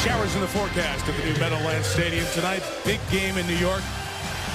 Showers in the forecast at the new Meadowlands Stadium tonight. Big game in New York.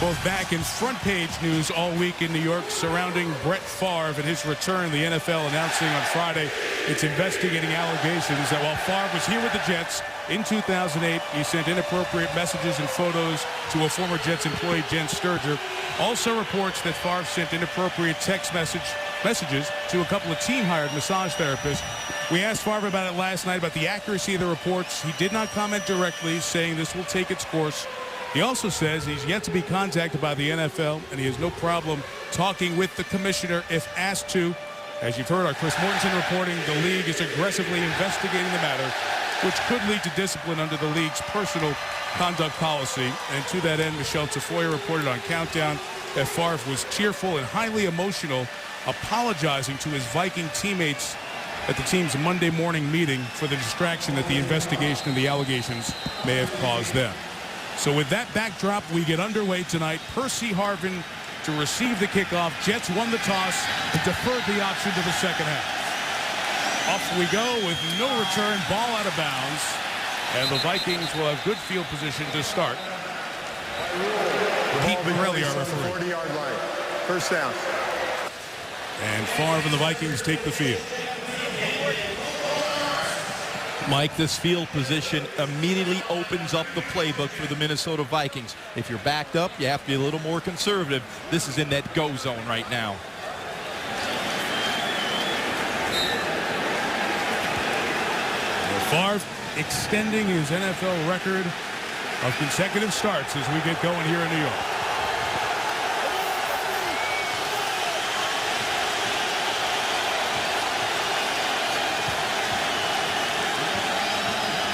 Both back in front page news all week in New York surrounding Brett Favre and his return. The NFL announcing on Friday it's investigating allegations that while Favre was here with the Jets in 2008, he sent inappropriate messages and photos to a former Jets employee, Jen Sturger. Also reports that Favre sent inappropriate text messages to a couple of team-hired massage therapists. We asked Favre about it last night, about the accuracy of the reports. He did not comment directly, saying this will take its course. He also says he's yet to be contacted by the NFL, and he has no problem talking with the commissioner if asked to. As you've heard, our Chris Mortensen reporting, the league is aggressively investigating the matter, which could lead to discipline under the league's personal conduct policy. And to that end, Michelle Tafoya reported on Countdown that Favre was tearful and highly emotional, apologizing to his Viking teammates at the team's Monday morning meeting for the distraction that the investigation and the allegations may have caused them. So with that backdrop, we get underway tonight. Percy Harvin to receive the kickoff. Jets won the toss and deferred the option to the second half. Off we go with no return, ball out of bounds. And the Vikings will have good field position to start. Pete Morelli, our referee. 40-yard line. First down. And Favre and the Vikings take the field. Mike, this field position immediately opens up the playbook for the Minnesota Vikings. If you're backed up, you have to be a little more conservative. This is in that go zone right now. Favre extending his NFL record of consecutive starts as we get going here in New York.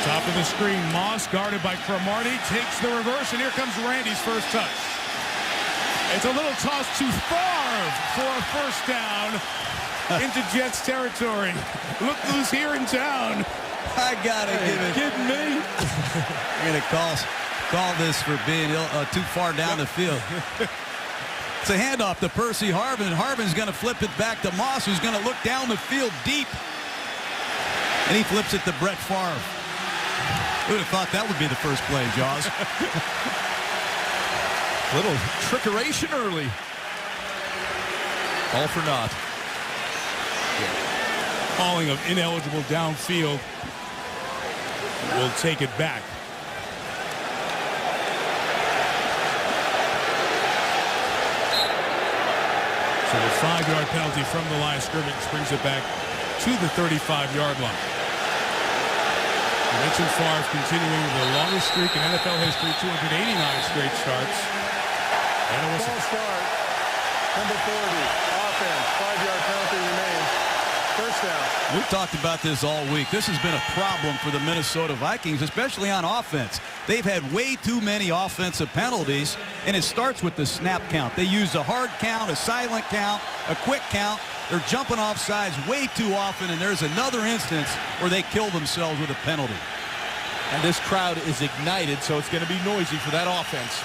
Top of the screen, Moss guarded by Cromartie, takes the reverse, and here comes Randy's first touch. It's a little toss to Favre for a first down into Jets territory. Look who's here in town. I gotta give it. Kidding me? I'm gonna call this for being too far down the field. It's a handoff to Percy Harvin. Harvin's gonna flip it back to Moss, who's gonna look down the field deep, and he flips it to Brett Favre. Who would have thought that would be the first play, Jaws? Little trickeration early. All for naught. Calling of ineligible downfield. Will take it back. So a 5-yard penalty from the line of scrimmage brings it back to the 35-yard line. You mentioned Favre continuing the longest streak in NFL history, 289 straight starts. And it was False start. Number 40. Offense. 5-yard penalty remains. First down. We've talked about this all week. This has been a problem for the Minnesota Vikings, especially on offense. They've had way too many offensive penalties, and it starts with the snap count. They use a hard count, a silent count, a quick count. They're jumping off sides way too often, and there's another instance where they kill themselves with a penalty. And this crowd is ignited, so it's going to be noisy for that offense.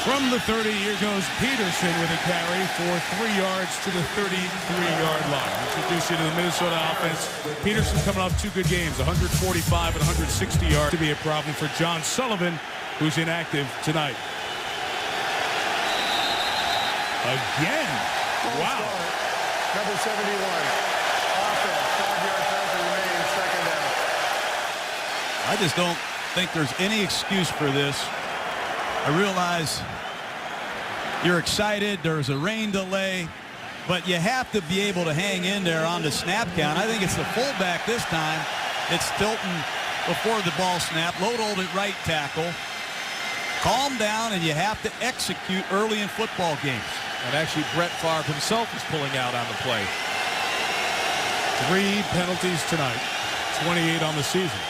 From the 30, here goes Peterson with a carry for 3 yards to the 33-yard line. Introduce you to the Minnesota offense. Peterson coming off 2 good games, 145 and 160 yards. To be a problem for John Sullivan, who's inactive tonight. Again. Wow. Number 71. Offense. 5-yard penalty remains. Second down. I just don't think there's any excuse for this. I realize you're excited. There's a rain delay, but you have to be able to hang in there on the snap count. I think it's the fullback this time. It's Tilton before the ball snap. Load at right tackle. Calm down, and you have to execute early in football games. And actually, Brett Favre himself is pulling out on the play. 3 penalties tonight, 28 on the season.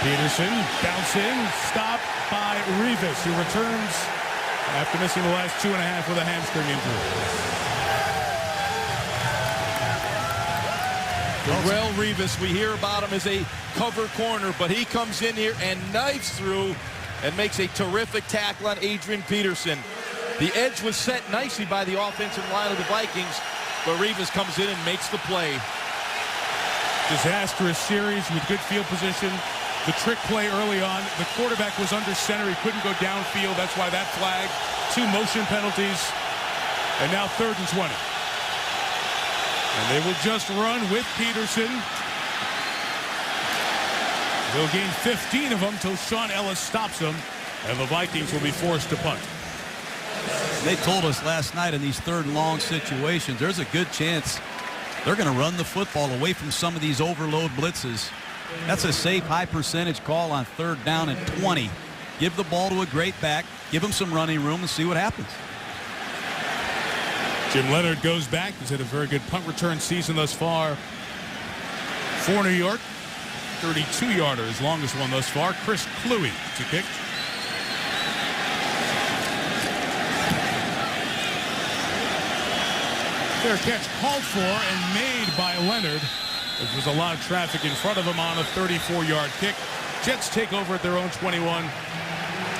Peterson bouncing, stopped by Revis, who returns after missing the last 2.5 with a hamstring injury. Darrelle Revis, we hear about him as a cover corner, but he comes in here and knifes through and makes a terrific tackle on Adrian Peterson. The edge was set nicely by the offensive line of the Vikings, but Rivas comes in and makes the play. Disastrous series with good field position. The trick play early on. The quarterback was under center. He couldn't go downfield. That's why that flag. 2 motion penalties. And now 3rd and 20. And they will just run with Peterson. They'll gain 15 of them until Sean Ellis stops them. And the Vikings will be forced to punt. They told us last night in these 3rd and long situations, there's a good chance they're going to run the football away from some of these overload blitzes. That's a safe, high percentage call on 3rd down and 20. Give the ball to a great back, give him some running room, and see what happens. Jim Leonard goes back. He's had a very good punt return season thus far for New York. 32-yarder, his longest one thus far. Chris Kluwe to kick. Fair catch called for and made by Leonard. There was a lot of traffic in front of him on a 34-yard kick. Jets take over at their own 21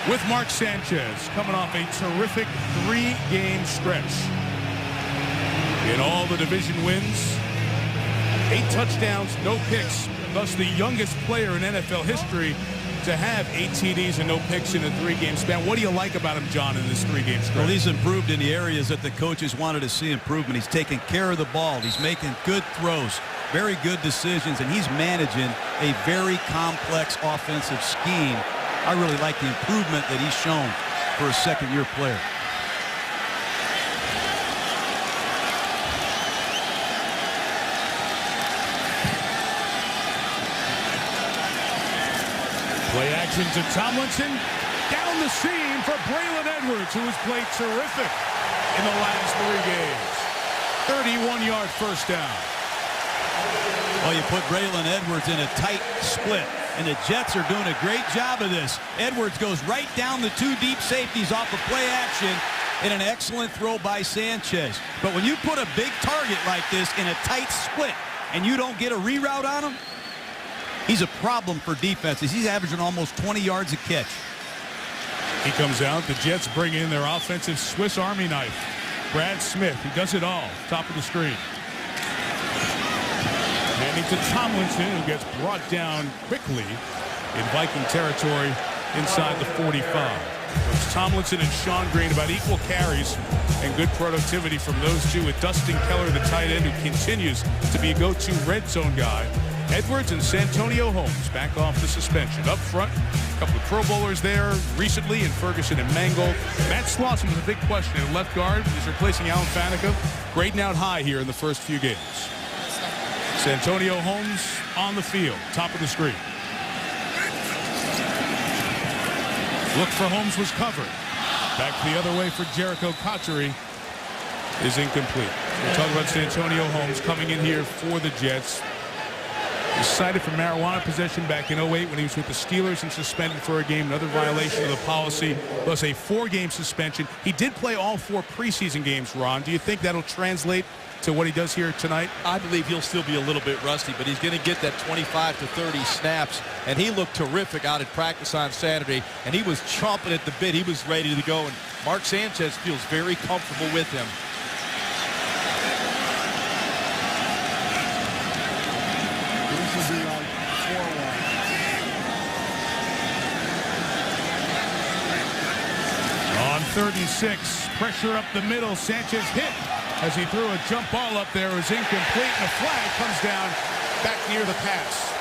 with Mark Sanchez coming off a terrific 3-game stretch. In all the division wins, 8 touchdowns, no picks, thus the youngest player in NFL history to have 8 TDs and no picks in a 3-game span. What do you like about him, John, in this 3-game stretch? Well, he's improved in the areas that the coaches wanted to see improvement. He's taking care of the ball. He's making good throws, very good decisions, and he's managing a very complex offensive scheme. I really like the improvement that he's shown for a second-year player. Play action to Tomlinson. Down the seam for Braylon Edwards, who has played terrific in the last 3 games. 31-yard first down. Well, you put Braylon Edwards in a tight split, and the Jets are doing a great job of this. Edwards goes right down the 2 deep safeties off of play action in an excellent throw by Sanchez. But when you put a big target like this in a tight split and you don't get a reroute on him, he's a problem for defenses. He's averaging almost 20 yards a catch. He comes out. The Jets bring in their offensive Swiss Army knife. Brad Smith. He does it all. Top of the screen. Handing to Tomlinson, who gets brought down quickly in Viking territory inside the 45. It's Tomlinson and Sean Green, about equal carries and good productivity from those two, with Dustin Keller, the tight end, who continues to be a go-to red zone guy. Edwards and Santonio Holmes back off the suspension. Up front, a couple of Pro Bowlers there recently in Ferguson and Mangold. Matt Slauson was a big question at left guard. He's replacing Alan Faneca, grading out high here in the first few games. Santonio Holmes on the field, top of the screen. Look for Holmes was covered. Back the other way for Jericho Cotchery is incomplete. We're talking about Santonio Holmes coming in here for the Jets. He was cited for marijuana possession back in 08 when he was with the Steelers and suspended for a game. Another violation of the policy, plus a 4-game suspension. He did play all 4 preseason games, Ron. Do you think that'll translate to what he does here tonight? I believe he'll still be a little bit rusty, but he's going to get that 25 to 30 snaps, and he looked terrific out at practice on Saturday, and he was chomping at the bit. He was ready to go, and Mark Sanchez feels very comfortable with him. On 36, pressure up the middle. Sanchez hit as he threw a jump ball up there. It was incomplete, and a flag comes down back near the pass.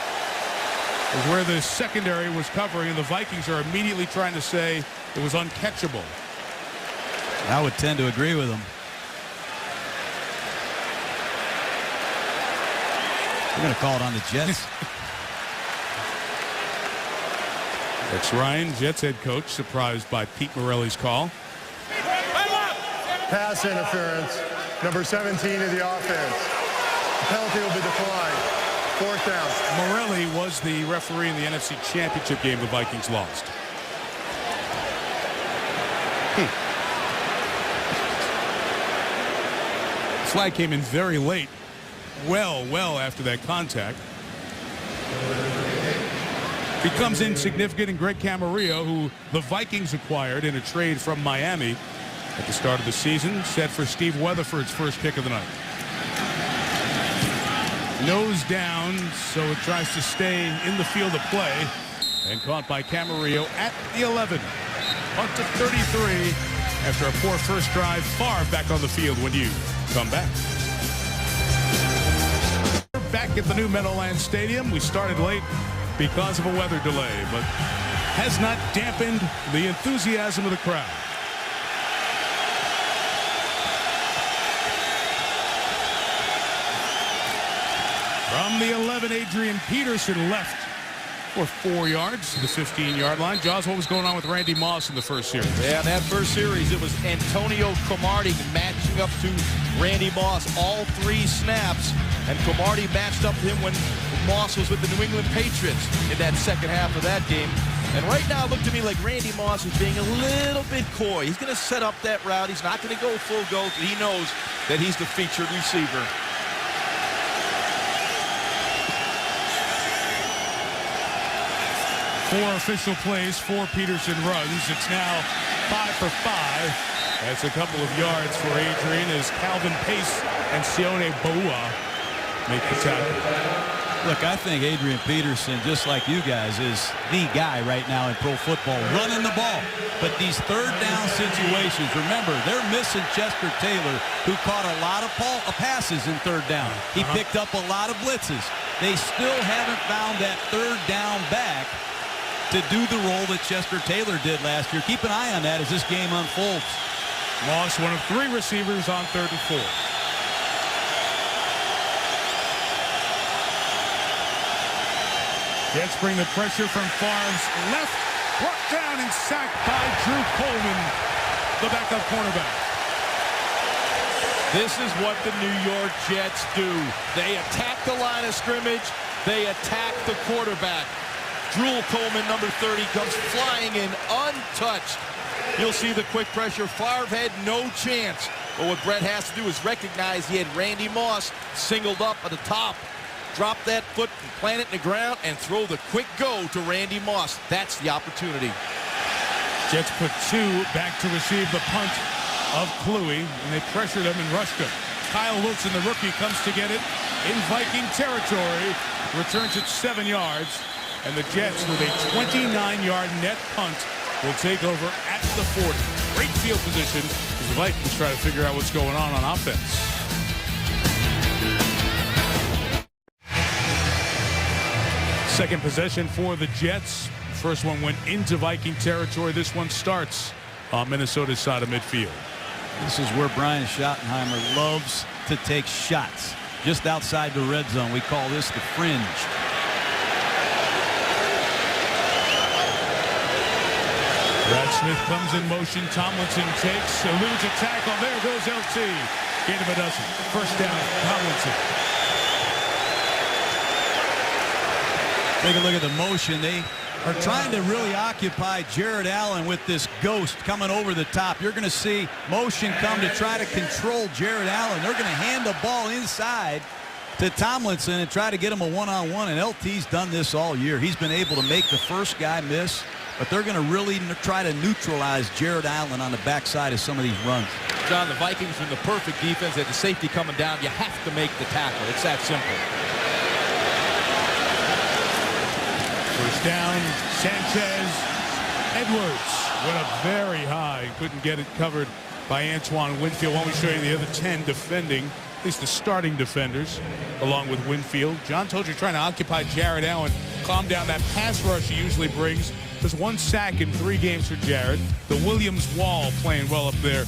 It was where the secondary was covering, and the Vikings are immediately trying to say it was uncatchable. I would tend to agree with him. We're going to call it on the Jets. Rex Ryan, Jets head coach, surprised by Pete Morelli's call. Pass interference, number 17 of the offense. The penalty will be declined. 4th down. Morelli was the referee in the NFC Championship game the Vikings lost. Flag came in very late, well after that contact. becomes insignificant, and Greg Camarillo, who the Vikings acquired in a trade from Miami at the start of the season, set for Steve Weatherford's first kick of the night. Nose down, so it tries to stay in the field of play, and caught by Camarillo at the 11. Punt to 33 after a poor first drive. Favre back on the field when you come back. Back at the new Meadowlands Stadium. We started late because of a weather delay, but has not dampened the enthusiasm of the crowd. From the 11, Adrian Peterson left for 4 yards to the 15-yard line. Jaws, what was going on with Randy Moss in the first series? Yeah, in that first series, it was Antonio Cromartie matching up to Randy Moss all 3 snaps, and Cromartie matched up to him when Moss was with the New England Patriots in that second half of that game. And right now, it looked to me like Randy Moss is being a little bit coy. He's going to set up that route. He's not going to go full go. He knows that he's the featured receiver. 4 official plays, 4 Peterson runs. It's now 5 for 5. That's a couple of yards for Adrian as Calvin Pace and Sione Boua make the tackle. Look, I think Adrian Peterson, just like you guys, is the guy right now in pro football, running the ball. But these third down situations, remember, they're missing Chester Taylor, who caught a lot of passes in third down. He picked up a lot of blitzes. They still haven't found that third down back to do the role that Chester Taylor did last year. Keep an eye on that as this game unfolds. Moss, one of 3 receivers on 3rd and 4. Jets bring the pressure from Favre's left, brought down and sacked by Drew Coleman, the backup cornerback. This is what the New York Jets do. They attack the line of scrimmage. They attack the quarterback. Drew Coleman, number 30, comes flying in untouched. You'll see the quick pressure. Favre had no chance. But what Brett has to do is recognize he had Randy Moss singled up at the top. Drop that foot, plant it in the ground, and throw the quick go to Randy Moss. That's the opportunity. Jets put 2 back to receive the punt of Kluwe, and they pressured him and rushed him. Kyle Wilson, the rookie, comes to get it in Viking territory. Returns it 7 yards. And the Jets, with a 29-yard net punt, will take over at the 40. Great field position as the Vikings try to figure out what's going on offense. Second possession for the Jets. First one went into Viking territory. This one starts on Minnesota's side of midfield. This is where Brian Schottenheimer loves to take shots. Just outside the red zone. We call this the fringe. Brad Smith comes in motion. Tomlinson takes, eludes a tackle. There goes LT. Gain of a dozen. First down, Tomlinson. Take a look at the motion. They are trying to really occupy Jared Allen with this ghost coming over the top. You're going to see motion come to try to control Jared Allen. They're going to hand the ball inside to Tomlinson and try to get him a one-on-one, and LT's done this all year. He's been able to make the first guy miss, but they're going to really try to neutralize Jared Allen on the backside of some of these runs. John, the Vikings in the perfect defense. At the safety coming down, you have to make the tackle. It's that simple. First down, Sanchez. Edwards went up very high. Couldn't get it covered by Antoine Winfield. Why don't we show you the other 10 defending, at least the starting defenders, along with Winfield. John told you trying to occupy Jared Allen. Calm down that pass rush he usually brings. There's 1 sack in 3 games for Jared. The Williams wall playing well up there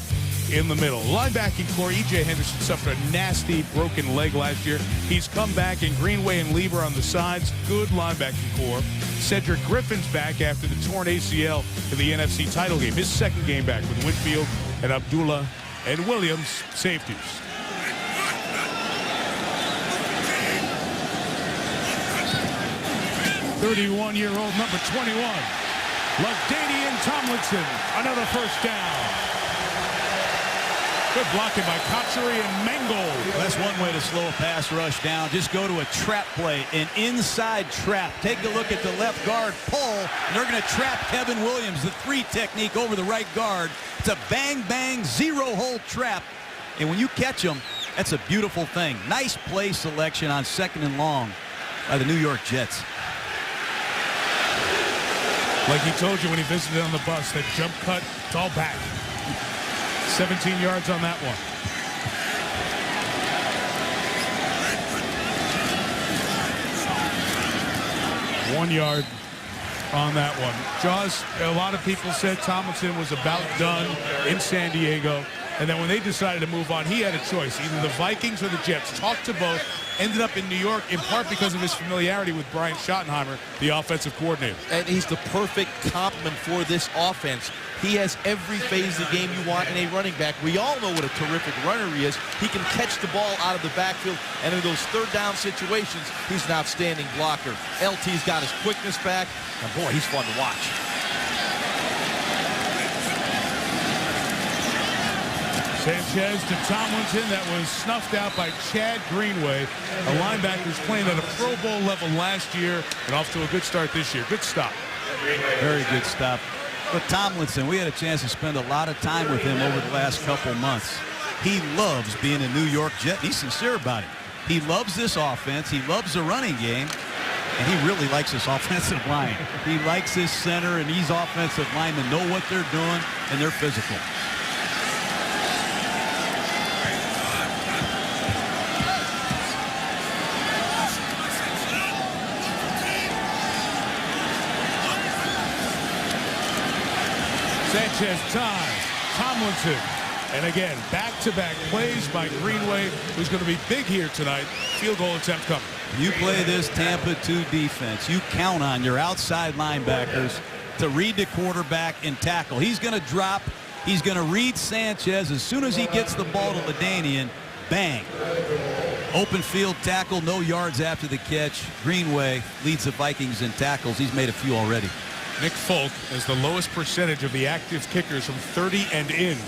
in the middle. Linebacking core, E.J. Henderson suffered a nasty broken leg last year. He's come back, in Greenway and Lieber on the sides. Good linebacking core. Cedric Griffin's back after the torn ACL in the NFC title game. His second game back with Winfield and Abdullah and Williams, safeties. "31-year-old number 21, LaDainian Tomlinson, another first down." Good blocking by Kachuri and Mangold. That's one way to slow a pass rush down. Just go to a trap play, an inside trap. Take a look at the left guard pull, and they're going to trap Kevin Williams, the 3 technique over the right guard. It's a bang-bang, zero-hole trap. And when you catch them, that's a beautiful thing. Nice play selection on 2nd and long by the New York Jets. Like he told you when he visited on the bus, that jump cut, it's all back. 17 yards on that one. 1 yard on that one. Jaws, a lot of people said Tomlinson was about done in San Diego. And then when they decided to move on, he had a choice. Either the Vikings or the Jets. Talked to both. Ended up in New York in part because of his familiarity with Brian Schottenheimer, the offensive coordinator. And he's the perfect complement for this offense. He has every phase of the game you want in a running back. We all know what a terrific runner he is. He can catch the ball out of the backfield, and in those 3rd down situations, he's an outstanding blocker. LT's got his quickness back, and boy, he's fun to watch. Sanchez to Tomlinson. That was snuffed out by Chad Greenway. A linebacker who's playing at a Pro Bowl level last year and off to a good start this year. Good stop. Very good stop. But Tomlinson, we had a chance to spend a lot of time with him over the last couple months. He loves being a New York Jet. He's sincere about it. He loves this offense. He loves the running game. And he really likes this offensive line. He likes his center, and these offensive linemen know what they're doing, and they're physical. Sanchez time. Tomlinson. And again, back-to-back plays by Greenway, who's going to be big here tonight. Field goal attempt coming. You play this Tampa 2 defense. You count on your outside linebackers to read the quarterback and tackle. He's going to drop. He's going to read Sanchez. As soon as he gets the ball to LaDainian, bang. Open field tackle, no yards after the catch. Greenway leads the Vikings in tackles. He's made a few already. Nick Folk has the lowest percentage of the active kickers from 30 and in.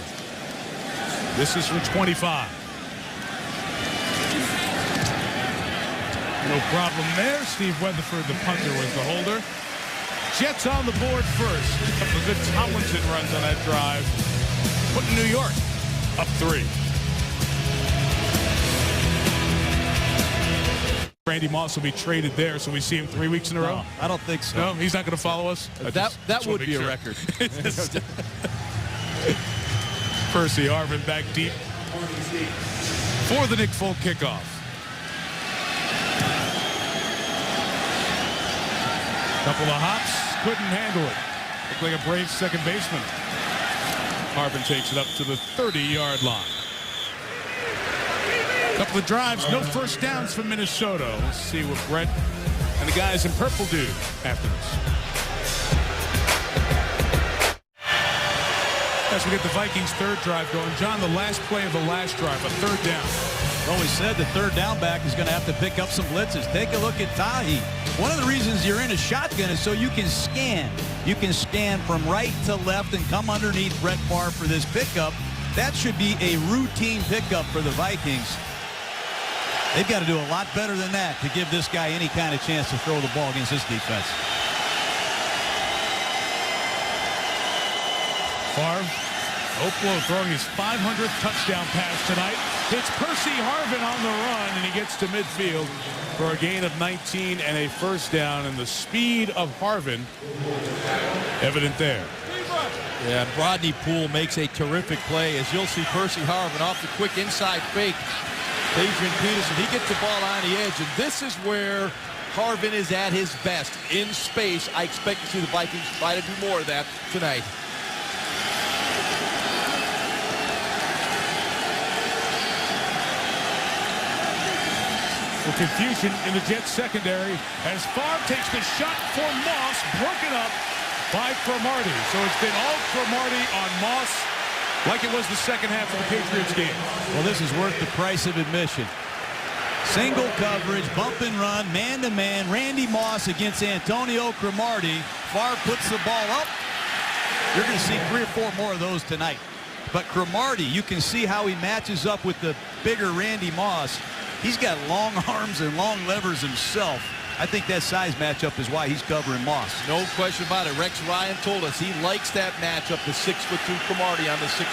This is from 25. No problem there. Steve Weatherford, the punter, was the holder. Jets on the board first. A couple of good Tomlinson runs on that drive. Putting New York up 3. Randy Moss will be traded there, so we see him 3 weeks in a row. No, I don't think so. No, he's not going to follow us. That would be a record. Percy Harvin back deep for the Nick Folk kickoff. Couple of hops, couldn't handle it. Looked like a brave second baseman. Harvin takes it up to the 30-yard line. Couple of drives, no first downs from Minnesota. Let's see what Brett and the guys in purple do after this. As we get the Vikings' 3rd drive going, John, the last play of the last drive, a 3rd down. Well, we said the 3rd down back is going to have to pick up some blitzes. Take a look at Tahi. One of the reasons you're in a shotgun is so you can scan. You can scan from right to left and come underneath Brett Favre for this pickup. That should be a routine pickup for the Vikings. They've got to do a lot better than that to give this guy any kind of chance to throw the ball against this defense. Favre, Oplo throwing his 500th touchdown pass tonight. Hits Percy Harvin on the run, and he gets to midfield for a gain of 19 and a first down. And the speed of Harvin evident there. Yeah, and Rodney Poole makes a terrific play. As you'll see, Percy Harvin off the quick inside fake. Adrian Peterson, he gets the ball on the edge, and this is where Harvin is at his best. In space, I expect to see the Vikings try to do more of that tonight. The confusion in the Jets secondary as Favre takes the shot for Moss, broken up by Cromartie. So it's been all Cromartie on Moss, like it was the second half of the Patriots game. Well, this is worth the price of admission. Single coverage, bump and run, man-to-man, Randy Moss against Antonio Cromartie. Favre puts the ball up. You're going to see 3 or 4 more of those tonight. But Cromartie, you can see how he matches up with the bigger Randy Moss. He's got long arms and long levers himself. I think that size matchup is why he's covering Moss. No question about it. Rex Ryan told us he likes that matchup, the 6'2" Cromartie on the 6'4"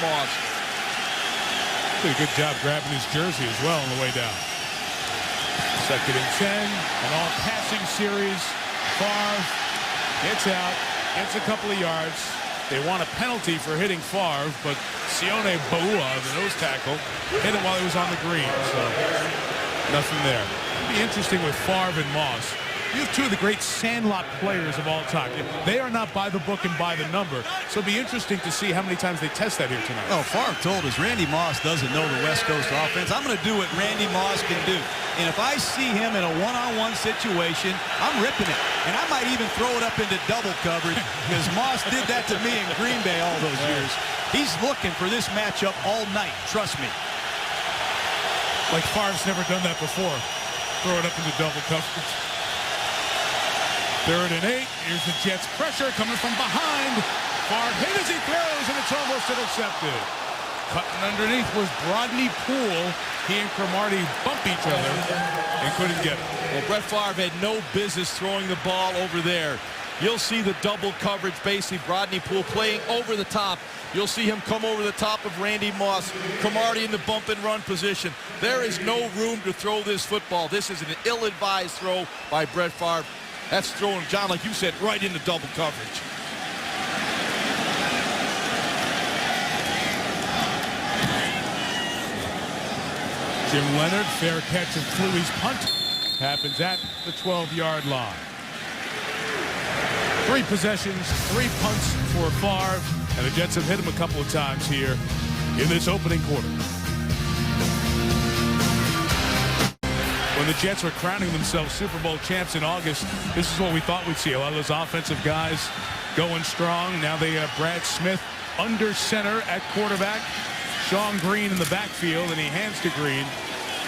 Moss. Did a good job grabbing his jersey as well on the way down. 2nd and 10, an all-passing series. Favre gets out, gets a couple of yards. They want a penalty for hitting Favre, but Sione Baua, the nose tackle, hit him while he was on the green. So nothing there. It'll be interesting with Favre and Moss. You have two of the great sandlot players of all time. They are not by the book and by the number, so it'll be interesting to see how many times they test that here tonight. Oh, Favre told us Randy Moss doesn't know the West Coast offense. I'm going to do what Randy Moss can do. And if I see him in a one-on-one situation, I'm ripping it. And I might even throw it up into double coverage because Moss did that to me in Green Bay all those years. He's looking for this matchup all night. Trust me. Like Favre's never done that before. Throw it up into double coverage. 3rd and 8. Here's the Jets' pressure coming from behind. Favre hit as he throws, and it's almost intercepted. Cutting underneath was Rodney Poole. He and Cromartie bump each other and couldn't get it. Well, Brett Favre had no business throwing the ball over there. You'll see the double coverage, basically Rodney Poole playing over the top. You'll see him come over the top of Randy Moss. Cromartie in the bump and run position. There is no room to throw this football. This is an ill-advised throw by Brett Favre. That's throwing, John, like you said, right into double coverage. Jim Leonard, fair catch of Fluey's punt. Happens at the 12-yard line. 3 possessions, 3 punts for Favre, and the Jets have hit him a couple of times here in this opening quarter. When the Jets were crowning themselves Super Bowl champs in August, this is what we thought we'd see. A lot of those offensive guys going strong. Now they have Brad Smith under center at quarterback. Sean Green in the backfield, and he hands to Green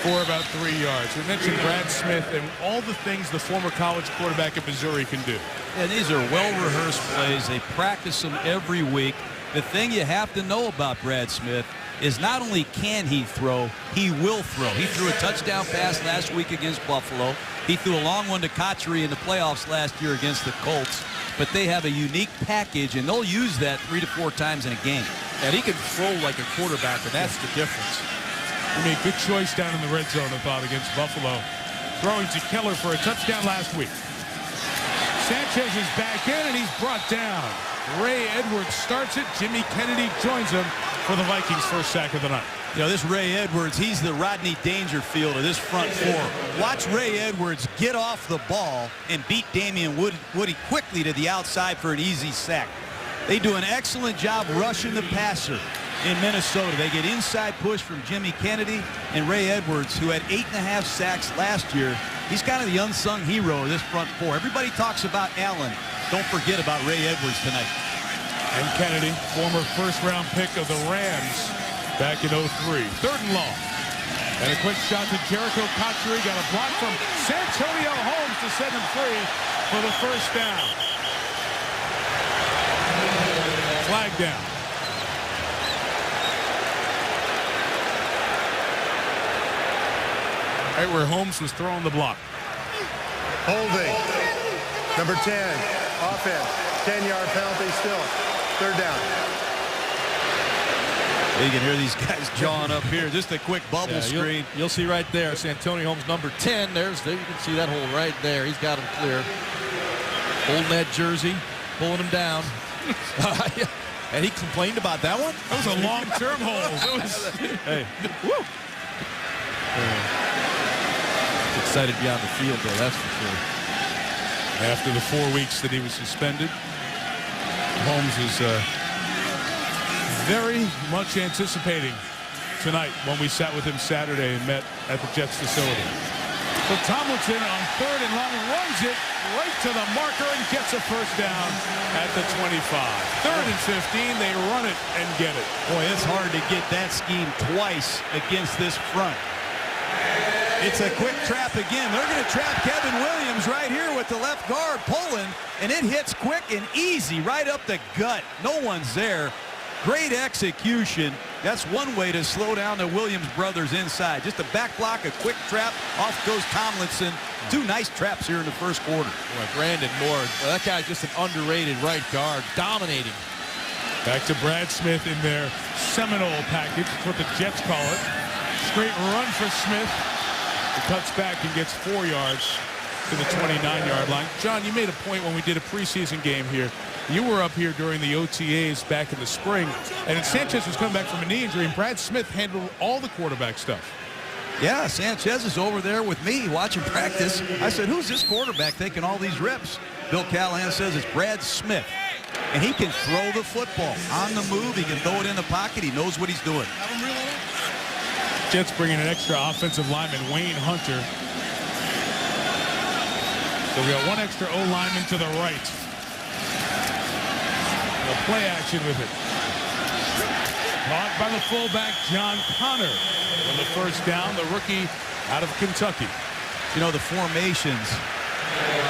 for about 3 yards. We mentioned Brad Smith and all the things the former college quarterback at Missouri can do. Yeah, these are well-rehearsed plays. They practice them every week. The thing you have to know about Brad Smith is not only can he throw, he will throw. He threw a touchdown pass last week against Buffalo. He threw a long one to Cotchery in the playoffs last year against the Colts. But they have a unique package, and they'll use that 3 to 4 times in a game. And he can throw like a quarterback, and that's the difference. He made good choice down in the red zone, I thought, against Buffalo. Throwing to Keller for a touchdown last week. Sanchez is back in, and he's brought down. Ray Edwards starts it. Jimmy Kennedy joins him for the Vikings' first sack of the night. You know, this Ray Edwards, he's the Rodney Dangerfield of this front four. Watch Ray Edwards get off the ball and beat Damian Woody quickly to the outside for an easy sack. They do an excellent job rushing the passer in Minnesota. They get inside push from Jimmy Kennedy and Ray Edwards, who had 8.5 sacks last year. He's kind of the unsung hero of this front four. Everybody talks about Allen. Don't forget about Ray Edwards tonight. And Kennedy, former first-round pick of the Rams back in 03. 3rd and long. And a quick shot to Jericho Cotchery. Got a block from Santonio Holmes to set him free for the first down. Flag down. Right where Holmes was throwing the block. Holding. Number 10. Offense. 10-yard penalty still. 3rd down. You can hear these guys jawing up here. Just a quick bubble screen. You'll see right there, Santonio Holmes, number 10. There you can see that hole right there. He's got him clear. Holding that jersey, pulling him down. And he complained about that one? That was a long-term hole. Hey. Woo. Excited to be on the field, though, that's for sure. After the 4 weeks that he was suspended, Holmes is very much anticipating tonight when we sat with him Saturday and met at the Jets facility. So Tomlinson on 3rd and long runs it right to the marker and gets a first down at the 25. 3rd and 15, they run it and get it. Boy, it's hard to get that scheme twice against this front. It's a quick trap again. They're going to trap Kevin Williams right here with the left guard pulling, and it hits quick and easy right up the gut. No one's there. Great execution. That's one way to slow down the Williams brothers inside. Just a back block, a quick trap. Off goes Tomlinson. 2 nice traps here in the first quarter. Boy, Brandon Moore, that guy's just an underrated right guard, dominating. Back to Brad Smith in their Seminole package. That's what the Jets call it. Straight run for Smith. He cuts back and gets 4 yards to the 29-yard line. John, you made a point when we did a preseason game here. You were up here during the OTAs back in the spring, and Sanchez was coming back from a knee injury, and Brad Smith handled all the quarterback stuff. Yeah, Sanchez is over there with me watching practice. I said, who's this quarterback taking all these reps? Bill Callahan says it's Brad Smith. And he can throw the football on the move. He can throw it in the pocket. He knows what he's doing. Jets bringing an extra offensive lineman, Wayne Hunter. So we got 1 extra O-lineman to the right. A play action with it. Caught by the fullback, John Connor. On the first down, the rookie out of Kentucky. You know, the formations,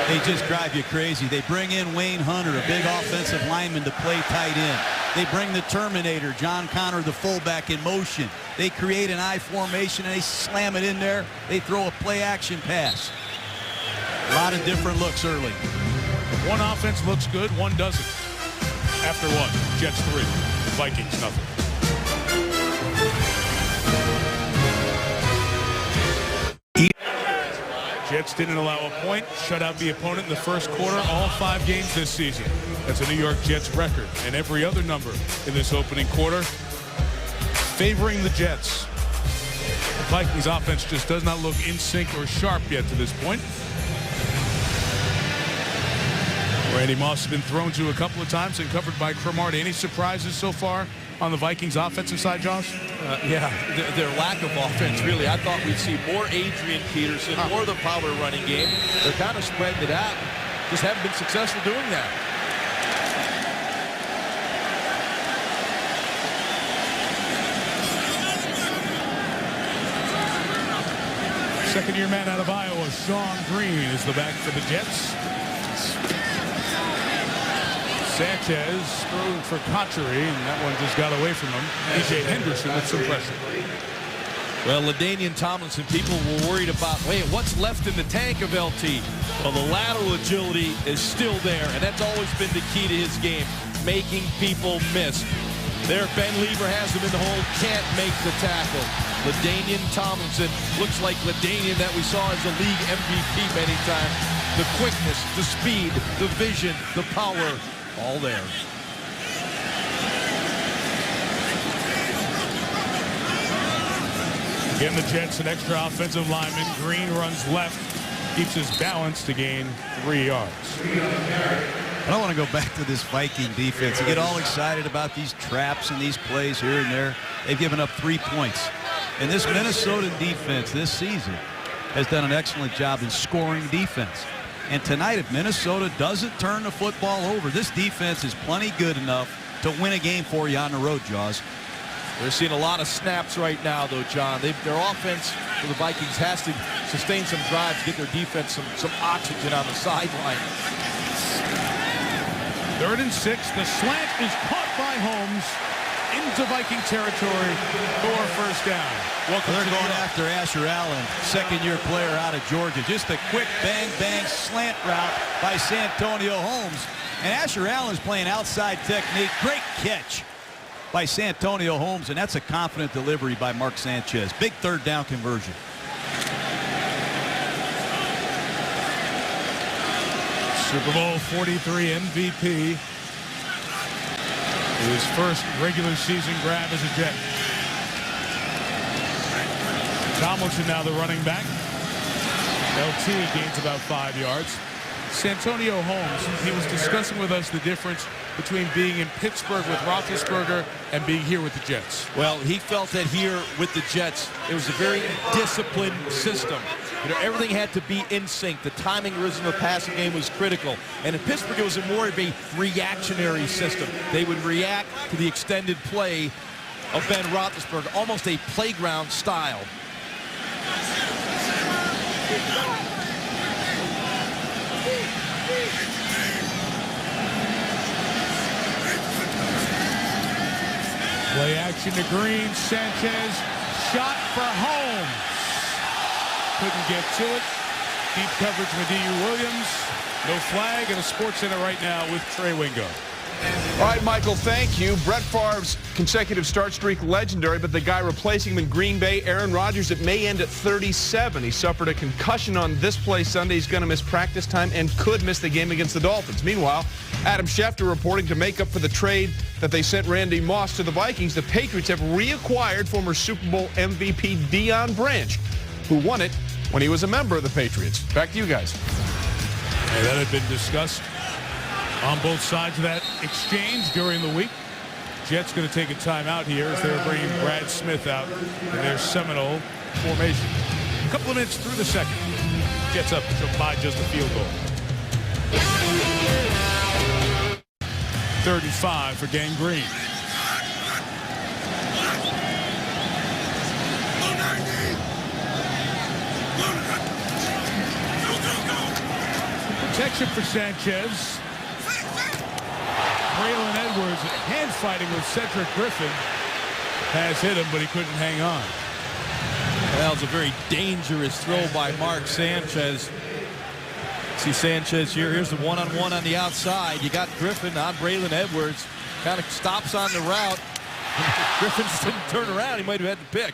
they just drive you crazy. They bring in Wayne Hunter, a big offensive lineman, to play tight end. They bring the Terminator, John Connor, the fullback, in motion. They create an I formation, and they slam it in there. They throw a play action pass. A lot of different looks early. One offense looks good, one doesn't. After one, Jets 3, Vikings nothing. Jets didn't allow a point, shut out the opponent in the first quarter, all 5 games this season. That's a New York Jets record, and every other number in this opening quarter favoring the Jets. The Vikings offense just does not look in sync or sharp yet to this point. Randy Moss has been thrown to a couple of times and covered by Cromartie. Any surprises so far on the Vikings offensive side, Josh? Yeah, their lack of offense, really. I thought we'd see more Adrian Peterson, more of the power running game. They're kind of spreading it out. Just haven't been successful doing that. Second-year man out of Iowa, Sean Green, is the back for the Jets. Sanchez throwing for Cotchery, and that one just got away from him. E.J. Henderson with some pressure. Well, LaDainian Tomlinson, people were worried about, wait, what's left in the tank of LT? Well, the lateral agility is still there, and that's always been the key to his game, making people miss. There, Ben Lever has him in the hole, can't make the tackle. LaDainian Tomlinson looks like LaDainian that we saw as a league MVP many times. The quickness, the speed, the vision, the power, all there. Again, the Jets, an extra offensive lineman. Green runs left, keeps his balance to gain 3 yards. I don't want to go back to this Viking defense. You get all excited about these traps and these plays here and there. They've given up 3 points. And this Minnesota defense this season has done an excellent job in scoring defense. And tonight, if Minnesota doesn't turn the football over, this defense is plenty good enough to win a game for you on the road, Jaws. They're seeing a lot of snaps right now, though, John. Their offense for the Vikings has to sustain some drives, get their defense some oxygen on the sideline. 3rd and 6. The slant is caught by Holmes into Viking territory for first down. Welcome They're to going after Asher Allen, second-year player out of Georgia. Just a quick bang-bang slant route by Santonio Holmes. And Asher Allen's playing outside technique. Great catch by Santonio Holmes, and that's a confident delivery by Mark Sanchez. Big 3rd down conversion. Super Bowl 43 MVP. His first regular season grab as a Jet. Tomlinson now the running back. LT gains about 5 yards. Santonio Holmes, he was discussing with us the difference between being in Pittsburgh with Roethlisberger and being here with the Jets. Well, he felt that here with the Jets, it was a very disciplined system. You know, everything had to be in sync. The timing rhythm of the passing game was critical. And in Pittsburgh, it was more of a reactionary system. They would react to the extended play of Ben Roethlisberger, almost a playground style. Play action to Green. Sanchez shot for Holmes. Couldn't get to it. Deep coverage, Mediu Williams. No flag, and a Sports Center right now with Trey Wingo. All right, Michael, thank you. Brett Favre's consecutive start streak legendary, but the guy replacing him in Green Bay, Aaron Rodgers, it may end at 37. He suffered a concussion on this play Sunday. He's going to miss practice time and could miss the game against the Dolphins. Meanwhile, Adam Schefter reporting to make up for the trade that they sent Randy Moss to the Vikings. The Patriots have reacquired former Super Bowl MVP Deion Branch, who won it when he was a member of the Patriots. Back to you guys. And that had been discussed on both sides of that exchange during the week. Jets going to take a timeout here as they're bringing Brad Smith out in their Seminole formation. A couple of minutes through the second. Jets up by just a field goal. 3rd and 5 for Gang Green. Protection for Sanchez. Braylon Edwards hand fighting with Cedric Griffin. Pass hit him, but he couldn't hang on. That was a very dangerous throw by Mark Sanchez. See Sanchez here. Here's the one-on-one on the outside. You got Griffin on Braylon Edwards. Kind of stops on the route. Griffin just didn't turn around. He might have had to pick.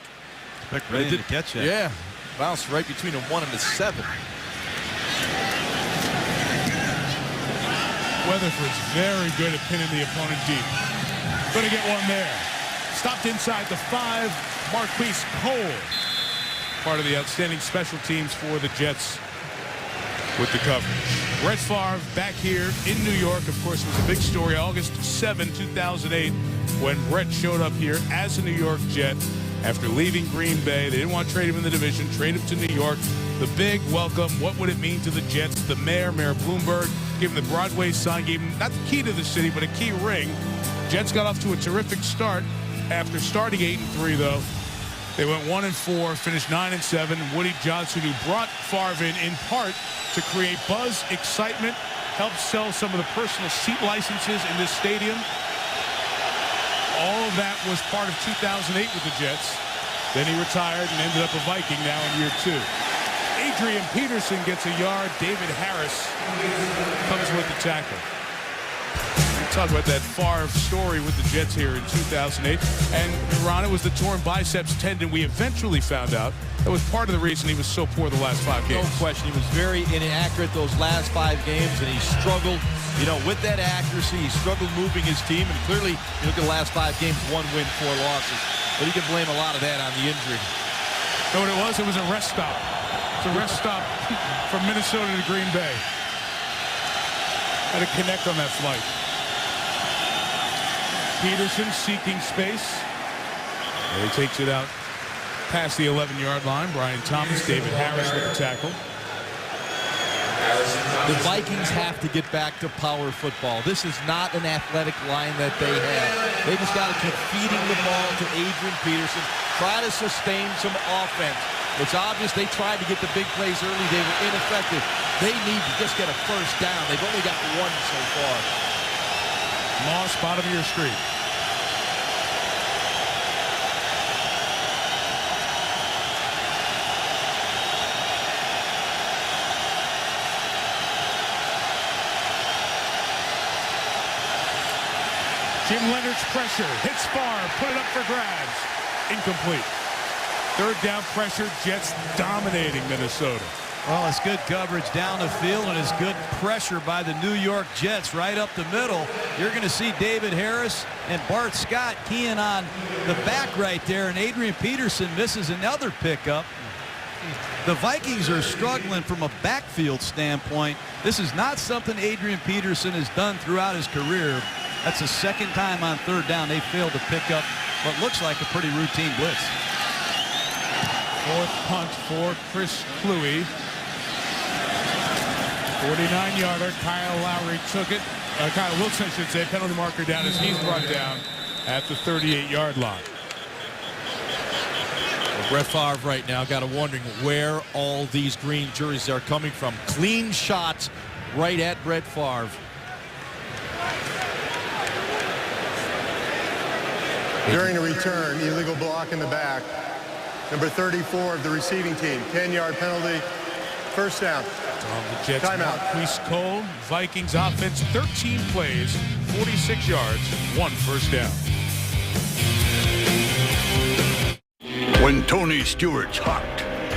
Ready to catch that. Yeah. Bounced right between a 1 and a 7. Weatherford's very good at pinning the opponent deep. Going to get one there. Stopped inside the 5. Marquise Cole. Part of the outstanding special teams for the Jets with the coverage. Brett Favre back here in New York. Of course, it was a big story. August 7, 2008, when Brett showed up here as a New York Jet after leaving Green Bay. They didn't want to trade him in the division, trade him to New York. The big welcome. What would it mean to the Jets? The mayor, Mayor Bloomberg, gave him the Broadway sign, gave him not the key to the city, but a key ring. Jets got off to a terrific start. After starting 8-3, though, they went 1-4, finished 9-7. Woody Johnson, who brought Favre in part to create buzz, excitement, helped sell some of the personal seat licenses in this stadium. All of that was part of 2008 with the Jets. Then he retired and ended up a Viking now in year 2. Adrian Peterson gets a yard. David Harris comes with the tackle. Talk about that Favre story with the Jets here in 2008. And Ron, it was the torn biceps tendon we eventually found out. That was part of the reason he was so poor the last 5 games. No question. He was very inaccurate those last 5 games, and he struggled, with that accuracy. He struggled moving his team, and clearly, you look at the last 5 games, 1 win, 4 losses. But you can blame a lot of that on the injury. You know what it was? It was a rest stop. It's a rest stop from Minnesota to Green Bay. Had to connect on that flight. Peterson seeking space. And he takes it out past the 11-yard line. Brian Thomas, David Harris with the tackle. The Vikings have to get back to power football. This is not an athletic line that they have. They just got to keep feeding the ball to Adrian Peterson, try to sustain some offense. It's obvious they tried to get the big plays early. They were ineffective. They need to just get a first down. They've only got 1 so far. Moss, bottom of your street. Jim Leonard's pressure, hits Favre, put it up for grabs. Incomplete. 3rd down pressure, Jets dominating Minnesota. Well, it's good coverage down the field, and it's good pressure by the New York Jets right up the middle. You're going to see David Harris and Bart Scott keying on the back right there, and Adrian Peterson misses another pickup. The Vikings are struggling from a backfield standpoint. This is not something Adrian Peterson has done throughout his career. That's the 2nd time on 3rd down they failed to pick up what looks like a pretty routine blitz. 4th punt for Chris Kluwe. 49-yarder. Kyle Lowry took it. Kyle Wilson, I should say. Penalty marker down as he's brought down at the 38-yard line. Well, Brett Favre right now got to wondering where all these green jerseys are coming from. Clean shots right at Brett Favre. During a return, illegal block in the back. Number 34 of the receiving team, 10-yard penalty, first down. On the Jets, Timeout. Marquise Cole, Vikings offense, 13 plays, 46 yards, 1 first down. When Tony Stewart's hot,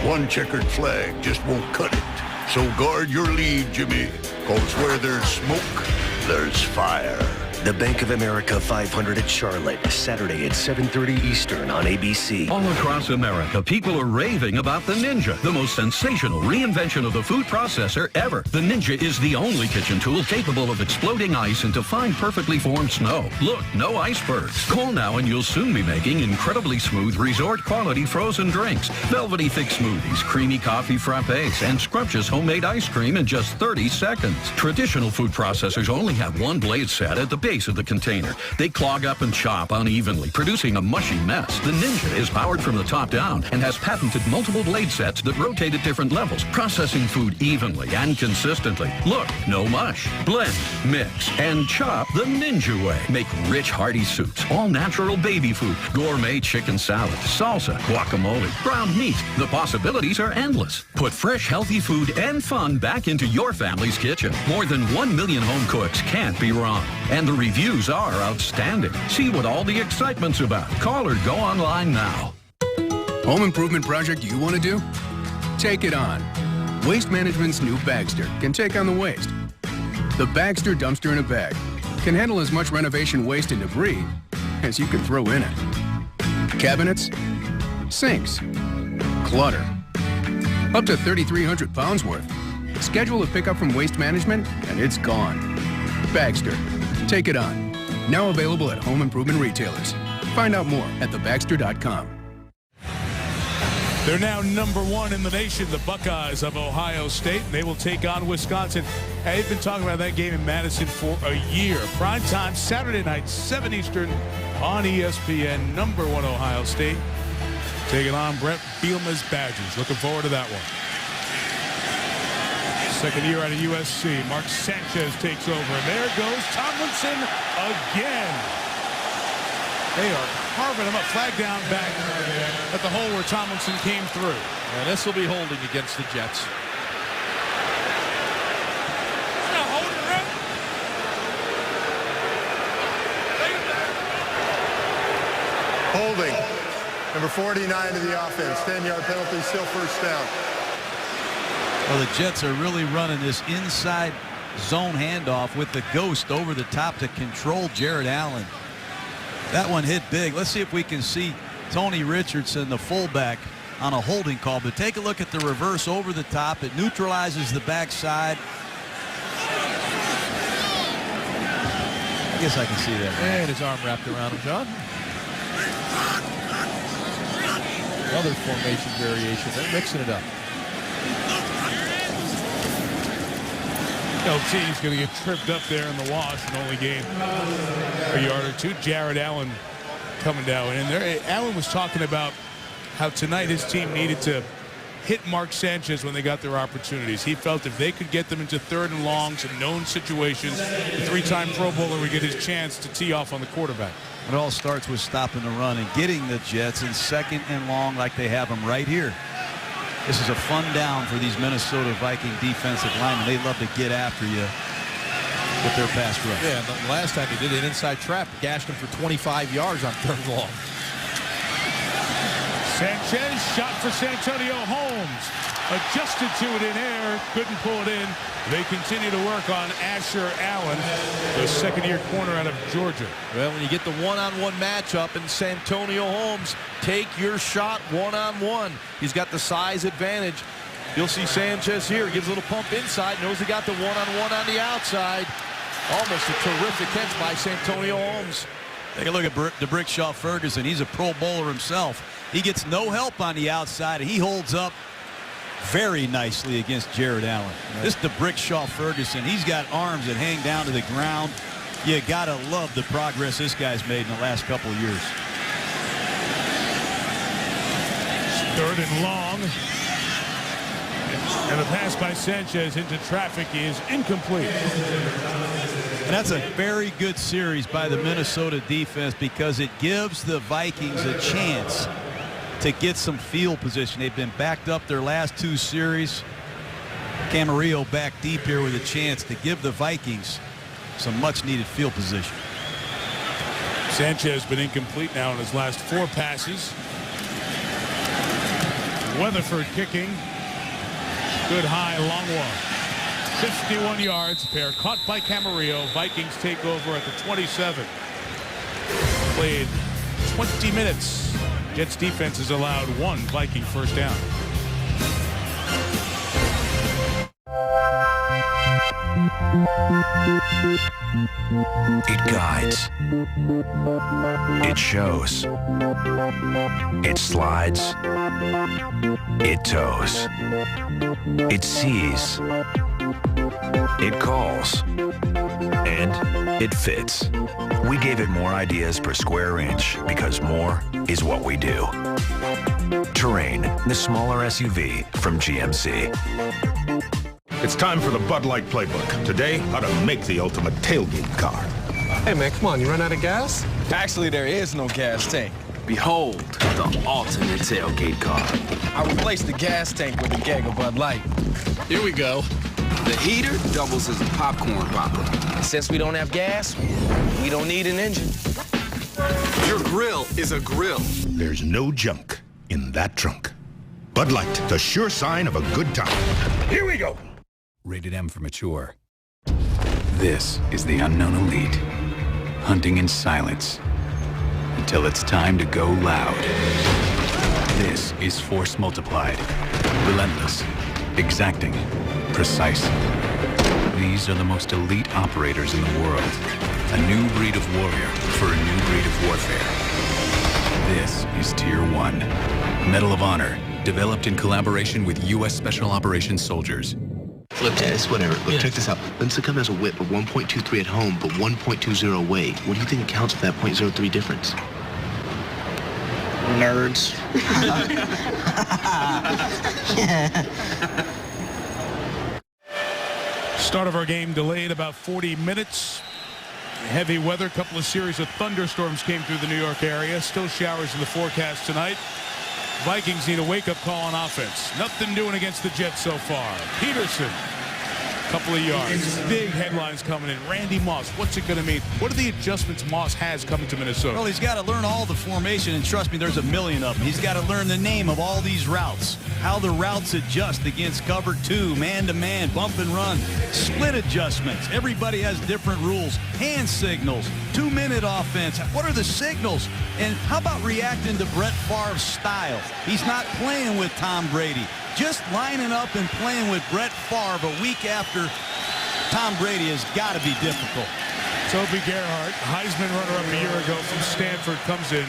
one checkered flag just won't cut it. So guard your lead, Jimmy, because where there's smoke, there's fire. The Bank of America 500 at Charlotte, Saturday at 7:30 Eastern on ABC. All across America, people are raving about the Ninja, the most sensational reinvention of the food processor ever. The Ninja is the only kitchen tool capable of exploding ice into fine, perfectly formed snow. Look, no icebergs. Call now and you'll soon be making incredibly smooth resort-quality frozen drinks, velvety thick smoothies, creamy coffee frappes, and scrumptious homemade ice cream in just 30 seconds. Traditional food processors only have one blade set at the base of the container. They clog up and chop unevenly, producing a mushy mess. The Ninja is powered from the top down and has patented multiple blade sets that rotate at different levels, processing food evenly and consistently. Look, no mush. Blend, mix, and chop the Ninja way. Make rich, hearty soups, all-natural baby food, gourmet chicken salad, salsa, guacamole, ground meat. The possibilities are endless. Put fresh, healthy food and fun back into your family's kitchen. More than 1 million home cooks can't be wrong. And the reviews are outstanding. See what all the excitement's about. Call or go online now. Home improvement project you want to do? Take it on. Waste Management's new Bagster can take on the waste. The Bagster dumpster in a bag can handle as much renovation waste and debris as you can throw in it. Cabinets, sinks, clutter, up to 3,300 pounds worth. Schedule a pickup from Waste Management and it's gone. Bagster. Take it on. Now available at home improvement retailers. Find out more at thebagster.com. They're now #1 in the nation, the Buckeyes of Ohio State. They will take on Wisconsin. They've been talking about that game in Madison for a year. Prime time, Saturday night, 7 Eastern on ESPN. #1 Ohio State taking on Brett Bielema's Badgers. Looking forward to that one. Second year out of USC. Mark Sanchez takes over. And there goes Tomlinson again. They are carving him up. Flag down back at the hole where Tomlinson came through. And this will be holding against the Jets. Holding. Number 49 to the offense. 10-yard penalty, still first down. Well, the Jets are really running this inside zone handoff with the ghost over the top to control Jared Allen. That one hit big. Let's see if we can see Tony Richardson, the fullback, on a holding call. But take a look at the reverse over the top. It neutralizes the backside. I guess I can see that. And his arm wrapped around him, John. Another formation variation. They're mixing it up. LT is going to get tripped up there in the wash and only gain a yard or two. Jared Allen coming down in there. Allen was talking about how tonight his team needed to hit Mark Sanchez when they got their opportunities. He felt if they could get them into 3rd and longs in known situations, the 3-time Pro Bowler would get his chance to tee off on the quarterback. It all starts with stopping the run and getting the Jets in 2nd and long like they have them right here. This is a fun down for these Minnesota Viking defensive linemen. They love to get after you with their pass rush. Yeah, and the last time he did an inside trap, gashed him for 25 yards on 3rd and long. Sanchez, shot for Santonio Holmes. Adjusted to it in air, couldn't pull it in. They continue to work on Asher Allen, the 2nd-year corner out of Georgia. Well, when you get the one-on-one matchup and Santonio Holmes, take your shot one-on-one. He's got the size advantage. You'll see Sanchez here, gives a little pump inside, knows he got the one-on-one on the outside. Almost a terrific catch by Santonio Holmes. Take a look at DeBrickshaw Ferguson. He's a Pro Bowler himself. He gets no help on the outside, and he holds up very nicely against Jared Allen. Right. This DeBrickshaw Ferguson, he's got arms that hang down to the ground. You gotta love the progress this guy's made in the last couple of years. 3rd and long. And the pass by Sanchez into traffic is incomplete. And that's a very good series by the Minnesota defense because it gives the Vikings a chance to get some field position. They've been backed up their last 2 series. Camarillo back deep here with a chance to give the Vikings some much-needed field position. Sanchez been incomplete now in his last 4 passes. Weatherford kicking. Good high, long one. 51 yards. Pair caught by Camarillo. Vikings take over at the 27. Played 20 minutes. Jets defense has allowed 1 Viking first down. It guides. It shows. It slides. It tows. It sees. It calls. And it fits. We gave it more ideas per square inch because more is what we do. Terrain, the smaller SUV from GMC. It's time for the Bud Light Playbook. Today, how to make the ultimate tailgate car. Hey, man, come on. You run out of gas? Actually, there is no gas tank. Behold, the ultimate tailgate car. I replaced the gas tank with a keg of Bud Light. Here we go. The heater doubles as a popcorn popper. Since we don't have gas, we don't need an engine. Your grill is a grill. There's no junk in that trunk. Bud Light, the sure sign of a good time. Here we go. Rated M for mature. This is the unknown elite, hunting in silence until it's time to go loud. This is force multiplied, relentless, exacting, precise. These are the most elite operators in the world. A new breed of warrior for a new breed of warfare. This is Tier 1. Medal of Honor, developed in collaboration with U.S. Special Operations soldiers. Look, Dennis, whatever. Look, check this out. Let's come as a whip of 1.23 at home, but 1.20 away. What do you think accounts for that 0.03 difference? Nerds. Start of our game delayed about 40 minutes. Heavy weather, a couple of series of thunderstorms came through the New York area. Still showers in the forecast tonight. Vikings need a wake-up call on offense. Nothing doing against the Jets so far. Peterson, couple of yards. Big headlines coming in. Randy Moss, what's it going to mean? What are the adjustments Moss has coming to Minnesota? Well, he's got to learn all the formation, and trust me, there's a million of them. He's got to learn the name of all these routes, how the routes adjust against cover 2, man-to-man, bump and run, split adjustments. Everybody has different rules. Hand signals, 2-minute offense. What are the signals? And how about reacting to Brett Favre's style? He's not playing with Tom Brady. Just lining up and playing with Brett Favre a week after Tom Brady has got to be difficult. Toby Gerhart, Heisman runner-up a year ago from Stanford, comes in.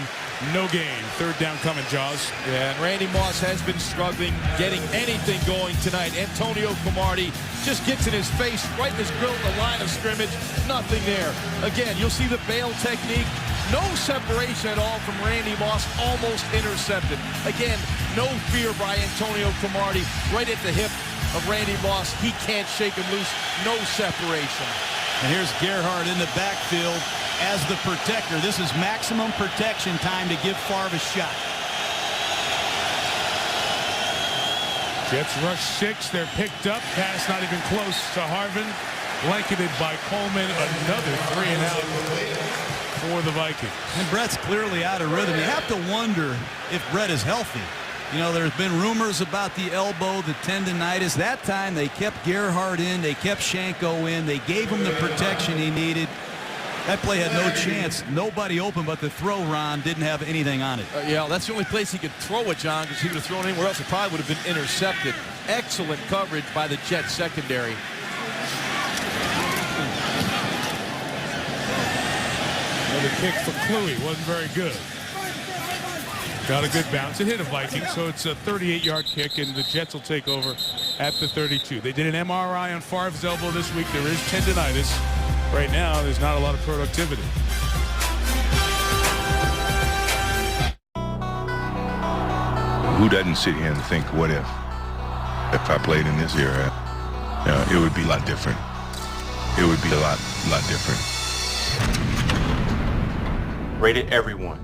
No gain. 3rd down coming, Jaws. Yeah, and Randy Moss has been struggling getting anything going tonight. Antonio Cromartie just gets in his face, right in his grill at the line of scrimmage. Nothing there. Again, you'll see the bail technique. No separation at all from Randy Moss. Almost intercepted. Again, no fear by Antonio Cromartie. Right at the hip of Randy Moss. He can't shake him loose. No separation. And here's Gerhart in the backfield as the protector. This is maximum protection time to give Favre a shot. Jets rush 6. They're picked up. Pass not even close to Harvin. Blanketed by Coleman. Another 3 and out for the Vikings. And Brett's clearly out of rhythm. You have to wonder if Brett is healthy. You know, there's been rumors about the elbow, the tendonitis. That time they kept Gerhart in. They kept Shanko in. They gave him the protection he needed. That play had no chance. Nobody open, but the throw, Ron, didn't have anything on it. Yeah, that's the only place he could throw it, John, because he would have thrown anywhere else. It probably would have been intercepted. Excellent coverage by the Jets secondary. Another kick for Kluwe. Wasn't very good. Got a good bounce. It hit a Viking, so it's a 38-yard kick, and the Jets will take over at the 32. They did an MRI on Favre's elbow this week. There is tendonitis. Right now, there's not a lot of productivity. Who doesn't sit here and think, what if I played in this era? It would be a lot different. It would be a lot a lot different. Rated everyone.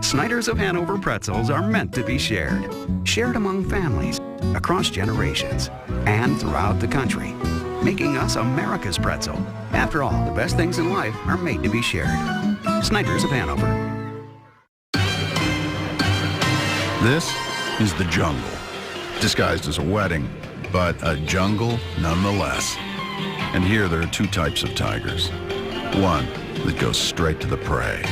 Snyder's of Hanover pretzels are meant to be shared. Shared among families, across generations, and throughout the country. Making us America's pretzel. After all, the best things in life are made to be shared. Snyder's of Hanover. This is the jungle, disguised as a wedding, but a jungle nonetheless. And here there are two types of tigers. One that goes straight to the prey.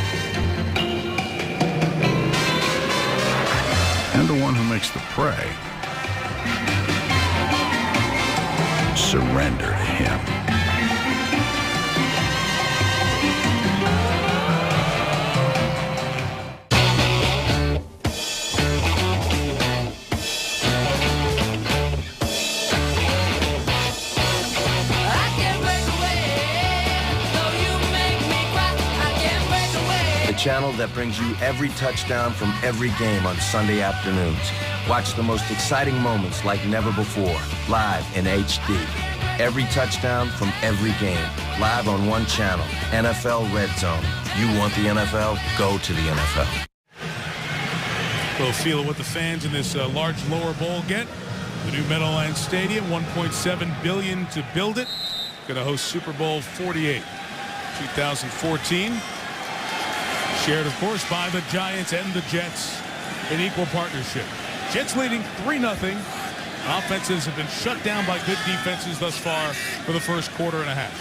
And the one who makes the prey surrender to him. The channel that brings you every touchdown from every game on Sunday afternoons. Watch the most exciting moments like never before, live in HD. Every touchdown from every game, live on one channel, NFL Red Zone. You want the NFL? Go to the NFL. A little feel of what the fans in this large lower bowl get. The new Meadowlands Stadium, $1.7 billion to build it. Going to host Super Bowl 48, 2014. Shared, of course, by the Giants and the Jets in equal partnership. Jets leading 3-0. Offenses have been shut down by good defenses thus far for the first quarter and a half.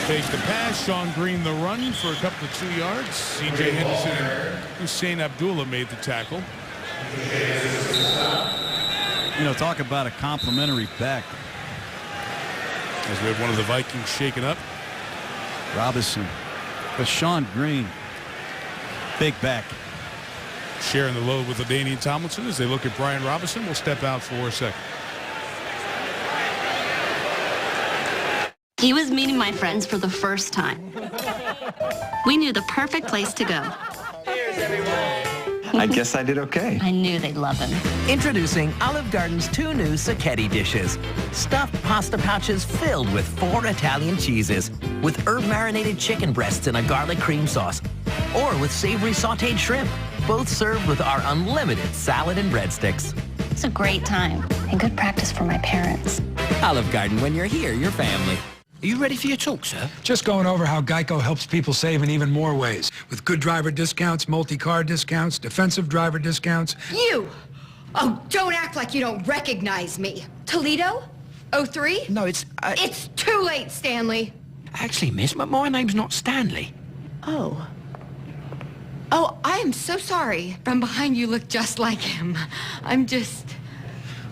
Fake the pass. Sean Green the run for a couple of 2 yards. C.J. Henderson and Hussein Abdullah made the tackle. You know, talk about a complimentary back. As we have one of the Vikings shaken up. Robinson. But Sean Green, big back. Sharing the load with LaDainian Tomlinson as they look at Brian Robinson. We'll step out for a second. He was meeting my friends for the first time. We knew the perfect place to go. Cheers, everyone. I guess I did okay. I knew they'd love him. Introducing Olive Garden's 2 new Sacchetti dishes. Stuffed pasta pouches filled with 4 Italian cheeses, with herb-marinated chicken breasts in a garlic cream sauce, or with savory sautéed shrimp, both served with our unlimited salad and breadsticks. It's a great time and good practice for my parents. Olive Garden, when you're here, your family. Are you ready for your talk, sir? Just going over how Geico helps people save in even more ways. With good driver discounts, multi-car discounts, defensive driver discounts. You! Oh, don't act like you don't recognize me. Toledo? 03? No, it's... It's too late, Stanley. Actually, miss, my name's not Stanley. Oh. Oh, I am so sorry. From behind you look just like him. I'm just...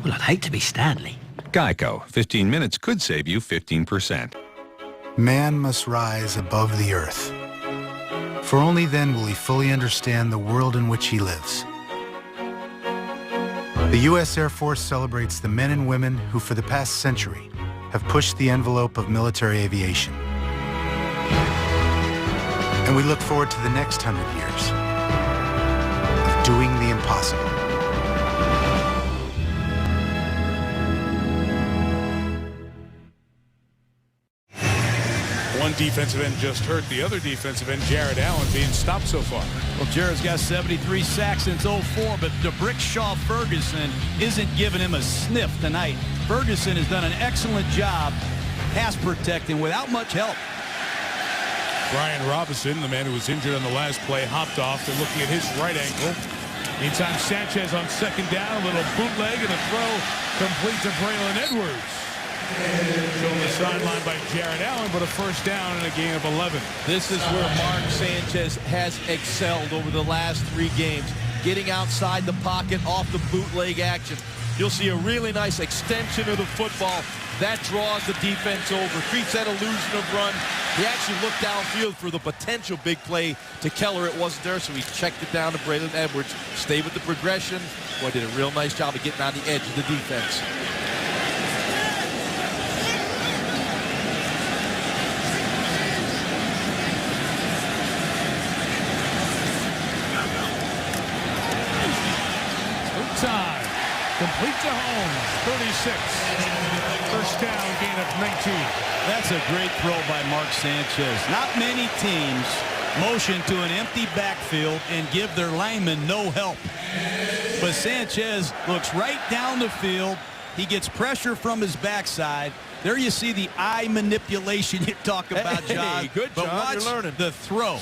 Well, I'd hate to be Stanley. Geico. 15 minutes could save you 15%. Man must rise above the earth, for only then will he fully understand the world in which he lives. The U.S. Air Force celebrates the men and women who for the past century have pushed the envelope of military aviation. And we look forward to the next 100 years of doing the impossible. One defensive end just hurt. The other defensive end, Jared Allen, being stopped so far. Well, Jared's got 73 sacks since 04, but DeBrickshaw Ferguson isn't giving him a sniff tonight. Ferguson has done an excellent job pass protecting without much help. Brian Robinson, the man who was injured on the last play, hopped off. They're looking at his right ankle. Meantime, Sanchez on second down, a little bootleg and a throw complete to Braylon Edwards. On the sideline by Jared Allen, but a first down and a gain of 11. This is where Mark Sanchez has excelled over the last 3 games, getting outside the pocket off the bootleg action. You'll see a really nice extension of the football. That draws the defense over, creates that illusion of run. He actually looked downfield for the potential big play to Keller. It wasn't there, so he checked it down to Braylon Edwards. Stayed with the progression. Boy, did a real nice job of getting on the edge of the defense. Complete to Holmes, 36. First down, gain of 19. That's a great throw by Mark Sanchez. Not many teams motion to an empty backfield and give their linemen no help. But Sanchez looks right down the field. He gets pressure from his backside. There you see the eye manipulation you talk about, John. Hey, good, but John. watch You're learning. the throw.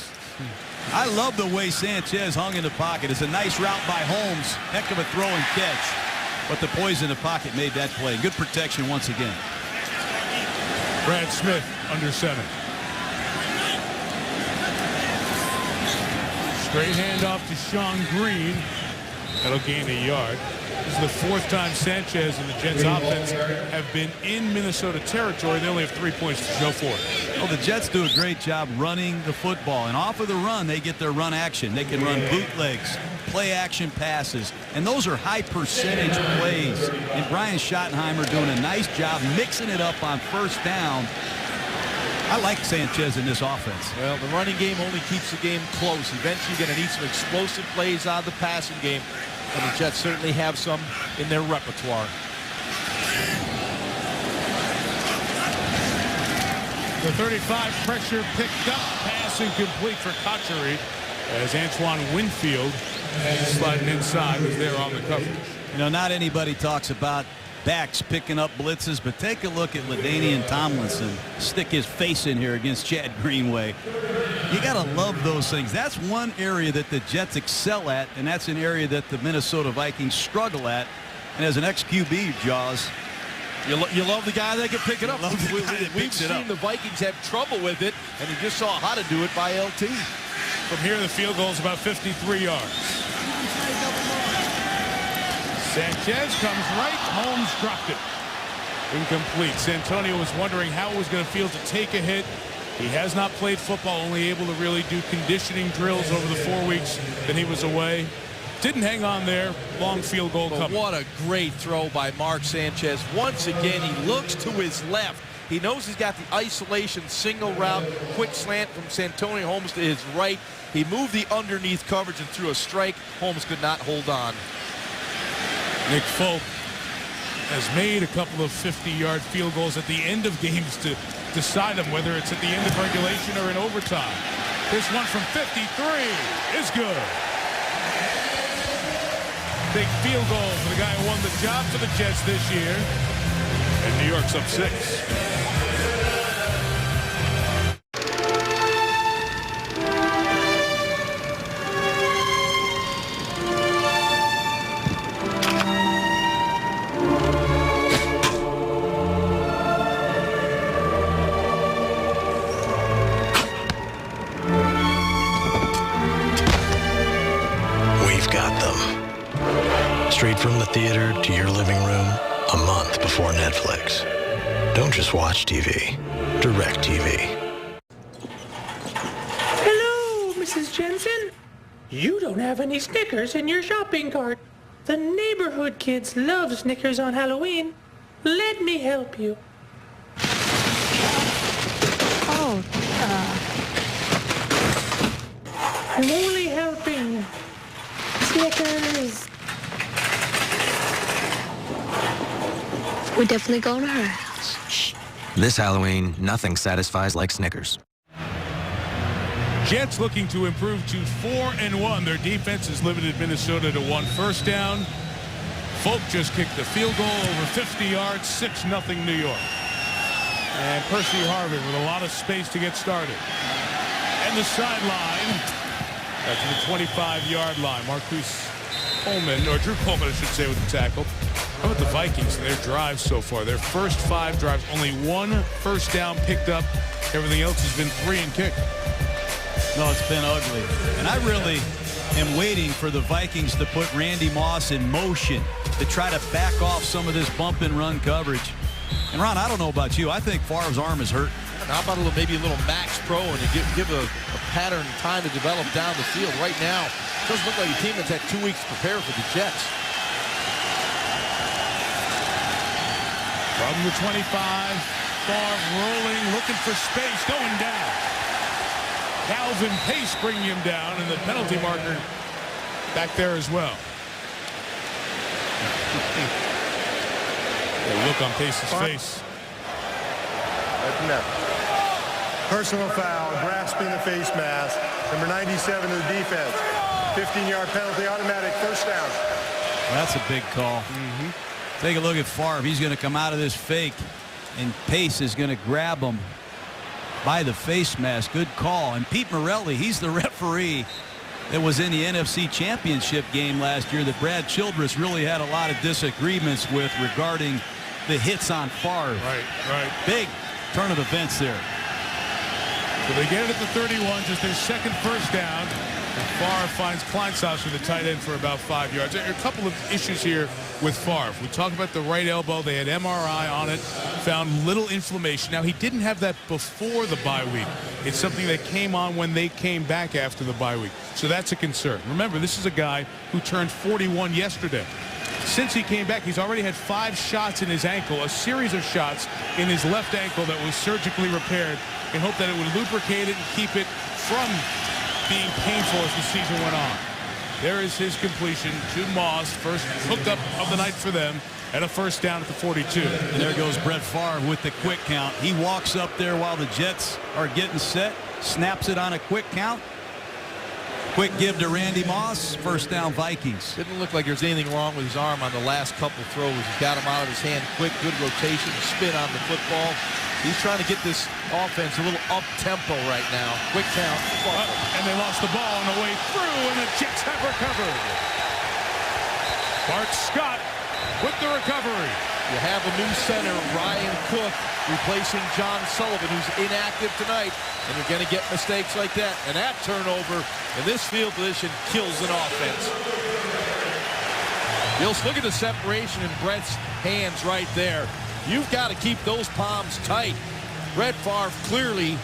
I love the way Sanchez hung in the pocket. It's a nice route by Holmes. Heck of a throw and catch. But the poise in the pocket made that play. Good protection once again. Brad Smith under center. Straight handoff to Sean Green. That'll gain a yard. This is the fourth time Sanchez and the Jets offense have been in Minnesota territory. They only have 3 points to show for it. Well, the Jets do a great job running the football. And off of the run, they get their run action. They can run bootlegs, play action passes. And those are high percentage plays. And Brian Schottenheimer doing a nice job mixing it up on first down. I like Sanchez in this offense. Well, the running game only keeps the game close. Eventually you're going to need some explosive plays out of the passing game. And the Jets certainly have some in their repertoire. The 35 pressure picked up. Pass incomplete for Kotchery as Antoine Winfield sliding inside was there on the coverage. You know, not anybody talks about backs picking up blitzes, but take a look at LaDainian Tomlinson stick his face in here against Chad Greenway. You got to love those things. That's one area that the Jets excel at, and that's an area that the Minnesota Vikings struggle at. And as an ex-QB, Jaws, you love the guy that can pick it up. We've seen up. the Vikings have trouble with it, and you just saw how to do it by LT. From here, the field goal is about 53 yards. Sanchez comes right. Holmes dropped it. Incomplete. Santonio was wondering how it was going to feel to take a hit. He has not played football, only able to really do conditioning drills over the 4 weeks that he was away. Didn't hang on there. Long field goal coming. What a great throw by Mark Sanchez. Once again, he looks to his left. He knows he's got the isolation single route, quick slant from Santonio Holmes to his right. He moved the underneath coverage and threw a strike. Holmes could not hold on. Nick Folk has made a couple of 50-yard field goals at the end of games to decide them, whether it's at the end of regulation or in overtime. This one from 53 is good. Big field goal for the guy who won the job for the Jets this year. And New York's up 6. Straight from the theater to your living room a month before Netflix. Don't just watch TV. Direct TV. Hello, Mrs. Jensen. You don't have any Snickers in your shopping cart. The neighborhood kids love Snickers on Halloween. Let me help you. Oh, I'm only helping. Snickers. we're definitely going to her house. Shh. This Halloween, nothing satisfies like Snickers. Jets looking to improve to 4-1. Their defense has limited Minnesota to 1 first down. Folk just kicked the field goal over 50 yards, 6-0 New York. And Percy Harvin with a lot of space to get started. And the sideline. That's the 25-yard line. Marcus Coleman, or Drew Coleman, I should say, with the tackle. How about the Vikings and their drives so far? Their first 5 drives, only 1 first down picked up. Everything else has been 3 and kicked. No, it's been ugly. And I really am waiting for the Vikings to put Randy Moss in motion to try to back off some of this bump and run coverage. And Ron, I don't know about you. I think Favre's arm is hurt. How about maybe a little max pro and to give a pattern time to develop down the field? Right now, it doesn't look like a team that's had 2 weeks to prepare for the Jets. From the 25, Favre rolling, looking for space, going down. Calvin Pace bringing him down, and the penalty marker back there as well. The look on Pace's face. Personal foul, grasping the face mask. Number 97 to the defense. 15-yard penalty, automatic first down. That's a big call. Take a look at Favre. He's going to come out of this fake, and Pace is going to grab him by the face mask. Good call. And Pete Morelli, he's the referee that was in the NFC Championship game last year that Brad Childress really had a lot of disagreements with regarding the hits on Favre. Right. Big turn of events there. So they get it at the 31, just their second first down. And Favre finds Kleinsasser, the tight end, for about 5 yards. There are a couple of issues here with Favre. We talk about the right elbow. They had MRI on it, found little inflammation. Now, he didn't have that before the bye week. It's something that came on when they came back after the bye week. So that's a concern. Remember, this is a guy who turned 41 yesterday. Since he came back, he's already had 5 shots in his ankle, a series of shots in his left ankle that was surgically repaired in hope that it would lubricate it and keep it from being painful as the season went on. There is his completion to Moss. First hookup of the night for them, and a first down at the 42. And there goes Brett Favre with the quick count. He walks up there while the Jets are getting set, snaps it on a quick count. Quick give to Randy Moss. First down, Vikings. Didn't look like there's anything wrong with his arm on the last couple throws. He got him out of his hand quick, good rotation, spin on the football. He's trying to get this offense a little up-tempo right now. Quick count. And they lost the ball on the way through, and the Jets have recovered. Bart Scott with the recovery. You have a new center, Ryan Cook, replacing John Sullivan, who's inactive tonight. And you're going to get mistakes like that. And that turnover in this field position kills an offense. You'll look at the separation in Brett's hands right there. You've got to keep those palms tight. Brett Favre clearly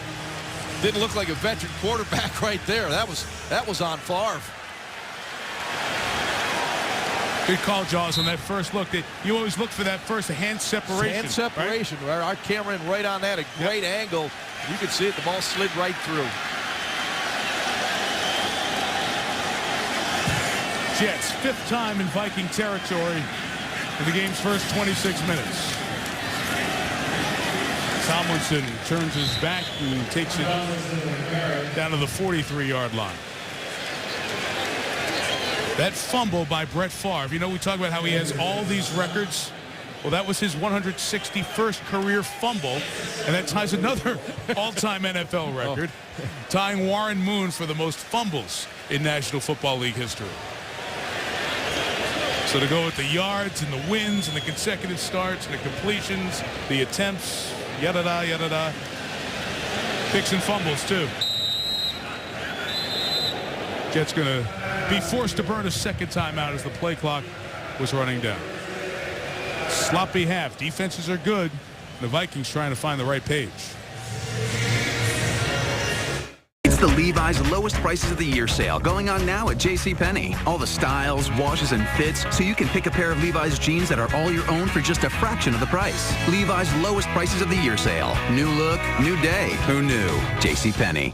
didn't look like a veteran quarterback right there. That was on Favre. Good call, Jaws, on that first look. You always look for that first hand separation. Hand separation. Right? Our camera in right on that. A great angle. You can see it. The ball slid right through. Jets, 5th time in Viking territory in the game's first 26 minutes. Tomlinson turns his back and takes it down to the 43-yard line. That fumble by Brett Favre. You know, we talk about how he has all these records. Well, that was his 161st career fumble, and that ties another all-time NFL record, tying Warren Moon for the most fumbles in National Football League history. So to go with the yards and the wins and the consecutive starts and the completions, the attempts, yada-da, yada-da. Picks and fumbles, too. Jets going to be forced to burn a second timeout as the play clock was running down. Sloppy half. Defenses are good. The Vikings trying to find the right page. It's the Levi's lowest prices of the year sale going on now at JCPenney. All the styles, washes, and fits, so you can pick a pair of Levi's jeans that are all your own for just a fraction of the price. Levi's lowest prices of the year sale. New look, new day. Who knew? JCPenney.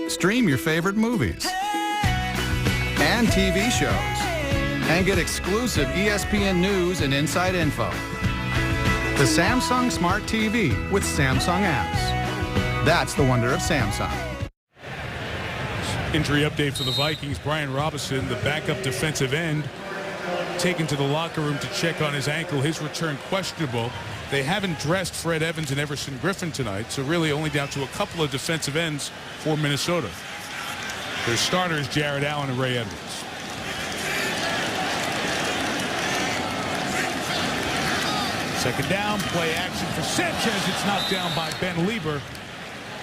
Stream your favorite movies and TV shows and get exclusive ESPN news and inside info. The Samsung Smart TV with Samsung apps. That's the wonder of Samsung. Injury update for the Vikings. Brian Robinson, the backup defensive end, taken to the locker room to check on his ankle. His return questionable. They haven't dressed Fred Evans and Everson Griffin tonight, so really only down to a couple of defensive ends for Minnesota. Their starters, Jared Allen and Ray Edwards. Second down, play action for Sanchez. It's knocked down by Ben Lieber,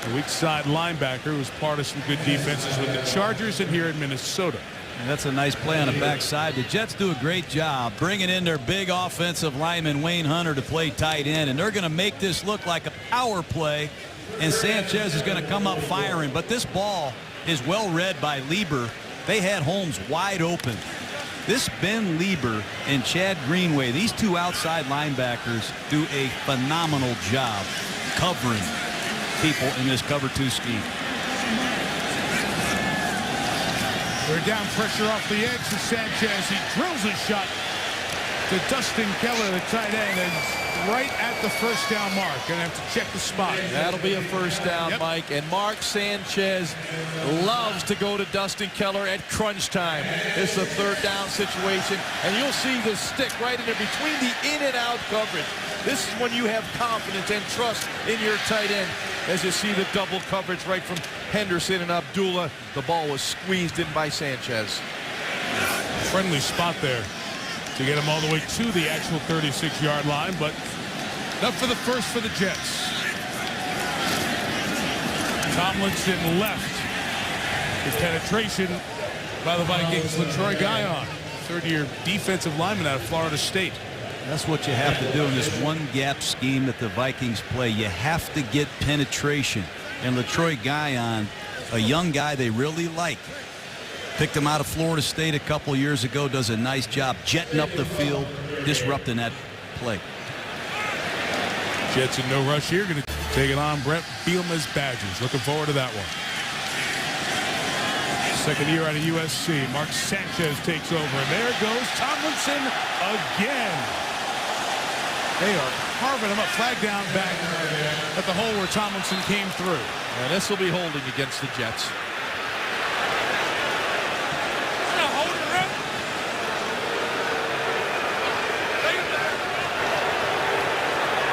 the weak side linebacker who's part of some good defenses with the Chargers and here in Minnesota. And that's a nice play on the backside. The Jets do a great job bringing in their big offensive lineman Wayne Hunter to play tight end, and they're going to make this look like a power play, and Sanchez is going to come up firing. But this ball is well read by Lieber. They had Holmes wide open. This Ben Lieber and Chad Greenway, these two outside linebackers do a phenomenal job covering people in this cover two scheme. They're down pressure off the edge for Sanchez. He drills a shot to Dustin Keller, the tight end, and right at the first down mark. Gonna have to check the spot. That'll be a first down, Mike. And Mark Sanchez loves to go to Dustin Keller at crunch time. It's a third down situation, and you'll see the stick right in there between the in and out coverage. This is when you have confidence and trust in your tight end. As you see the double coverage right from Henderson and Abdullah, the ball was squeezed in by Sanchez. Friendly spot there to get him all the way to the actual 36-yard line, but enough for the first for the Jets. Tomlinson left. His penetration by the Vikings. LaTroy Guion, third-year defensive lineman out of Florida State. That's what you have to do in this one-gap scheme that the Vikings play. You have to get penetration. And LaTroy Guion, a young guy they really like. Picked him out of Florida State a couple years ago. Does a nice job jetting up the field, disrupting that play. Jets in no rush here. Going to take it on Brett Bielema's Badgers. Looking forward to that one. Second year out of USC. Mark Sanchez takes over. And there goes Tomlinson again. They are carving him up. Flag down back at the hole where Tomlinson came through. And this will be holding against the Jets.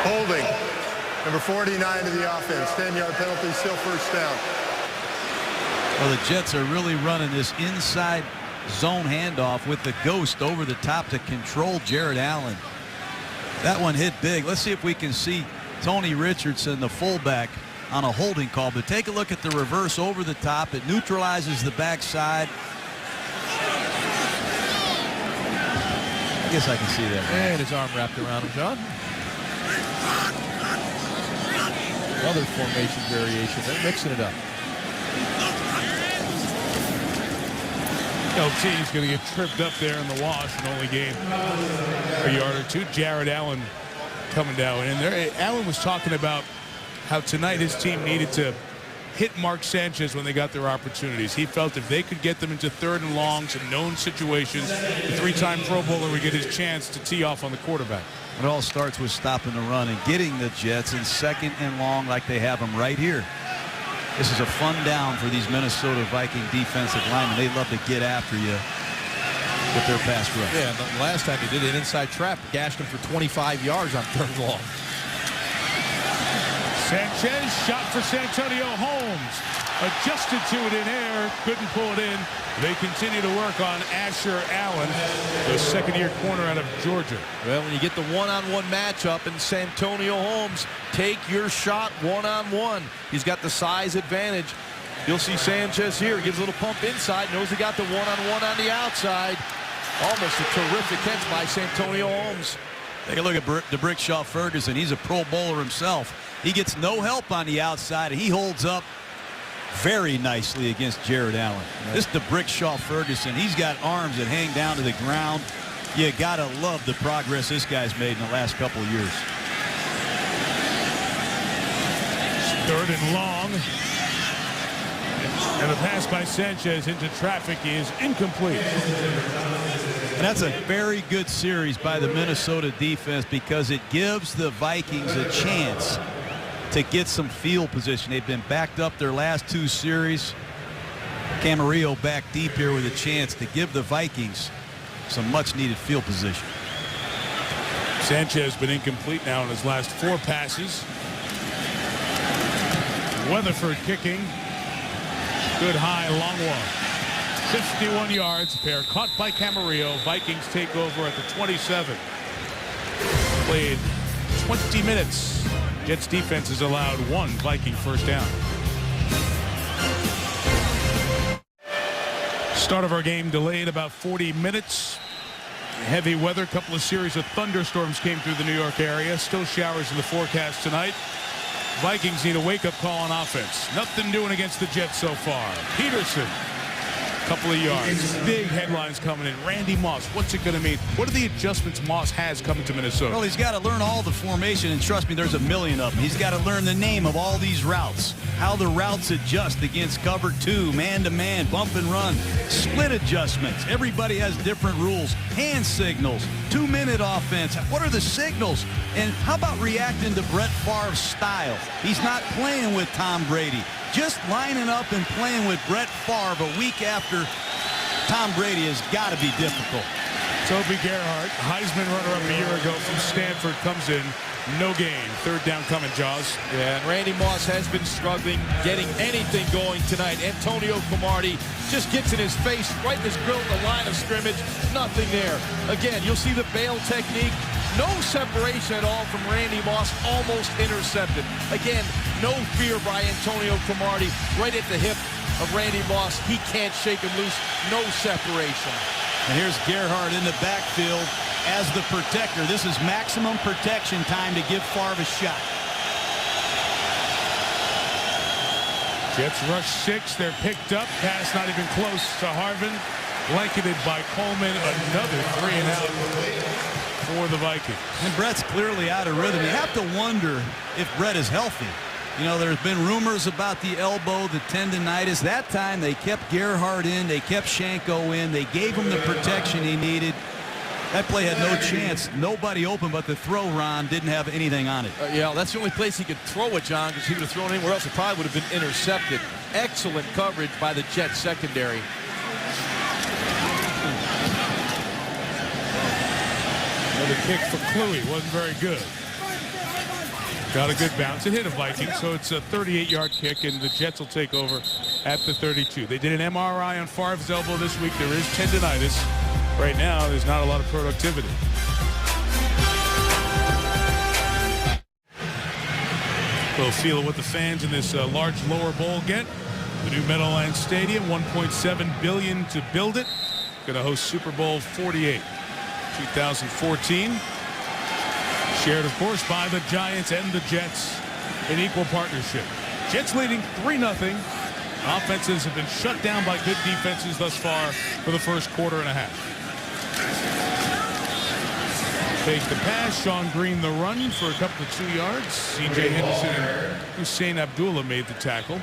Holding. Number 49 to the offense. 10-yard penalty, still first down. Well, the Jets are really running this inside zone handoff with the ghost over the top to control Jared Allen. That one hit big. Let's see if we can see Tony Richardson, the fullback, on a holding call. But take a look at the reverse over the top. It neutralizes the backside. I guess I can see that. And his arm wrapped around him, John. Another formation variation. They're mixing it up. LT is going to get tripped up there in the wash and only gain a yard or two. Jared Allen coming down in there. Allen was talking about how tonight his team needed to hit Mark Sanchez when they got their opportunities. He felt if they could get them into third and longs in known situations, the three-time Pro Bowler would get his chance to tee off on the quarterback. It all starts with stopping the run and getting the Jets in second and long like they have them right here. This is a fun down for these Minnesota Viking defensive linemen. They love to get after you with their pass rush. Yeah, the last time he did an inside trap, gashed him for 25 yards on third and long. Sanchez shot for Santonio Holmes. Adjusted to it in air, couldn't pull it in. They continue to work on Asher Allen, the second-year corner out of Georgia. Well, when you get the one-on-one matchup and Santonio Holmes, take your shot one-on-one. He's got the size advantage. You'll see Sanchez here. Gives a little pump inside. Knows he got the one-on-one on the outside. Almost a terrific catch by Santonio Holmes. Take a look at DeBrickshaw Ferguson. He's a Pro Bowler himself. He gets no help on the outside. He holds up very nicely against Jared Allen. This DeBrickshaw Ferguson, he's got arms that hang down to the ground. You gotta love the progress this guy's made in the last couple of years. Third and long. And the pass by Sanchez into traffic is incomplete. And that's a very good series by the Minnesota defense because it gives the Vikings a chance to get some field position. They've been backed up their last two series. Camarillo back deep here with a chance to give the Vikings some much-needed field position. Sanchez been incomplete now in his last four passes. Weatherford kicking. Good high, long one. 51 yards. Pair caught by Camarillo. Vikings take over at the 27. Played 20 minutes. Jets defense has allowed one Viking first down. Start of our game delayed about 40 minutes. Heavy weather, a couple of series of thunderstorms came through the New York area. Still showers in the forecast tonight. Vikings need a wake-up call on offense. Nothing doing against the Jets so far. Peterson Couple of yards. Big headlines coming in. Randy Moss, what's it going to mean? What are the adjustments Moss has coming to Minnesota? Well, he's got to learn all the formation, and trust me, there's a million of them. He's got to learn the name of all these routes, how the routes adjust against cover 2, man-to-man, bump and run, split adjustments. Everybody has different rules. Hand signals, 2-minute offense. What are the signals? And how about reacting to Brett Favre's style? He's not playing with Tom Brady. Just lining up and playing with Brett Favre a week after Tom Brady has got to be difficult. Toby Gerhart, Heisman runner-up a year ago from Stanford, comes in. No gain. Third down coming, Jaws. Yeah, and Randy Moss has been struggling getting anything going tonight. Antonio Cromartie just gets in his face, right in his grill at the line of scrimmage. Nothing there. Again, you'll see the bail technique. No separation at all from Randy Moss, almost intercepted. Again, no fear by Antonio Cromartie, right at the hip of Randy Moss. He can't shake him loose. No separation. And here's Gerhart in the backfield as the protector. This is maximum protection time to give Favre a shot. Jets rush 6. They're picked up. Pass not even close to Harvin. Blanketed by Coleman. Another 3-and-out for the Vikings. And Brett's clearly out of rhythm. You have to wonder if Brett is healthy. You know, there's been rumors about the elbow, the tendonitis. That time they kept Gerhart in. They kept Shanko in. They gave him the protection he needed. That play had no chance. Nobody open, but the throw, Ron, didn't have anything on it. Yeah, that's the only place he could throw it, John, because he would have thrown anywhere else. It probably would have been intercepted. Excellent coverage by the Jets secondary. Another kick for Kluwe. Wasn't very good. Got a good bounce. It hit a Viking, so it's a 38-yard kick, and the Jets will take over at the 32. They did an MRI on Favre's elbow this week. There is tendonitis. Right now, there's not a lot of productivity. A little feel of what the fans in this large lower bowl get. The new Meadowlands Stadium, $1.7 billion to build it. Going to host Super Bowl 48, 2014. Shared, of course, by the Giants and the Jets in equal partnership. Jets leading 3-0. Offenses have been shut down by good defenses thus far for the first quarter and a half. Fake the pass. Sean Green the run for a couple of 2 yards. C.J. Henderson and Hussein Abdullah made the tackle.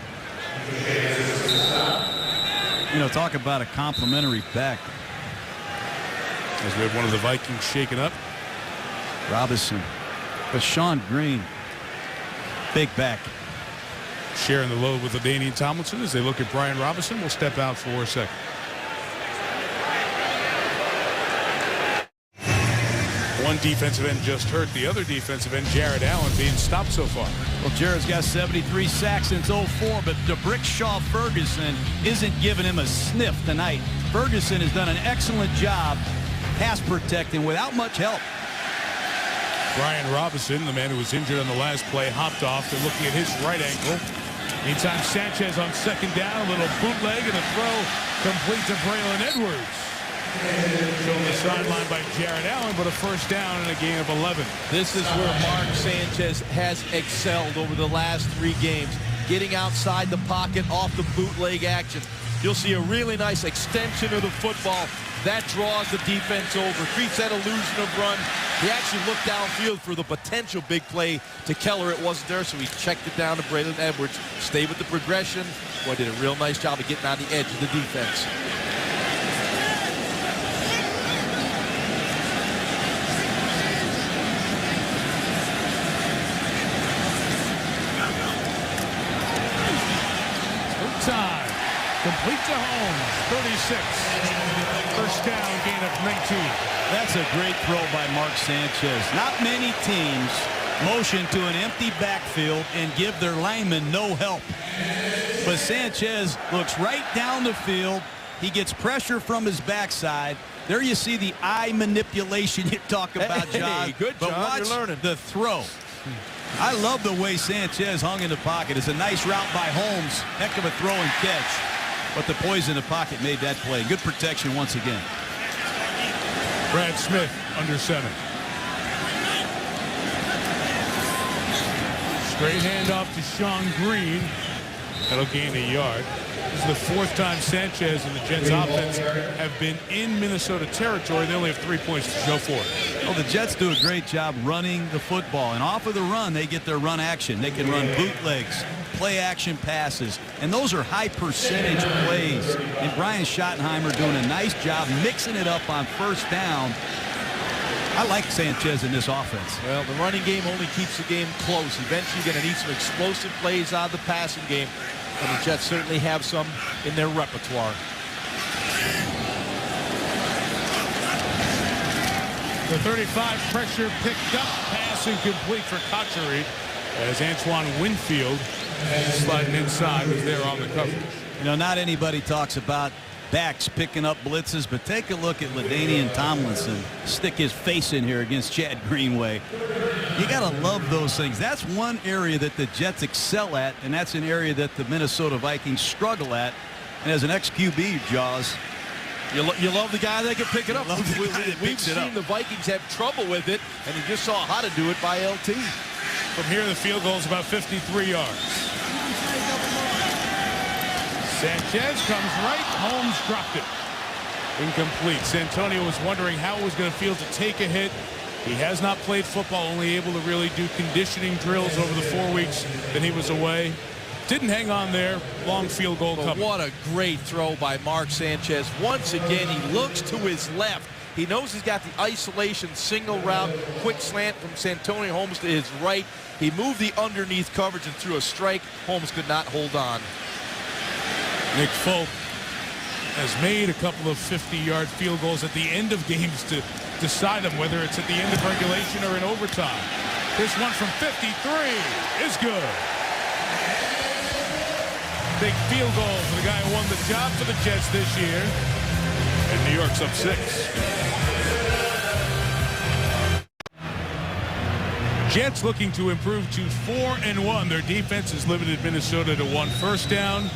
You know, talk about a complimentary back. As we have one of the Vikings shaken up. Robinson. But Sean Green, big back. Sharing the load with LaDainian Tomlinson as they look at Brian Robinson. We'll step out for a second. One defensive end just hurt. The other defensive end, Jared Allen, being stopped so far. Well, Jared's got 73 sacks since 04, but DeBrickshaw Ferguson isn't giving him a sniff tonight. Ferguson has done an excellent job pass protecting without much help. Brian Robinson, the man who was injured on the last play, hopped off. They're looking at his right ankle. Meantime, Sanchez on second down. A little bootleg and a throw complete to Braylon Edwards. Shown the sideline by Jared Allen, but a first down and a gain of 11. This is where Mark Sanchez has excelled over the last 3 games. Getting outside the pocket off the bootleg action. You'll see a really nice extension of the football. That draws the defense over, creates that illusion of run. He actually looked downfield for the potential big play to Keller. It wasn't there, so he checked it down to Braylon Edwards. Stayed with the progression. Boy, did a real nice job of getting on the edge of the defense. Time. Complete to Holmes, 36. First down, gain of 19. That's a great throw by Mark Sanchez. Not many teams motion to an empty backfield and give their linemen no help. But Sanchez looks right down the field. He gets pressure from his backside. There you see the eye manipulation you talk about, John. Hey, good, but John. watch You're learning. the throw. I love the way Sanchez hung in the pocket. It's a nice route by Holmes. Heck of a throw and catch. But the poise in the pocket made that play. Good protection once again. Brad Smith under center. Straight handoff to Sean Green. That'll gain a yard. This is the 4th time Sanchez and the Jets offense have been in Minnesota territory. They only have 3 points to show for it. Well, the Jets do a great job running the football, and off of the run, they get their run action. They can run bootlegs, play action passes, and those are high percentage plays. And Brian Schottenheimer doing a nice job mixing it up on first down. I like Sanchez in this offense. Well, the running game only keeps the game close. Eventually, you're going to need some explosive plays out of the passing game, and the Jets certainly have some in their repertoire. The 35 pressure picked up, pass incomplete for Kotchery as Antoine Winfield sliding inside was there on the coverage. You know, not anybody talks about backs picking up blitzes, but take a look at LaDainian Tomlinson stick his face in here against Chad Greenway. You got to love those things. That's one area that the Jets excel at, and that's an area that the Minnesota Vikings struggle at. And as an ex-QB, Jaws, you love the guy that can pick it up. We've seen up. the Vikings have trouble with it, and you just saw how to do it by LT. From here, the field goal is about 53 yards. Sanchez comes right. Holmes dropped it. Incomplete. Santonio was wondering how it was going to feel to take a hit. He has not played football, only able to really do conditioning drills over the 4 weeks that he was away. Didn't hang on there. Long field goal coming. What a great throw by Mark Sanchez. Once again, he looks to his left. He knows he's got the isolation single route, quick slant from Santonio Holmes to his right. He moved the underneath coverage and threw a strike. Holmes could not hold on. Nick Folk has made a couple of 50-yard field goals at the end of games to decide them, whether it's at the end of regulation or in overtime. This one from 53 is good. Big field goal for the guy who won the job for the Jets this year. And New York's up 6. Jets looking to improve to 4-1. Their defense has limited Minnesota to 1 first down.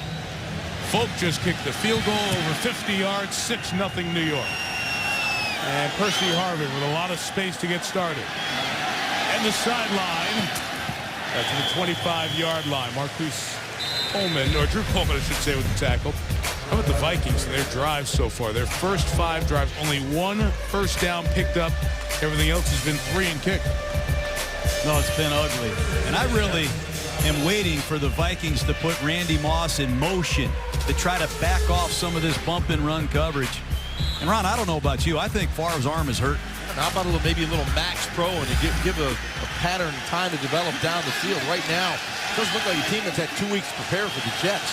Folk just kicked the field goal over 50 yards, 6-0 New York. And Percy Harvin with a lot of space to get started. And the sideline, that's the 25-yard line. Marcus Coleman, or Drew Coleman, I should say, with the tackle. How about the Vikings and their drives so far? Their first 5 drives, only 1 first down picked up. Everything else has been 3 and kick. No, it's been ugly. And I really am waiting for the Vikings to put Randy Moss in motion to try to back off some of this bump and run coverage. And Ron, I don't know about you. I think Favre's arm is hurt. How about maybe a little max pro and to give a pattern time to develop down the field? Right now, it doesn't look like a team that's had 2 weeks to prepare for the Jets.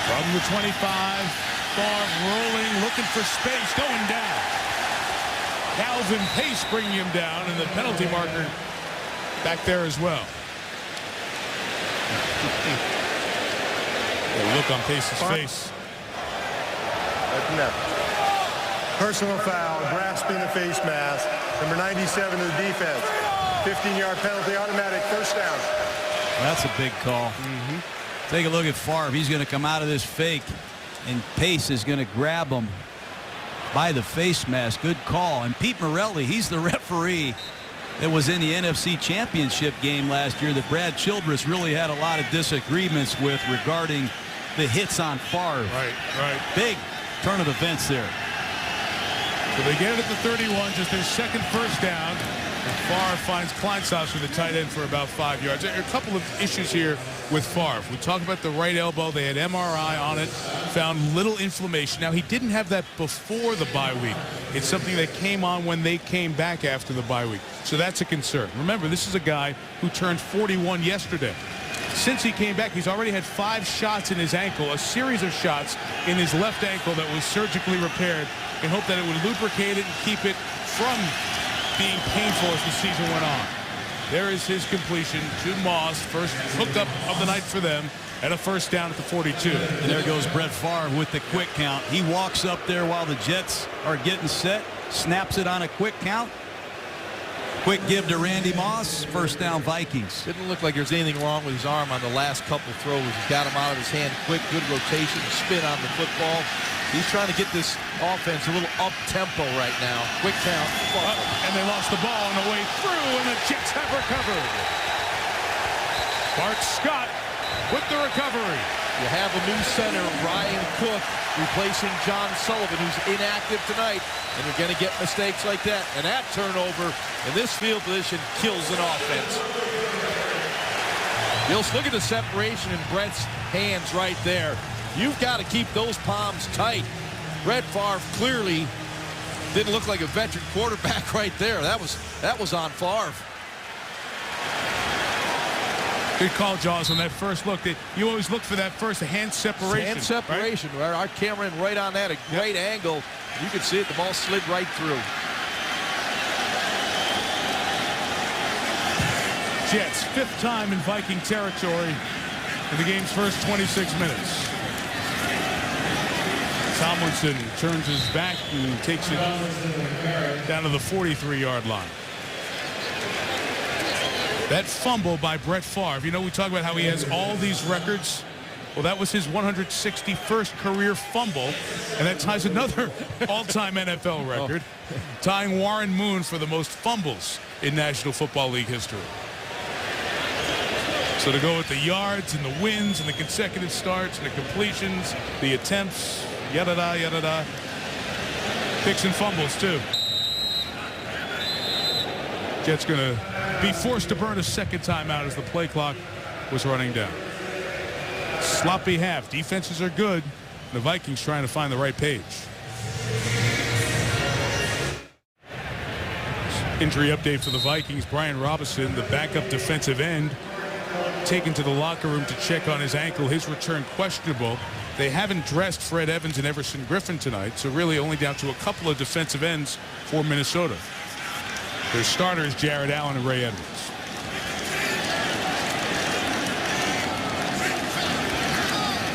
From the 25, Favre rolling, looking for space, going down. Calvin Pace bringing him down, and the penalty marker back there as well. Look on Pace's face. Personal foul, grasping the face mask. Number 97 of the defense. 15-yard penalty, automatic first down. That's a big call. Take a look at Favre. He's going to come out of this fake, and Pace is going to grab him by the face mask. Good call. And Pete Morelli, he's the referee that was in the NFC Championship game last year that Brad Childress really had a lot of disagreements with regarding the hits on Favre. Right. Big turn of events there. So they get it at the 31, just their second first down. And Favre finds Kleinsauce with the tight end for about 5 yards. There are a couple of issues here with Favre. We talk about the right elbow. They had MRI on it, found little inflammation. Now, he didn't have that before the bye week. It's something that came on when they came back after the bye week. So that's a concern. Remember, this is a guy who turned 41 yesterday. Since he came back, he's already had 5 shots in his ankle, a series of shots in his left ankle that was surgically repaired in hope that it would lubricate it and keep it from being painful as the season went on. There is his completion to Moss, first hookup of the night for them, and a first down at the 42. And there goes Brett Favre with the quick count. He walks up there while the Jets are getting set, snaps it on a quick count. Quick give to Randy Moss, first down Vikings. Didn't look like there's anything wrong with his arm on the last couple throws. He got him out of his hand quick, good rotation, spin on the football. He's trying to get this offense a little up-tempo right now. Quick count. And they lost the ball on the way through, and the Jets have recovered. Bart Scott with the recovery. You have a new center, Ryan Cook, replacing John Sullivan, who's inactive tonight, and you're going to get mistakes like that. And that turnover in this field position kills an offense. You'll look at the separation in Brett's hands right there. You've got to keep those palms tight. Brett Favre clearly didn't look like a veteran quarterback right there. That was on Favre. Good call, Jaws, on that first look. You always look for that first hand separation. Hand separation. Right? Our camera in right on that. A great angle. You can see it. The ball slid right through. Jets, 5th time in Viking territory in the game's first 26 minutes. Tomlinson turns his back and takes it down to the 43-yard line. That fumble by Brett Favre. You know, we talk about how he has all these records. Well, that was his 161st career fumble, and that ties another all-time NFL record, tying Warren Moon for the most fumbles in National Football League history. So to go with the yards and the wins and the consecutive starts and the completions, the attempts, yada-da, yada-da. Picks and fumbles, too. Jets going to be forced to burn a second timeout as the play clock was running down. Sloppy half. Defenses are good. The Vikings trying to find the right page. Injury update for the Vikings. Brian Robinson, the backup defensive end, taken to the locker room to check on his ankle. His return questionable. They haven't dressed Fred Evans and Everson Griffin tonight, so really only down to a couple of defensive ends for Minnesota. Their starters, Jared Allen and Ray Edwards.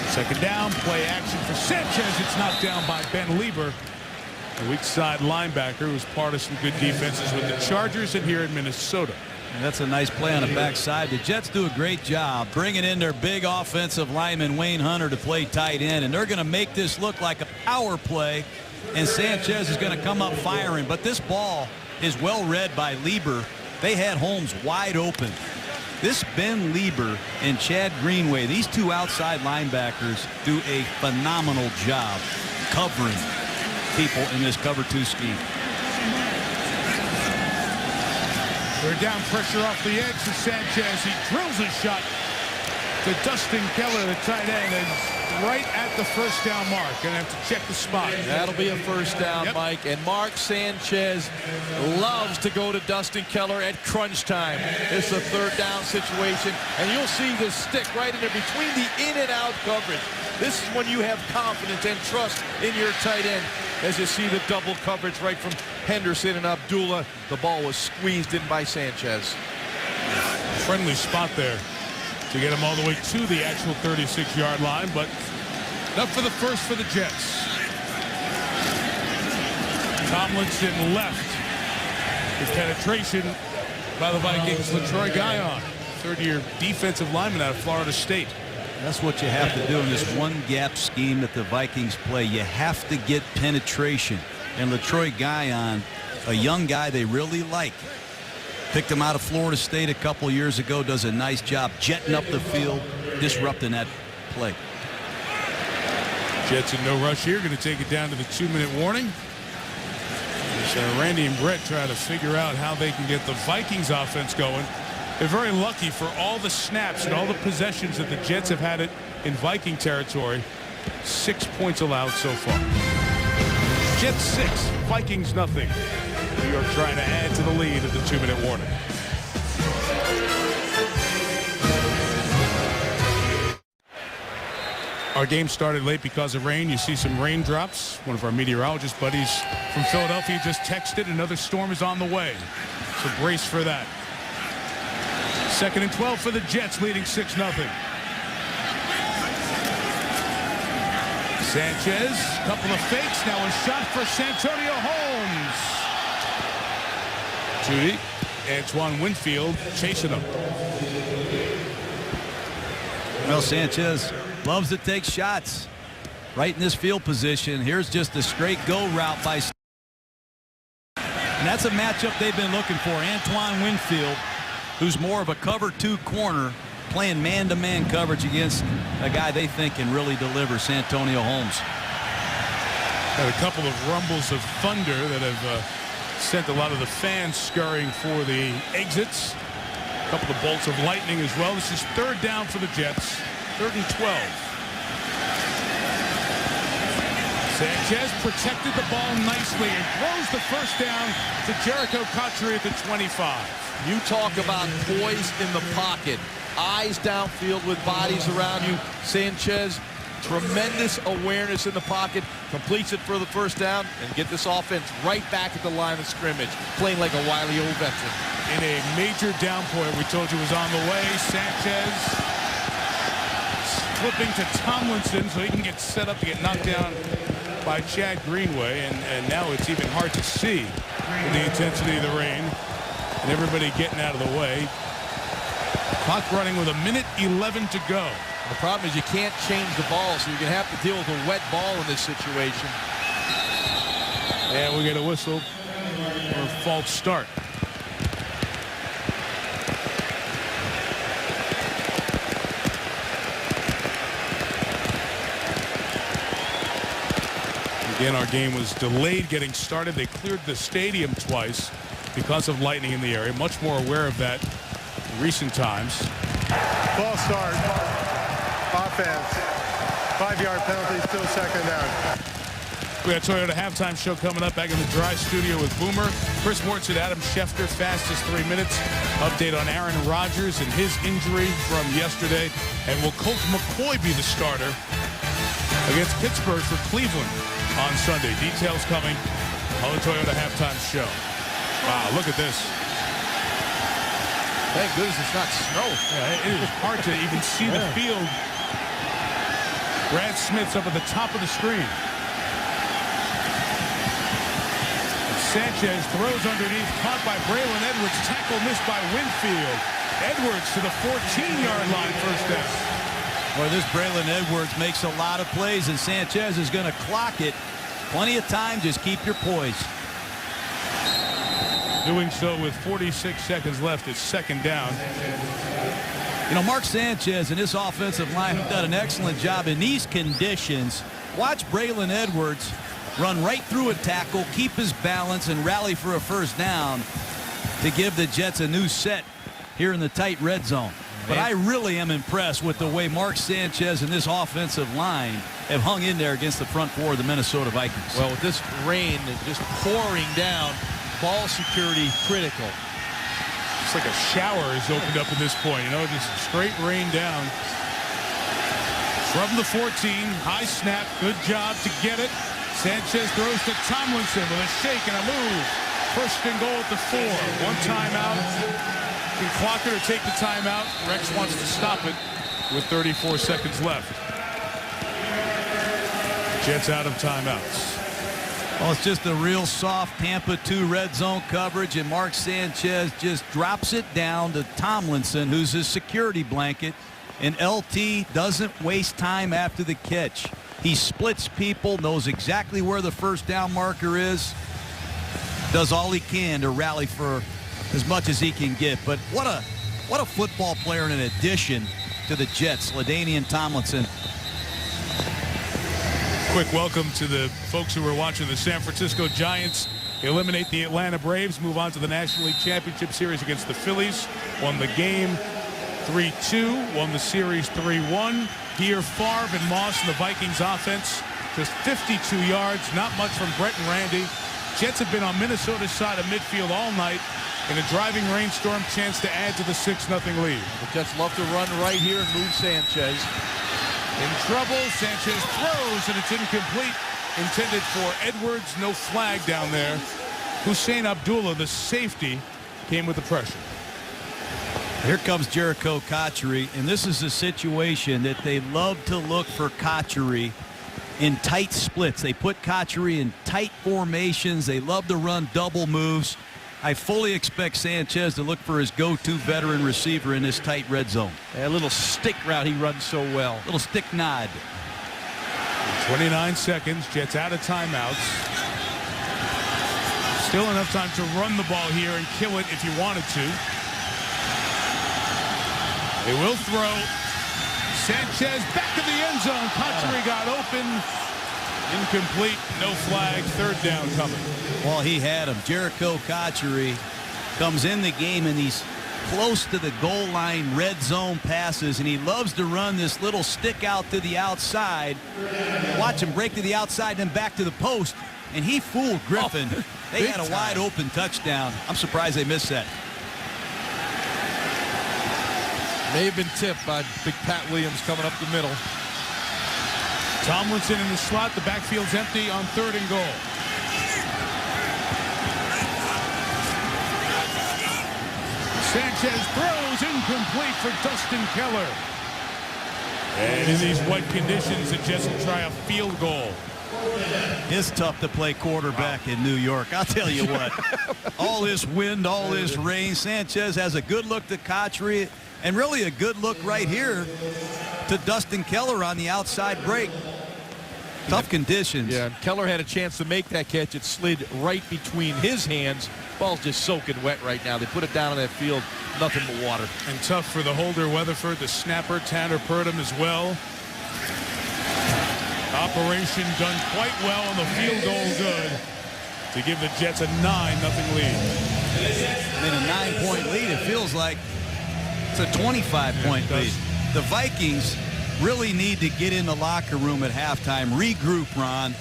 Second down, play action for Sanchez. It's knocked down by Ben Lieber, the weak side linebacker who's part of some good defenses with the Chargers and here in Minnesota. And that's a nice play on the backside. The Jets do a great job bringing in their big offensive lineman Wayne Hunter to play tight end, and they're going to make this look like a power play, and Sanchez is going to come up firing. But this ball is well read by Lieber. They had Holmes wide open. This Ben Lieber and Chad Greenway, these two outside linebackers do a phenomenal job covering people in this cover 2 scheme. They're down pressure off the edge to Sanchez. He drills a shot to Dustin Keller, the tight end, and right at the first down mark. Gonna have to check the spot. That'll be a first down, Mike. And Mark Sanchez loves to go to Dustin Keller at crunch time. It's a third down situation, and you'll see this stick right in there between the in and out coverage. This is when you have confidence and trust in your tight end. As you see the double coverage right from Henderson and Abdullah, the ball was squeezed in by Sanchez. Friendly spot there to get him all the way to the actual 36-yard line, but enough for the first for the Jets. Tomlinson left. His penetration by the Vikings. LaTroy Guion, third-year defensive lineman out of Florida State. That's what you have to do in this one-gap scheme that the Vikings play. You have to get penetration. And LaTroy Guion, a young guy they really like. Picked him out of Florida State a couple years ago. Does a nice job jetting up the field, disrupting that play. Jets in no rush here. Going to take it down to the 2-minute warning. As Randy and Brett try to figure out how they can get the Vikings offense going. They're very lucky for all the snaps and all the possessions that the Jets have had it in Viking territory. 6 points allowed so far. Jets 6, Vikings nothing. New York trying to add to the lead at the 2-minute warning. Our game started late because of rain. You see some raindrops. One of our meteorologist buddies from Philadelphia just texted another storm is on the way. So brace for that. 2nd and 12 for the Jets, leading 6-0. Sanchez, couple of fakes, now a shot for Santonio Holmes. Too deep. Antoine Winfield chasing him. Well, Sanchez loves to take shots right in this field position. Here's just a straight go route by. And that's a matchup they've been looking for. Antoine Winfield, who's more of a cover 2 corner, playing man-to-man coverage against a guy they think can really deliver, Santonio Holmes. Had a couple of rumbles of thunder that have sent a lot of the fans scurrying for the exits. A couple of bolts of lightning as well. This is third down for the Jets. 3rd and 12. Sanchez protected the ball nicely and throws the first down to Jericho Cotchery at the 25. You talk about poise in the pocket. Eyes downfield with bodies around you. Sanchez, tremendous awareness in the pocket, completes it for the first down, and get this offense right back at the line of scrimmage, playing like a wily old veteran. In a major downpour, we told you was on the way. Sanchez flipping to Tomlinson so he can get set up to get knocked down by Chad Greenway, and now it's even hard to see with the intensity of the rain and everybody getting out of the way. Clock running with 1:11 to go. The problem is you can't change the ball, so you're going to have to deal with a wet ball in this situation. And we get a whistle for a false start. Again, our game was delayed getting started. They cleared the stadium twice because of lightning in the area. Much more aware of that in recent times. False start. Offense. 5-yard penalty, still second down. We got Toyota halftime show coming up back in the dry studio with Boomer. Chris Mortzett, Adam Schefter, fastest 3 minutes. Update on Aaron Rodgers and his injury from yesterday. And will Colt McCoy be the starter against Pittsburgh for Cleveland on Sunday? Details coming on the Toyota halftime show. Wow, look at this. Thank goodness it's not snow. Yeah, it is hard to even see the field. Brad Smith's up at the top of the screen. Sanchez throws underneath, caught by Braylon Edwards. Tackle missed by Winfield. Edwards to the 14-yard line, first down. Well, this Braylon Edwards makes a lot of plays, and Sanchez is going to clock it. Plenty of time, just keep your poise. Doing so with 46 seconds left. It's second down. You know, Mark Sanchez and his offensive line have done an excellent job in these conditions. Watch Braylon Edwards run right through a tackle, keep his balance, and rally for a first down to give the Jets a new set here in the tight red zone. But I really am impressed with the way Mark Sanchez and this offensive line have hung in there against the front four of the Minnesota Vikings. Well, with this rain just pouring down, ball security critical. It's like a shower is opened up at this point. You know, just straight rain down. From the 14, high snap, good job to get it. Sanchez throws to Tomlinson with a shake and a move. First and goal at the 4. One timeout. Can clock it or take the timeout. Rex wants to stop it with 34 seconds left. Jets out of timeouts. Well, it's just a real soft Tampa 2 red zone coverage, and Mark Sanchez just drops it down to Tomlinson, who's his security blanket, and LT doesn't waste time after the catch. He splits people, knows exactly where the first down marker is, does all he can to rally for as much as he can get. But what a football player in addition to the Jets, LaDainian Tomlinson. Quick welcome to the folks who are watching. The San Francisco Giants eliminate the Atlanta Braves, move on to the National League Championship Series against the Phillies. Won the game 3-2, won the series 3-1. Here, Favre and Moss in the Vikings offense, just 52 yards, not much from Brett and Randy. Jets have been on Minnesota's side of midfield all night. In a driving rainstorm, chance to add to the 6-0 lead. The Jets love to run right here and move Sanchez. In trouble, Sanchez throws, and it's incomplete. Intended for Edwards, no flag down there. Hussein Abdullah, the safety, came with the pressure. Here comes Jericho Cotchery, and this is a situation that they love to look for Cotchery in tight splits. They put Cotchery in tight formations. They love to run double moves. I fully expect Sanchez to look for his go-to veteran receiver in this tight red zone. A little stick route he runs so well. Little stick nod. 29 seconds. Jets out of timeouts. Still enough time to run the ball here and kill it if you wanted to. They will throw. Sanchez back to the end zone. Cotchery got open. Incomplete. No flag. Third down coming. Well, he had him. Jericho Cotchery comes in the game in these close to the goal line red zone passes, and he loves to run this little stick out to the outside. Watch him break to the outside, then back to the post, and he fooled Griffin. They had a wide open touchdown. I'm surprised they missed that. May have been tipped by big Pat Williams coming up the middle. Tomlinson in the slot. The backfield's empty on 3rd and goal. Sanchez throws incomplete for Dustin Keller. And in these wet conditions, the Jets will try a field goal. It's tough to play quarterback in New York. I'll tell you what. All this wind, all this rain. Sanchez has a good look to Cotchery, and really a good look right here to Dustin Keller on the outside break. Tough conditions. Yeah, and Keller had a chance to make that catch. It slid right between his hands. Ball's just soaking wet right now. They put it down on that field. Nothing but water. And tough for the holder, Weatherford, the snapper, Tanner Purdom as well. Operation done quite well, and the field goal good to give the Jets a 9-0 lead. I mean, a 9-point lead, it feels like it's a 25-point lead. The Vikings really need to get in the locker room at halftime, regroup, Ron,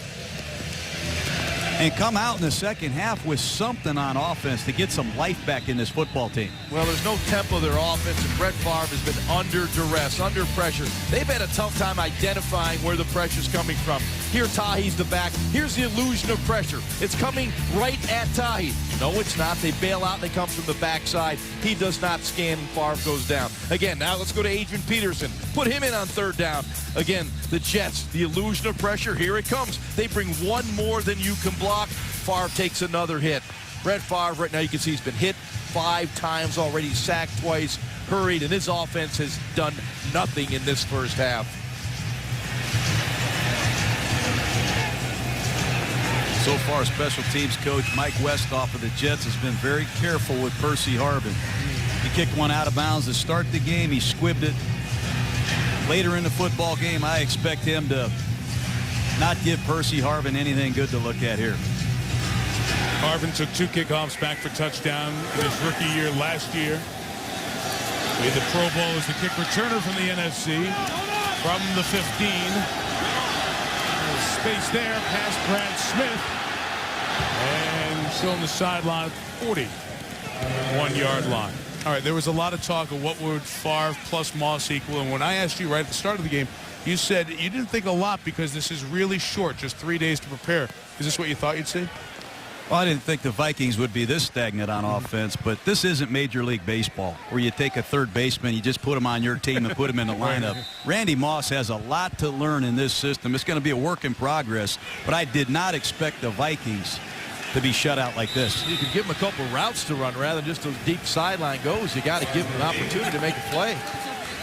and come out in the second half with something on offense to get some life back in this football team. Well, there's no tempo of their offense, and Brett Favre has been under duress, under pressure. They've had a tough time identifying where the pressure's coming from. Here, Tahi's the back. Here's the illusion of pressure. It's coming right at Tahi. No, it's not. They bail out, and they come from the backside. He does not scan, and Favre goes down. Again, now let's go to Adrian Peterson. Put him in on 3rd down. Again, the Jets, the illusion of pressure. Here it comes. They bring one more than you can block. Favre takes another hit. Brett Favre, right now, you can see he's been hit 5 times already, sacked twice, hurried, and his offense has done nothing in this first half. So far, special teams coach Mike Westhoff of the Jets has been very careful with Percy Harvin. He kicked one out of bounds to start the game. He squibbed it. Later in the football game, I expect him to not give Percy Harvin anything good to look at here. Harvin took 2 kickoffs back for touchdown in his rookie year last year. Made the Pro Bowl as the kick returner from the NFC from the 15. There's space there past Brad Smith. And still on the sideline at the 41-yard line. All right, there was a lot of talk of what would Favre plus Moss equal. And when I asked you right at the start of the game, you said you didn't think a lot because this is really short, just 3 days to prepare. Is this what you thought you'd see? Well, I didn't think the Vikings would be this stagnant on offense, but this isn't Major League Baseball where you take a third baseman, you just put him on your team and put him in the lineup. Randy Moss has a lot to learn in this system. It's going to be a work in progress, but I did not expect the Vikings to be shut out like this. You can give him a couple routes to run rather than just those deep sideline goes. You got to give him an opportunity to make a play.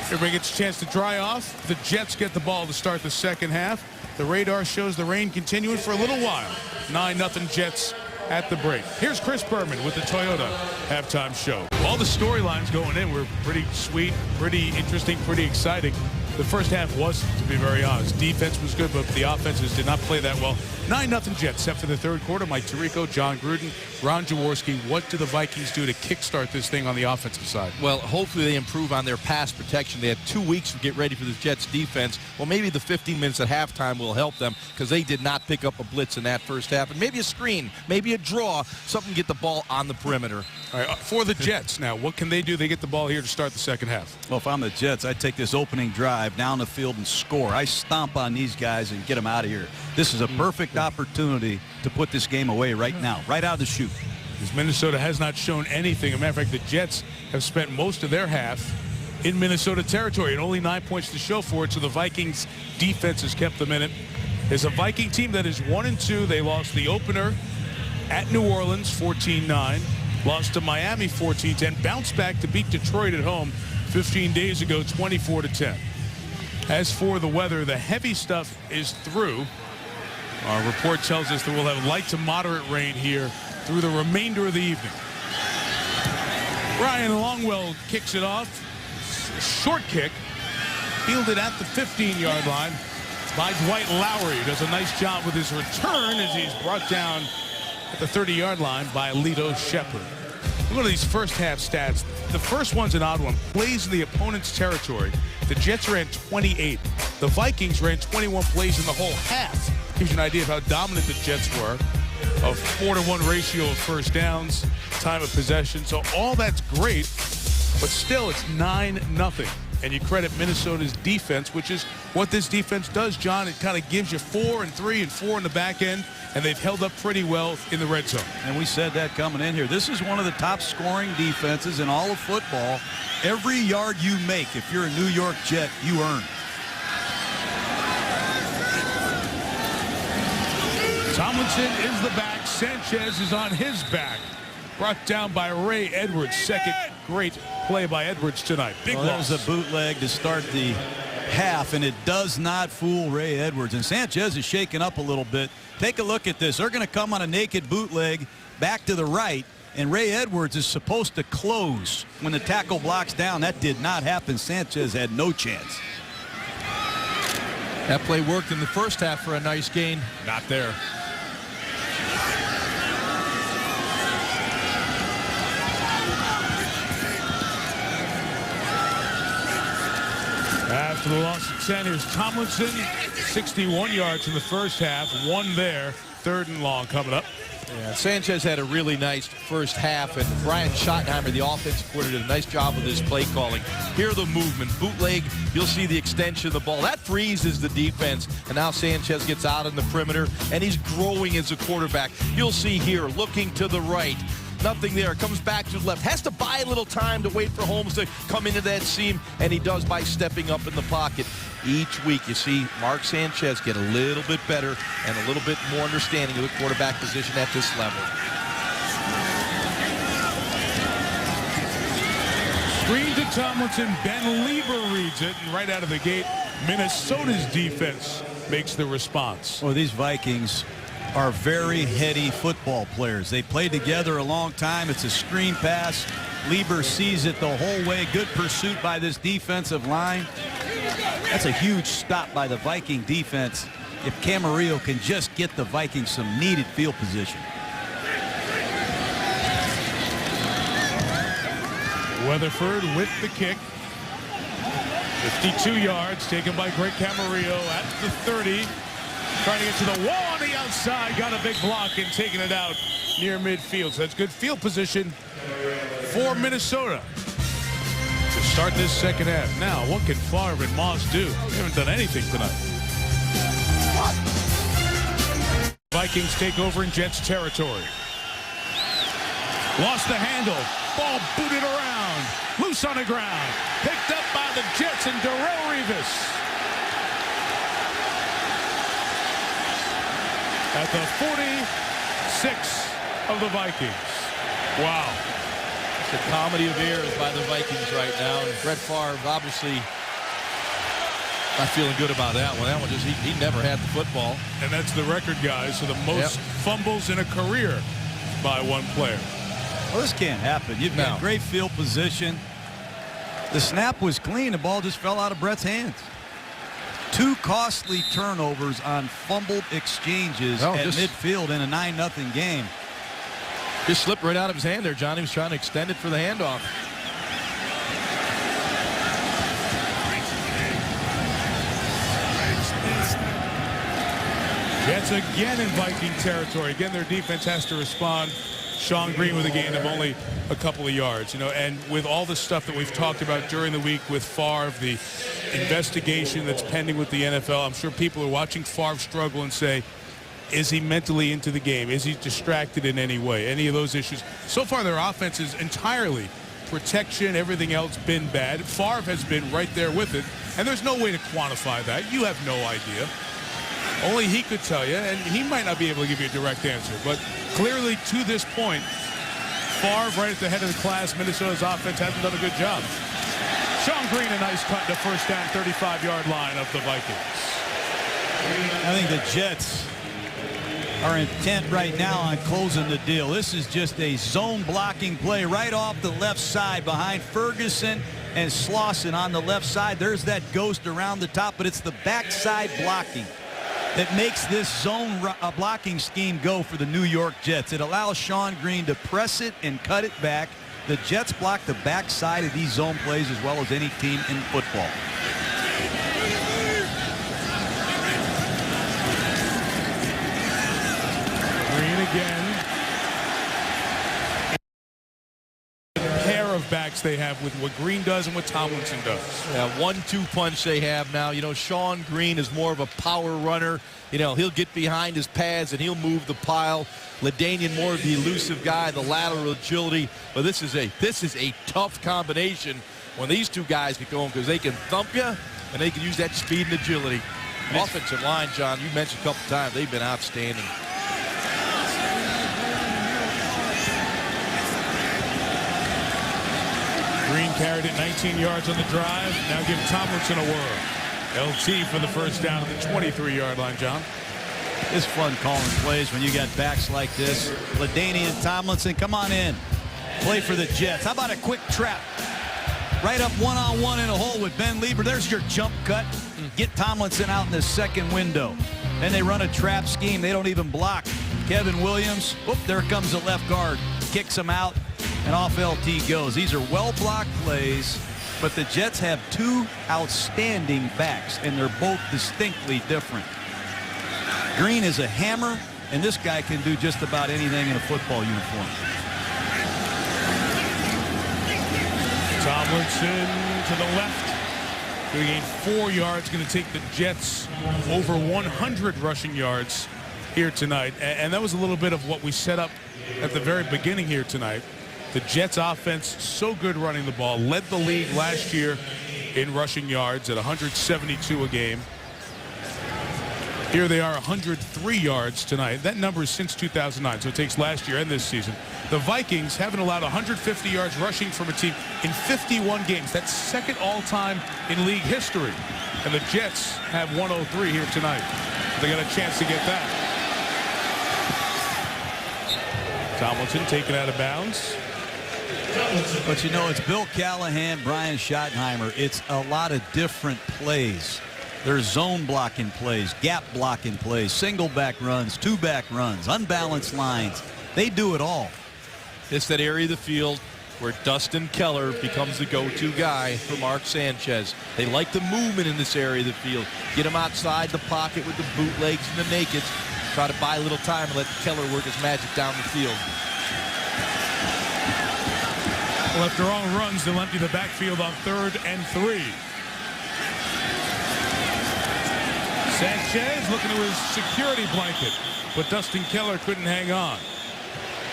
Everybody gets a chance to dry off. The Jets get the ball to start the second half. The radar shows the rain continuing for a little while. 9-0 Jets at the break. Here's Chris Berman with the Toyota halftime show. All the storylines going in were pretty sweet, pretty interesting, pretty exciting. The first half was, to be very honest. Defense was good, but the offenses did not play that well. 9-0 Jets set for the third quarter. Mike Tirico, John Gruden, Ron Jaworski. What do the Vikings do to kickstart this thing on the offensive side? Well, hopefully they improve on their pass protection. They had 2 weeks to get ready for the Jets defense. Well, maybe the 15 minutes at halftime will help them because they did not pick up a blitz in that first half. And maybe a screen, maybe a draw, something to get the ball on the perimeter. All right, for the Jets now, what can they do? They get the ball here to start the second half. Well, if I'm the Jets, I'd take this opening drive down the field and score. I stomp on these guys and get them out of here. This is a perfect opportunity to put this game away right now, right out of the chute. Because Minnesota has not shown anything. As a matter of fact, the Jets have spent most of their half in Minnesota territory and only 9 points to show for it, so the Vikings defense has kept them in it. There's a Viking team that is 1-2. They lost the opener at New Orleans 14-9. Lost to Miami 14-10. Bounced back to beat Detroit at home 15 days ago 24-10. As for the weather, the heavy stuff is through. Our report tells us that we'll have light to moderate rain here through the remainder of the evening. Ryan Longwell kicks it off. Short kick, fielded at the 15-yard line by Dwight Lowry. Does a nice job with his return as he's brought down at the 30-yard line by Lito Shepherd. Look at these first half stats. The first one's an odd one. Plays in the opponent's territory. The Jets ran 28. The Vikings ran 21 plays in the whole half. Gives you an idea of how dominant the Jets were. A 4-to-1 ratio of first downs, time of possession. So all that's great, but still it's 9-0. And you credit Minnesota's defense, which is what this defense does, John. It kind of gives you 4 and 3 and 4 in the back end, and they've held up pretty well in the red zone. And we said that coming in here. This is one of the top scoring defenses in all of football. Every yard you make, if you're a New York Jet, you earn. Tomlinson is the back. Sanchez is on his back. Brought down by Ray Edwards. Second great play by Edwards tonight. Big loss. That was a bootleg to start the half, and it does not fool Ray Edwards. And Sanchez is shaken up a little bit. Take a look at this. They're going to come on a naked bootleg back to the right, and Ray Edwards is supposed to close when the tackle blocks down. That did not happen. Sanchez had no chance. That play worked in the first half for a nice gain. Not there. After the loss of 10, here's Tomlinson. 61 yards in the first half. 1 there. 3rd and long coming up. Yeah, Sanchez had a really nice first half, and Brian Schottenheimer, the offensive coordinator, did a nice job with his play calling. Here the movement. Bootleg, you'll see the extension of the ball. That freezes the defense, and now Sanchez gets out in the perimeter, and he's growing as a quarterback. You'll see here, looking to the right. Nothing there. Comes back to the left. Has to buy a little time to wait for Holmes to come into that seam, and he does by stepping up in the pocket. Each week you see Mark Sanchez get a little bit better and a little bit more understanding of the quarterback position at this level. Screen to Tomlinson. Ben Lieber reads it, and right out of the gate, Minnesota's defense makes the response. Well, these Vikings are very heady football players. They played together a long time. It's a screen pass. Lieber sees it the whole way. Good pursuit by this defensive line. That's a huge stop by the Viking defense. If Camarillo can just get the Vikings some needed field position. Weatherford with the kick. 52 yards taken by Greg Camarillo at the 30. Trying to get to the wall on the outside. Got a big block and taking it out near midfield. So that's good field position for Minnesota to start this second half. Now, what can Favre and Moss do? They haven't done anything tonight. Vikings take over in Jets territory. Lost the handle. Ball booted around. Loose on the ground. Picked up by the Jets and Darrelle Revis. At the 46 of the Vikings. Wow. It's a comedy of errors by the Vikings right now. And Brett Favre obviously not feeling good about that one. That one just, he never had the football. And that's the record, guys. So the most fumbles in a career by one player. Well, this can't happen. You've got great field position. The snap was clean. The ball just fell out of Brett's hands. 2 costly turnovers on fumbled exchanges at midfield in a 9-0 game. Just slipped right out of his hand there, John. He was trying to extend it for the handoff. Jets again in Viking territory. Again, their defense has to respond. Sean Green with a gain of only a couple of yards, and with all the stuff that we've talked about during the week with Favre, the investigation that's pending with the NFL, I'm sure people are watching Favre struggle and say, is he mentally into the game? Is he distracted in any way? Any of those issues? So far, their offense is entirely protection, everything else been bad. Favre has been right there with it, and there's no way to quantify that. You have no idea. Only he could tell you, and he might not be able to give you a direct answer. But clearly, to this point, Favre right at the head of the class. Minnesota's offense hasn't done a good job. Sean Green, a nice cut to first down, 35-yard line of the Vikings. I think the Jets are intent right now on closing the deal. This is just a zone blocking play right off the left side behind Ferguson and Slauson on the left side. There's that ghost around the top, but it's the backside blocking that makes this zone blocking scheme go for the New York Jets. It allows Sean Green to press it and cut it back. The Jets block the backside of these zone plays as well as any team in football. Green again. Pair of backs they have with what Green does and what Tomlinson does. Yeah, 1-2 punch they have now. You know, Sean Green is more of a power runner. You know, he'll get behind his pads and he'll move the pile. LaDainian more of the elusive guy, the lateral agility. But this is a tough combination when these two guys get going, because they can thump you and they can use that speed and agility. Offensive line, John, you mentioned a couple times, they've been outstanding. Green carried it 19 yards on the drive. Now give Tomlinson a whirl. LT for the first down at the 23-yard line, John. It's fun calling plays when you got backs like this. LaDainian, Tomlinson, come on in. Play for the Jets. How about a quick trap? Right up one-on-one in a hole with Ben Lieber. There's your jump cut. Get Tomlinson out in the second window. Then they run a trap scheme. They don't even block. Kevin Williams, whoop, there comes the left guard. Kicks him out, and off LT goes. These are well-blocked plays, but the Jets have two outstanding backs, and they're both distinctly different. Green is a hammer, and this guy can do just about anything in a football uniform. Tomlinson to the left. Going to gain 4 yards. Going to take the Jets over 100 rushing yards here tonight. And that was a little bit of what we set up at the very beginning here tonight. The Jets offense, so good running the ball, led the league last year in rushing yards at 172 a game. Here they are, 103 yards tonight. That number is since 2009, so it takes last year and this season. The Vikings haven't allowed 150 yards rushing from a team in 51 games. That's second all-time in league history. And the Jets have 103 here tonight. They got a chance to get that. Tomlinson taken out of bounds. But you know, it's Bill Callahan, Brian Schottenheimer. It's a lot of different plays. There's zone blocking plays, gap blocking plays, single back runs, two back runs, unbalanced lines. They do it all. It's that area of the field where Dustin Keller becomes the go-to guy for Mark Sanchez. They like the movement in this area of the field. Get him outside the pocket with the bootlegs and the nakeds. Try to buy a little time and let Keller work his magic down the field. Well, after all runs, they'll empty the backfield on 3rd and 3. Sanchez looking to his security blanket, but Dustin Keller couldn't hang on.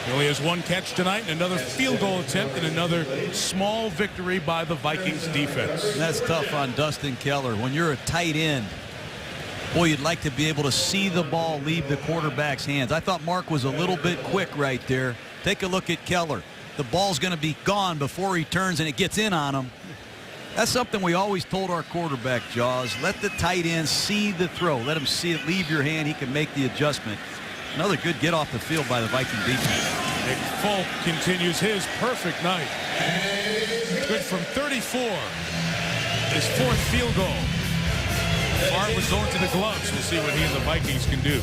He only has one catch tonight, and another field goal attempt, and another small victory by the Vikings defense. That's tough on Dustin Keller. When you're a tight end, boy, you'd like to be able to see the ball leave the quarterback's hands. I thought Mark was a little bit quick right there. Take a look at Keller. The ball's going to be gone before he turns and it gets in on him. That's something we always told our quarterback, Jaws. Let the tight end see the throw. Let him see it leave your hand. He can make the adjustment. Another good get off the field by the Viking defense. Nick Folk continues his perfect night. Good from 34. His 4th field goal. Favre was going to the gloves. We'll see what he and the Vikings can do.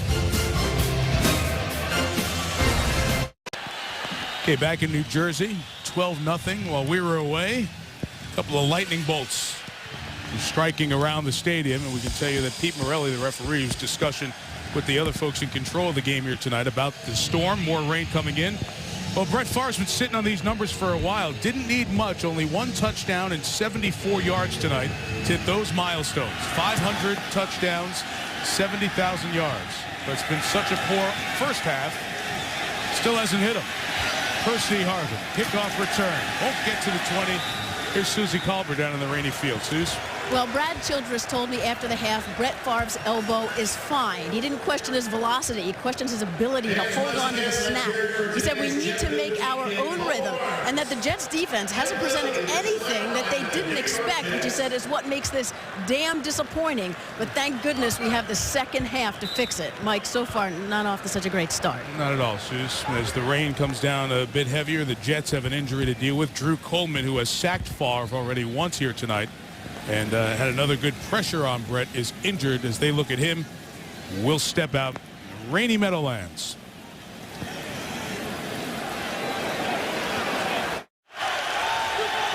Okay, back in New Jersey, 12-0 while we were away. A couple of lightning bolts striking around the stadium, and we can tell you that Pete Morelli, the referee, was discussion with the other folks in control of the game here tonight about the storm, more rain coming in. Well, Brett Favre's been sitting on these numbers for a while. Didn't need much, only 1 touchdown and 74 yards tonight to hit those milestones. 500 touchdowns, 70,000 yards. But it's been such a poor first half, still hasn't hit him. Percy Harvin, kickoff return, won't get to the 20. Here's Susie Colbert down in the rainy field. Suze? Well, Brad Childress told me after the half, Brett Favre's elbow is fine. He didn't question his velocity. He questions his ability to hold on to the snap. He said we need to make our own rhythm, and that the Jets defense hasn't presented anything that they didn't expect, which he said is what makes this damn disappointing. But thank goodness we have the second half to fix it. Mike, so far, not off to such a great start. Not at all, Suze. As the rain comes down a bit heavier, the Jets have an injury to deal with. Drew Coleman, who has sacked Favre already once here tonight, and had another good pressure on Brett, is injured. As they look at him, will step out. Rainy Meadowlands.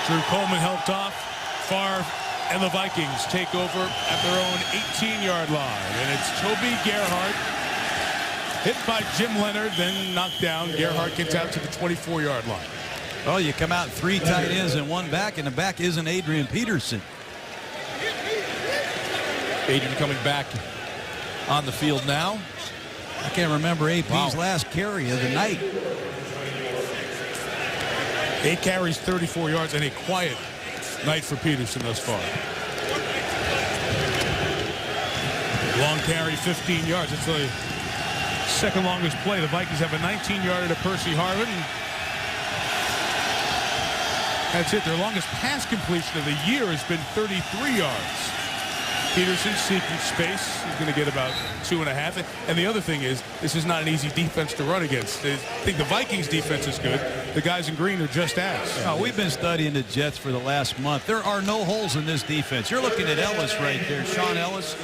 Drew Coleman helped off. Favre and the Vikings take over at their own 18-yard line. And it's Toby Gerhart hit by Jim Leonard, then knocked down. Gerhart gets out to the 24-yard line. Oh, you come out 3 tight ends and 1 back, and the back isn't Adrian Peterson. Adrian coming back on the field now. I can't remember AP's last carry of the night. 8 carries, 34 yards, and a quiet night for Peterson thus far. Long carry, 15 yards. It's the second longest play. The Vikings have a 19-yarder to Percy Harvin. That's it. Their longest pass completion of the year has been 33 yards. Peterson seeking space. He's going to get about 2.5. And the other thing is, this is not an easy defense to run against. I think the Vikings defense is good. The guys in green are just as. Oh, we've been studying the Jets for the last month. There are no holes in this defense. You're looking at Ellis right there, Sean Ellis.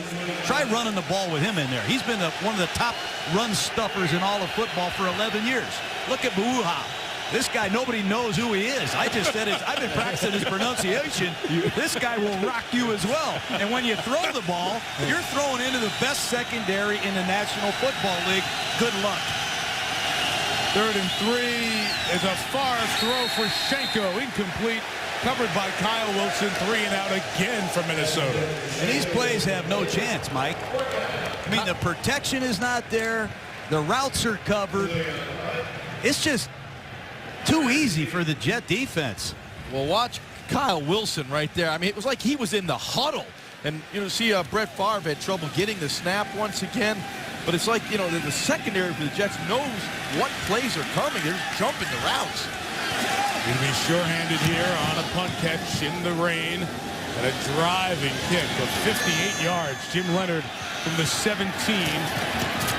Try running the ball with him in there. He's been one of the top run stuffers in all of football for 11 years. Look at Buuha. This guy, nobody knows who he is. I just said I've been practicing his pronunciation. This guy will rock you as well. And when you throw the ball, you're throwing into the best secondary in the National Football League. Good luck. 3rd and 3 is a far throw for Schenko. Incomplete. Covered by Kyle Wilson. 3 and out again for Minnesota. And these plays have no chance, Mike. I mean, the protection is not there. The routes are covered. It's just too easy for the Jet defense. Well, watch Kyle Wilson right there. I mean, it was like he was in the huddle. And, see, Brett Favre had trouble getting the snap once again. But it's like, the secondary for the Jets knows what plays are coming. They're just jumping the routes. Going to be sure-handed here on a punt catch in the rain. And a driving kick of 58 yards. Jim Leonard from the 17.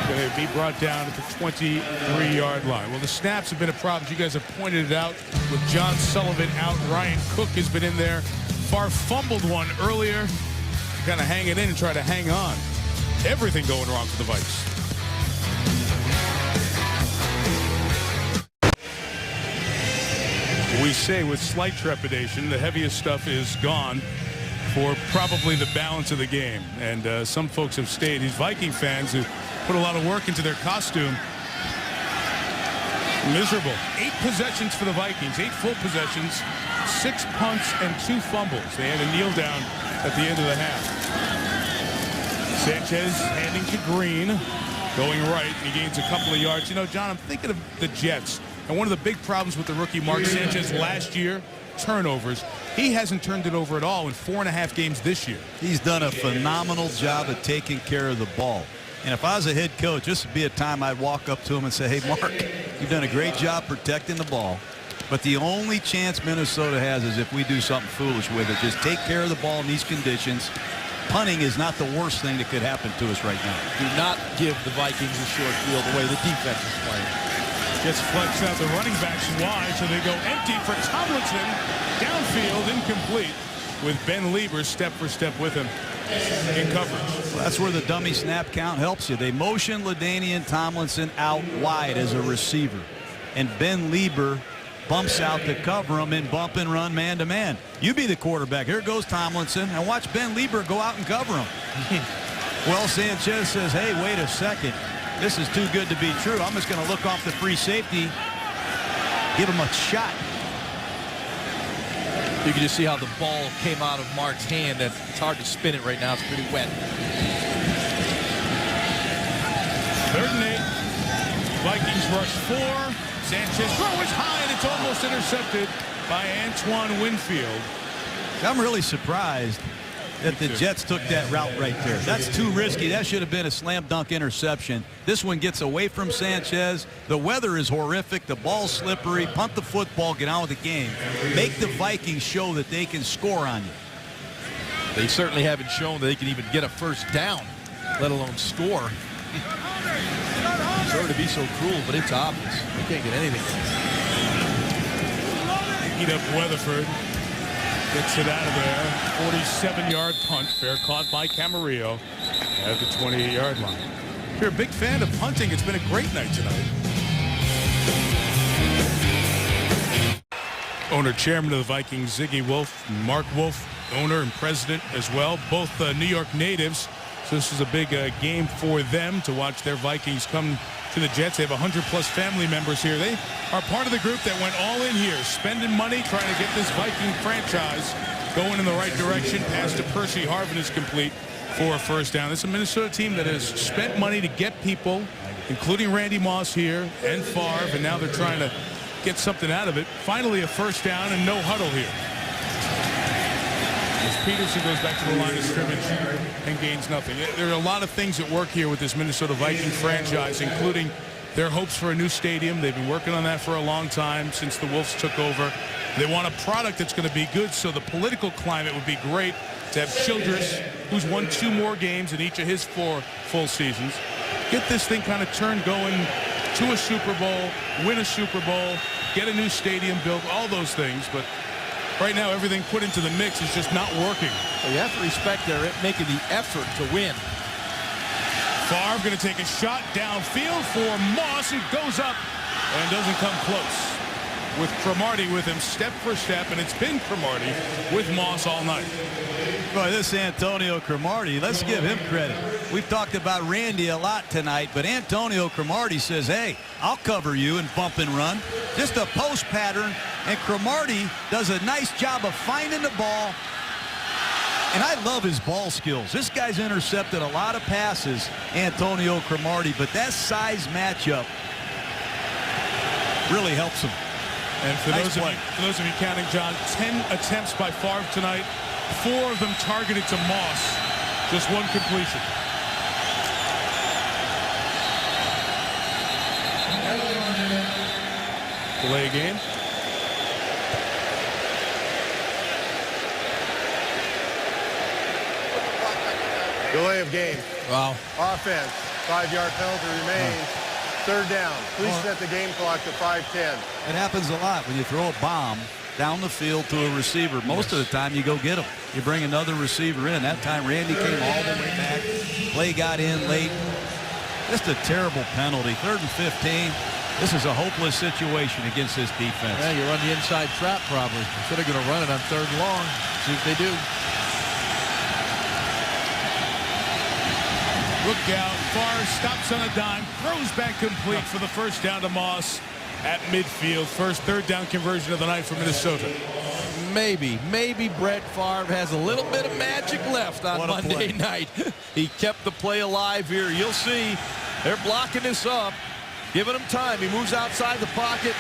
Going to be brought down at the 23-yard line. Well, the snaps have been a problem. You guys have pointed it out with John Sullivan out. Ryan Cook has been in there. Favre fumbled one earlier. Kind of hang it in and try to hang on. Everything going wrong for the Vikes. We say with slight trepidation, the heaviest stuff is gone for probably the balance of the game. And some folks have stayed. These Viking fans who put a lot of work into their costume. Miserable. 8 possessions for the Vikings. 8 full possessions. 6 punts and 2 fumbles. They had a kneel down at the end of the half. Sanchez handing to Green. Going right. And he gains a couple of yards. John, I'm thinking of the Jets. And one of the big problems with the rookie Mark Sanchez last year, turnovers. He hasn't turned it over at all in 4.5 games this year. He's done a phenomenal job of taking care of the ball. And if I was a head coach, this would be a time I'd walk up to him and say, hey, Mark, you've done a great job protecting the ball. But the only chance Minnesota has is if we do something foolish with it. Just take care of the ball in these conditions. Punting is not the worst thing that could happen to us right now. Do not give the Vikings a short field the way the defense is playing. Gets flexed out the running backs wide, so they go empty for Tomlinson. Downfield, incomplete, with Ben Lieber step for step with him in coverage. Well, that's where the dummy snap count helps you. They motion LaDainian Tomlinson out wide as a receiver. And Ben Lieber bumps out to cover him and bump and run man-to-man. You be the quarterback. Here goes Tomlinson, and watch Ben Lieber go out and cover him. Well, Sanchez says, hey, wait a second. This is too good to be true. I'm just going to look off the free safety, give him a shot. You can just see how the ball came out of Mark's hand. It's hard to spin it right now. It's pretty wet. 3rd and 8. Vikings rush 4. Sanchez throw is high, and it's almost intercepted by Antoine Winfield. I'm really surprised that the Jets took that route right there. That's too risky. That should have been a slam dunk interception. This one gets away from Sanchez. The weather is horrific. The ball's slippery. Punt the football. Get on with the game. Make the Vikings show that they can score on you. They certainly haven't shown that they can even get a first down, let alone score. Sorry to be so cruel, but it's obvious. They can't get anything. Heat up Weatherford. Gets it out of there. 47-yard punt. Fair caught by Camarillo at the 28-yard line. If you're a big fan of punting, it's been a great night tonight. Owner, chairman of the Vikings, Ziggy Wolf, Mark Wolf, owner and president as well, both New York natives. So this is a big game for them to watch their Vikings come to the Jets. They have 100-plus family members here. They are part of the group that went all in here, spending money, trying to get this Viking franchise going in the right direction. Pass to Percy Harvin is complete for a first down. This is a Minnesota team that has spent money to get people, including Randy Moss here and Favre, and now they're trying to get something out of it. Finally, a first down and no huddle here. As Peterson goes back to the line of scrimmage and gains nothing. There are a lot of things at work here with this Minnesota Viking franchise, including their hopes for a new stadium. They've been working on that for a long time since the Wolves took over. They want a product that's going to be good, so the political climate would be great to have Childress, who's won 2 more games in each of his 4 full seasons, get this thing kind of turned going to a Super Bowl, win a Super Bowl, get a new stadium built, all those things. But right now, everything put into the mix is just not working. Well, you have to respect they're making the effort to win. Favre going to take a shot downfield for Moss, who goes up and doesn't come close. With Cromartie with him step for step, and it's been Cromartie with Moss all night. Boy, this Antonio Cromartie, let's give him credit. We've talked about Randy a lot tonight, but Antonio Cromartie says, hey, I'll cover you and bump and run. Just a post pattern, and Cromartie does a nice job of finding the ball. And I love his ball skills. This guy's intercepted a lot of passes, Antonio Cromartie, but that size matchup really helps him. And for those of you counting, John, 10 attempts by Favre tonight, 4 of them targeted to Moss, just 1 completion. Delay game. Delay of game. Wow. Offense. 5-yard penalty remains. 3rd down. Please set the game clock to 5:10. It happens a lot when you throw a bomb down the field to a receiver. Most of the time you go get him. You bring another receiver in. That time Randy came all the way back. Play got in late. Just a terrible penalty. 3rd and 15. This is a hopeless situation against this defense. Yeah, you run the inside trap probably. Instead of going to run it on 3rd and long. See if they do. Look out. Favre stops on a dime, throws back complete for the first down to Moss at midfield. First 3rd down conversion of the night for Minnesota. Maybe Brett Favre has a little bit of magic left on Monday night. He kept the play alive here. You'll see they're blocking this up, giving him time. He moves outside the pocket.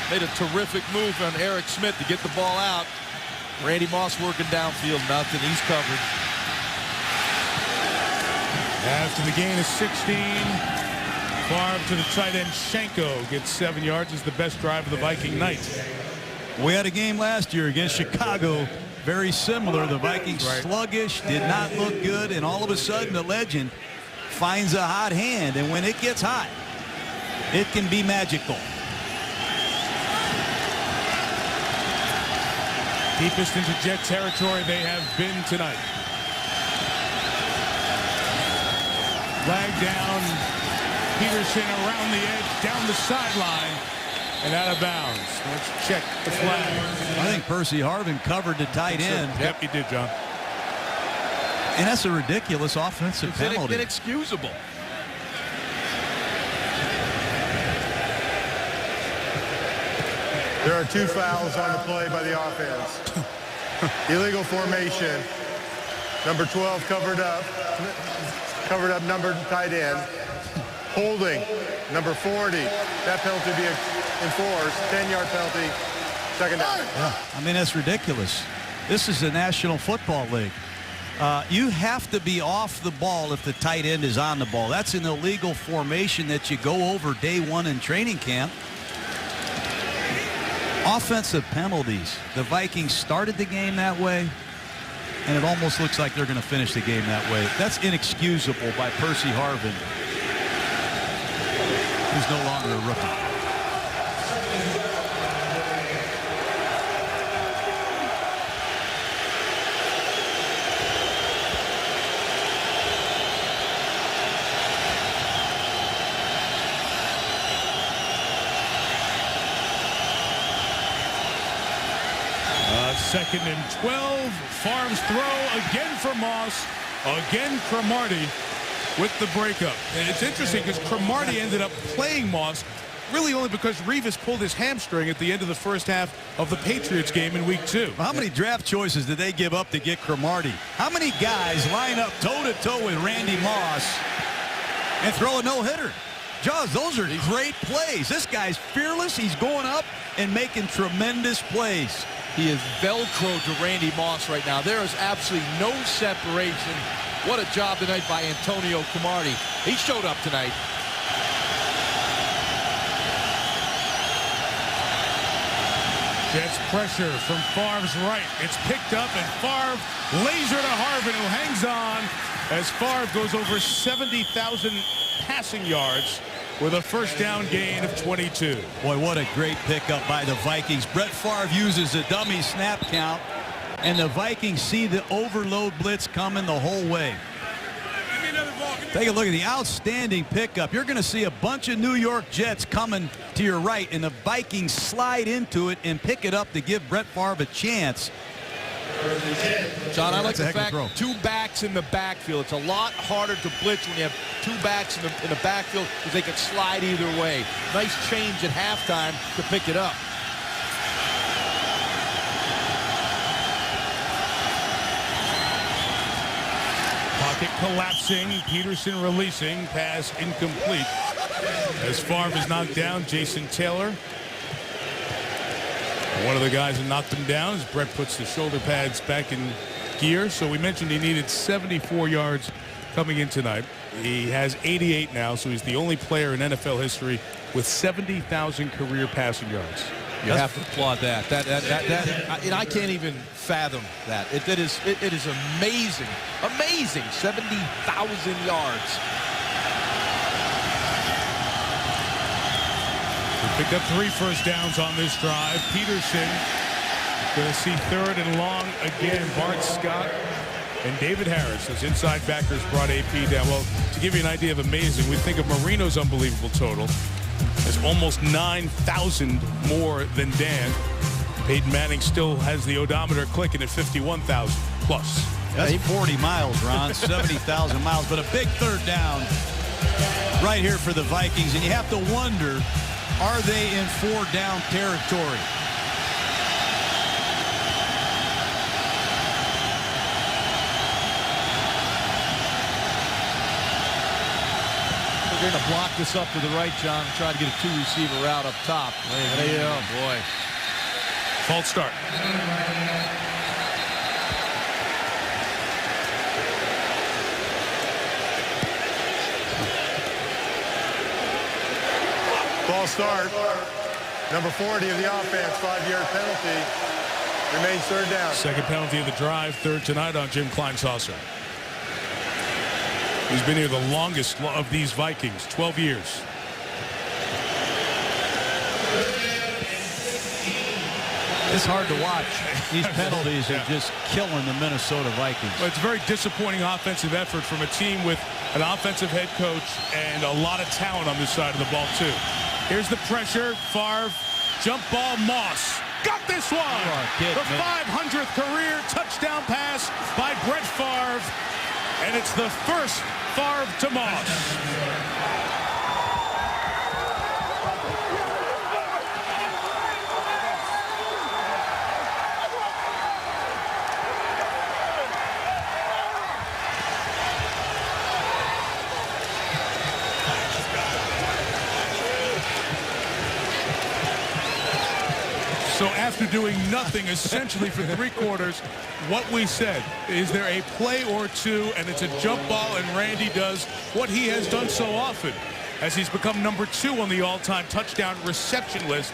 Made a terrific move on Eric Smith to get the ball out. Randy Moss working downfield. Nothing. He's covered. After the gain of 16, Favre to the tight end. Shenko gets 7 yards. Is the best drive of the Viking night. We had a game last year against Chicago, very similar. The Vikings sluggish, did not look good, and all of a sudden the legend finds a hot hand, and when it gets hot, it can be magical. Deepest into Jet territory they have been tonight. Flag down. Peterson around the edge, down the sideline, and out of bounds. Let's check the flag. I think Percy Harvin covered the tight end. Yep, he did, John. And that's a ridiculous offensive penalty. It's inexcusable. There are 2 fouls on the play by the offense. Illegal formation. Number 12 covered up number tight end. Holding, number 40. That penalty be enforced. 10-yard penalty. 2nd down. Yeah, I mean, that's ridiculous. This is the National Football League. You have to be off the ball if the tight end is on the ball. That's an illegal formation that you go over day one in training camp. Offensive penalties. The Vikings started the game that way, and it almost looks like they're going to finish the game that way. That's inexcusable by Percy Harvin, who's no longer a rookie. Second and 12. Favre's throw again for Moss. Again Cromartie with the breakup. And it's interesting because Cromartie ended up playing Moss really only because Revis pulled his hamstring at the end of the first half of the Patriots game in week 2. How many draft choices did they give up to get Cromartie? How many guys line up toe-to-toe with Randy Moss and throw a no-hitter? Jaws, those are great plays. This guy's fearless. He's going up and making tremendous plays. He is Velcro to Randy Moss right now. There is absolutely no separation. What a job tonight by Antonio Cromartie. He showed up tonight. Jets pressure from Favre's right. It's picked up, and Favre laser to Harvin, who hangs on as Favre goes over 70,000 passing yards with a first down gain of 22. Boy, what a great pickup by the Vikings. Brett Favre uses a dummy snap count, and the Vikings see the overload blitz coming the whole way. Take a look at the outstanding pickup. You're going to see a bunch of New York Jets coming to your right, and the Vikings slide into it and pick it up to give Brett Favre a chance. John, I like the fact two backs in the backfield. It's a lot harder to blitz when you have two backs in the backfield because they can slide either way. Nice change at halftime to pick it up. Pocket collapsing. Peterson releasing. Pass incomplete. As Favre is knocked down, Jason Taylor. One of the guys that knocked him down as Brett puts the shoulder pads back in gear. So we mentioned he needed 74 yards coming in tonight. He has 88 now, so he's the only player in NFL history with 70,000 career passing yards. You have to applaud that. I can't even fathom that. It is amazing. Amazing. 70,000 yards. Picked up 3 first downs on this drive. Peterson going to see 3rd and long again. Bart Scott and David Harris as inside backers brought AP down. Well, to give you an idea of amazing, we think of Marino's unbelievable total as almost 9,000 more than Dan. Peyton Manning still has the odometer clicking at 51,000 plus. That's 40 miles, Ron. 70,000 miles, but a big 3rd down right here for the Vikings. And you have to wonder, are they in 4-down territory? They're going to block this up to the right, John, and try to get a 2-receiver route up top. Oh, boy. False start. False start. Number 40 of the offense, 5-yard penalty. Remains 3rd down. Second penalty of the drive, 3rd tonight on Jim Kleinsasser. He's been here the longest of these Vikings, 12 years. It's hard to watch. These penalties are just killing the Minnesota Vikings. Well, it's a very disappointing offensive effort from a team with an offensive head coach and a lot of talent on this side of the ball, too. Here's the pressure. Favre, jump ball, Moss. Got this one. The 500th career touchdown pass by Brett Favre. And it's the first Favre to Moss. So after doing nothing essentially for 3 quarters, what we said, is there a play or two, and it's a jump ball, and Randy does what he has done so often, as he's become number 2 on the all-time touchdown reception list.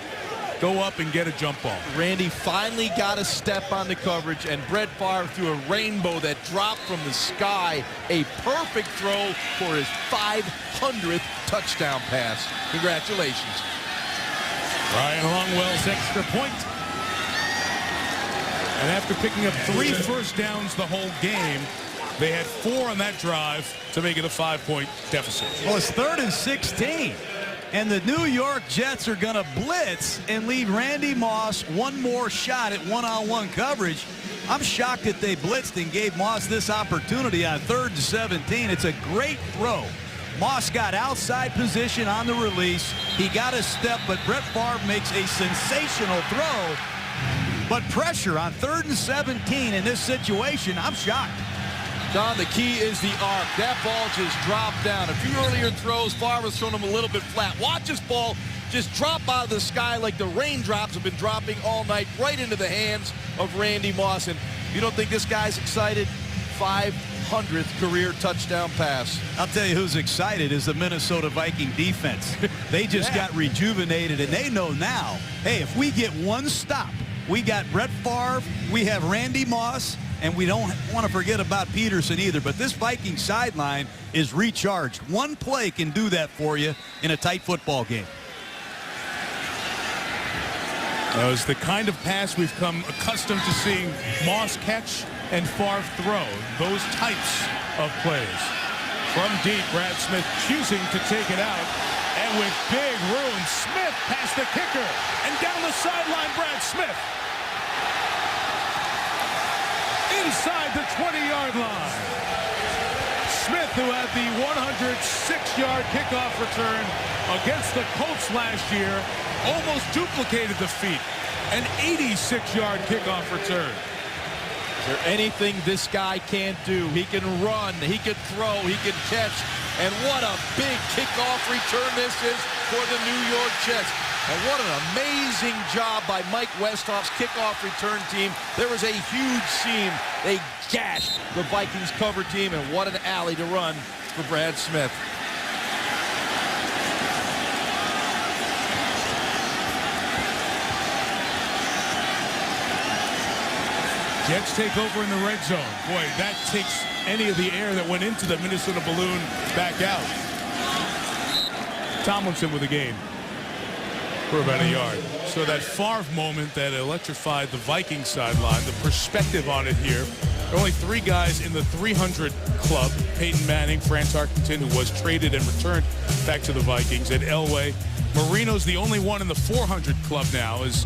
Go up and get a jump ball. Randy finally got a step on the coverage, and Brett Favre threw a rainbow that dropped from the sky. A perfect throw for his 500th touchdown pass. Congratulations. Ryan Longwell's extra point. And after picking up 3 first downs the whole game, they had 4 on that drive to make it a 5-point deficit. Well, it's 3rd and 16. And the New York Jets are going to blitz and leave Randy Moss one more shot at one-on-one coverage. I'm shocked that they blitzed and gave Moss this opportunity on 3rd and 17. It's a great throw. Moss got outside position on the release. He got a step, but Brett Favre makes a sensational throw. But pressure on 3rd and 17 in this situation, I'm shocked. Don, the key is the arc. That ball just dropped down. A few earlier throws, Favre was throwing him a little bit flat. Watch this ball just drop out of the sky like the raindrops have been dropping all night, right into the hands of Randy Moss. And you don't think this guy's excited? 500th career touchdown pass. I'll tell you who's excited is the Minnesota Viking defense. They just got rejuvenated, and they know now, hey, if we get one stop, we got Brett Favre, we have Randy Moss, and we don't want to forget about Peterson either. But this Viking sideline is recharged. One play can do that for you in a tight football game. That was the kind of pass we've come accustomed to seeing Moss catch and Favre throw. Those types of plays. From deep, Brad Smith choosing to take it out. And with big room, Smith past the kicker. And down the sideline, Brad Smith. Inside the 20-yard line. Smith, who had the 106-yard kickoff return against the Colts last year, almost duplicated the feat. An 86-yard kickoff return. Is there anything this guy can't do? He can run, he can throw, he can catch. And what a big kickoff return this is for the New York Jets. And what an amazing job by Mike Westhoff's kickoff return team. There was a huge seam. They gashed the Vikings cover team, and what an alley to run for Brad Smith. Jets take over in the red zone. Boy, that takes any of the air that went into the Minnesota balloon back out. Tomlinson with a gain for about a yard. So that Favre moment that electrified the Viking sideline, the perspective on it here. There are only 3 guys in the 300 club. Peyton Manning, Franz Harkington, who was traded and returned back to the Vikings, and Elway. Marino's the only one in the 400 club now, as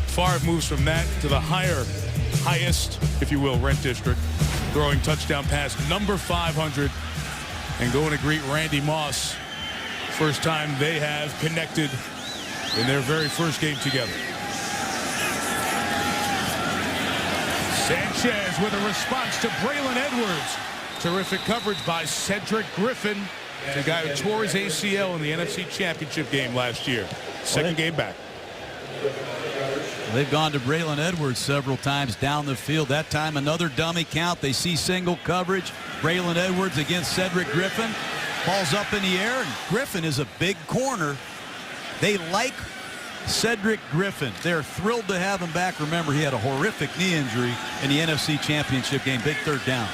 Favre moves from that to the highest, if you will, rent district, throwing touchdown pass number 500, and going to greet Randy Moss. First time they have connected in their very first game together. Sanchez with a response to Braylon Edwards. Terrific coverage by Cedric Griffin, the guy who tore his ACL in the NFC Championship game last year. Second game back. They've gone to Braylon Edwards several times down the field. That time another dummy count. They see single coverage. Braylon Edwards against Cedric Griffin. Ball's up in the air, and Griffin is a big corner. They like Cedric Griffin. They're thrilled to have him back. Remember, he had a horrific knee injury in the NFC Championship game. Big third down.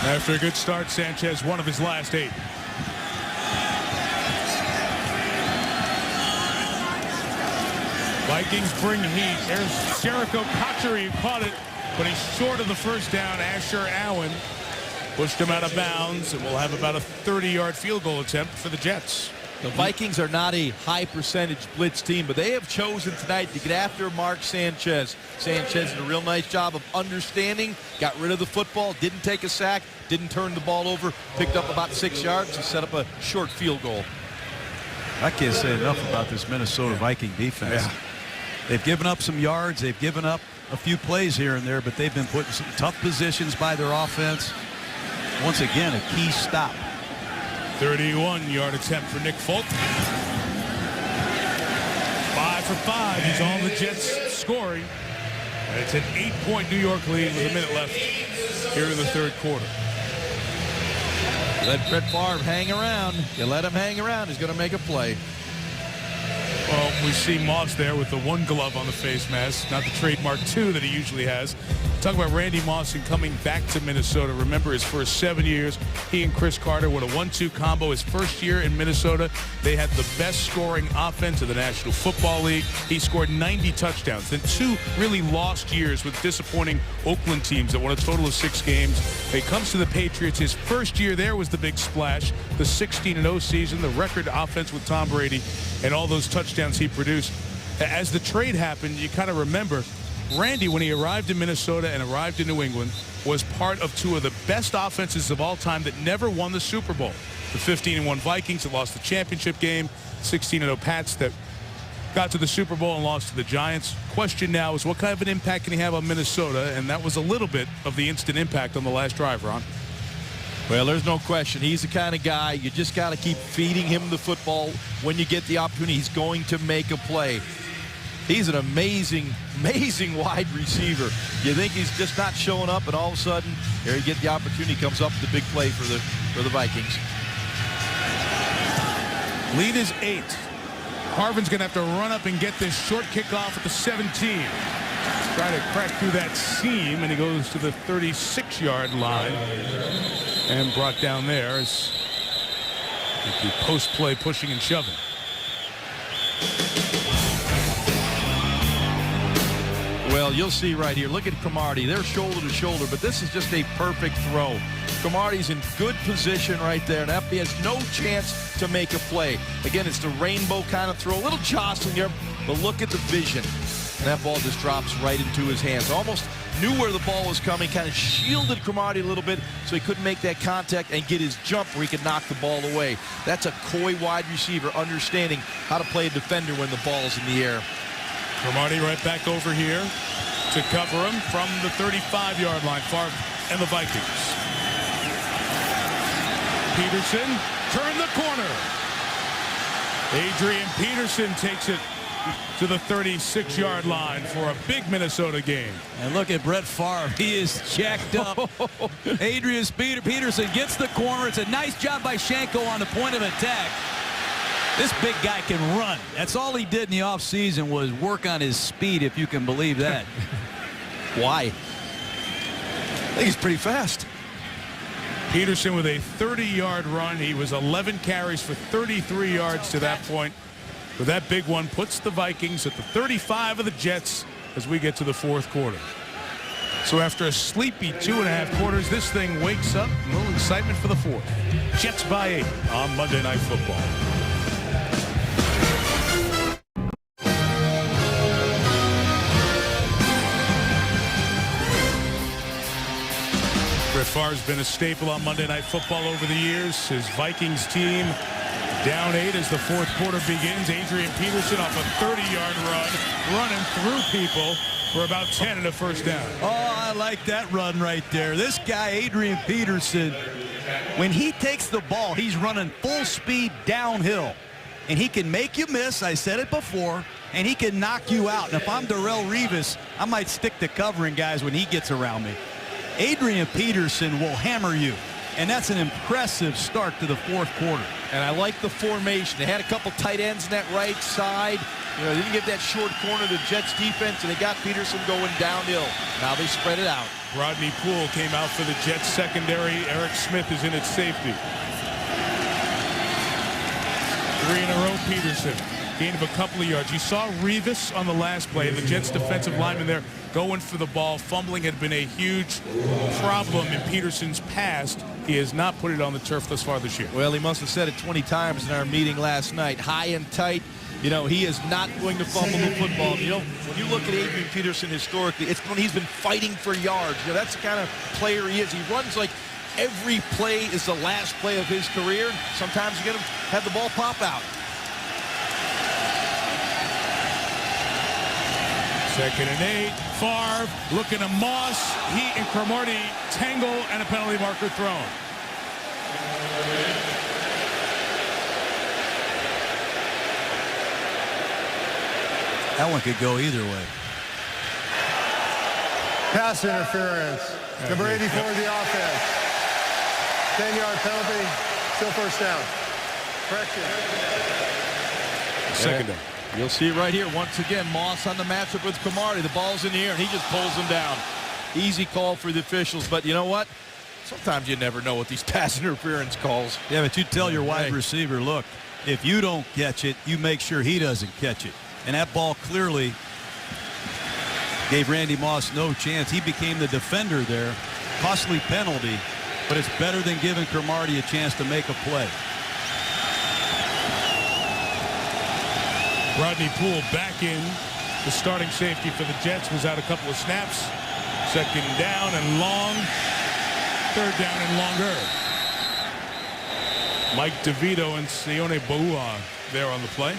After a good start, Sanchez, one of his last 8. Vikings bring heat. There's Jericho Cotchery, who caught it, but he's short of the first down. Asher Allen pushed him out of bounds, and we'll have about a 30-yard field goal attempt for the Jets. The Vikings are not a high percentage blitz team, but they have chosen tonight to get after Mark Sanchez. Sanchez did a real nice job of understanding, got rid of the football, didn't take a sack, didn't turn the ball over, picked up about 6 yards to set up a short field goal. I can't say enough about this Minnesota Viking defense. Yeah. They've given up some yards. They've given up a few plays here and there, but they've been put in some tough positions by their offense. Once again, a key stop. 31-yard attempt for Nick Folk. 5 5 for 5. He's all the Jets scoring. And it's an 8-point New York lead with a minute left here in the third quarter. Let Brett Favre hang around. You let him hang around, he's going to make a play. Well, we see Moss there with the one glove on the face mask, not the trademark 2 that he usually has. Talk about Randy Moss and coming back to Minnesota. Remember, his first 7 years, he and Chris Carter were a 1-2 combo. His first year in Minnesota, they had the best scoring offense in the National Football League. He scored 90 touchdowns. Then 2 really lost years with disappointing Oakland teams that won a total of 6 games. He comes to the Patriots. His first year there was the big splash, the 16-0 season, the record offense with Tom Brady, and all those touchdowns he produced. As the trade happened, you kind of remember Randy, when he arrived in Minnesota and arrived in New England, was part of 2 of the best offenses of all time that never won the Super Bowl. The 15-1 Vikings that lost the championship game, 16-0 Pats that got to the Super Bowl and lost to the Giants. Question now is what kind of an impact can he have on Minnesota? And that was a little bit of the instant impact on the last drive, Ron. Well, there's no question. He's the kind of guy you just got to keep feeding him the football. When you get the opportunity, he's going to make a play. He's an amazing, amazing wide receiver. You think he's just not showing up, and all of a sudden, here you get the opportunity, comes up with the big play for the Vikings. Lead is 8. Harvin's going to have to run up and get this short kickoff at the 17. Try to crack through that seam, and he goes to the 36-yard line and brought down there as the post-play pushing and shoving. Well, you'll see right here. Look at Cromartie. They're shoulder to shoulder, but this is just a perfect throw. Cromartie's in good position right there, and FB has no chance to make a play. Again, it's the rainbow kind of throw. A little jostling here, but look at the vision. And that ball just drops right into his hands. Almost knew where the ball was coming, kind of shielded Cromartie a little bit so he couldn't make that contact and get his jump where he could knock the ball away. That's a coy wide receiver, understanding how to play a defender when the ball's in the air. Cromartie right back over here to cover him from the 35-yard line. Favre and the Vikings. Peterson turned the corner. Adrian Peterson takes it to the 36-yard line for a big Minnesota game. And look at Brett Favre. He is jacked up. Adrian Peterson gets the corner. It's a nice job by Shanko on the point of attack. This big guy can run. That's all he did in the offseason was work on his speed, if you can believe that. Why? I think he's pretty fast. Peterson with a 30-yard run. He was 11 carries for 33 yards to that point. But that big one puts the Vikings at the 35 of the Jets as we get to the fourth quarter. So after a sleepy 2.5 quarters, this thing wakes up. A little excitement for the fourth. Jets by 8 on Monday Night Football. Brett Favre's been a staple on Monday Night Football over the years. His Vikings team down 8 as the fourth quarter begins. Adrian Peterson off a 30-yard run, running through people for about 10 and a first down. Oh, I like that run right there. This guy, Adrian Peterson, when he takes the ball, he's running full speed downhill. And he can make you miss, I said it before, and he can knock you out. And if I'm Darrelle Revis, I might stick to covering guys when he gets around me. Adrian Peterson will hammer you. And that's an impressive start to the fourth quarter. And I like the formation. They had a couple tight ends in that right side. You know, they didn't get that short corner to the Jets defense, and they got Peterson going downhill. Now they spread it out. Rodney Poole came out for the Jets secondary. Eric Smith is in at safety. 3 in a row, Peterson. Gain of a couple of yards. You saw Revis on the last play. The Jets defensive lineman there going for the ball. Fumbling had been a huge problem in Peterson's past. He has not put it on the turf thus far this year. Well, he must have said it 20 times in our meeting last night. High and tight. You know, he is not going to fumble the football. You know, when you look at Adrian Peterson historically, it's when he's been fighting for yards. You know, that's the kind of player he is. He runs like every play is the last play of his career. Sometimes you get him have the ball pop out. Second and 8. Favre looking to Moss. He and Cromartie tangle and a penalty marker thrown. That one could go either way. Pass interference. Number 84 of the offense. 10-yard penalty. Still first down. Correction. Second down. You'll see it right here. Once again, Moss on the matchup with Cromartie. The ball's in the air, and he just pulls him down. Easy call for the officials, but you know what? Sometimes you never know with these pass interference calls. Yeah, but you tell your wide receiver, look, if you don't catch it, you make sure he doesn't catch it. And that ball clearly gave Randy Moss no chance. He became the defender there. Costly penalty, but it's better than giving Cromartie a chance to make a play. Rodney Poole back in. The starting safety for the Jets was out a couple of snaps. Second down and long. Third down and longer. Mike DeVito and Sione Boua there on the play.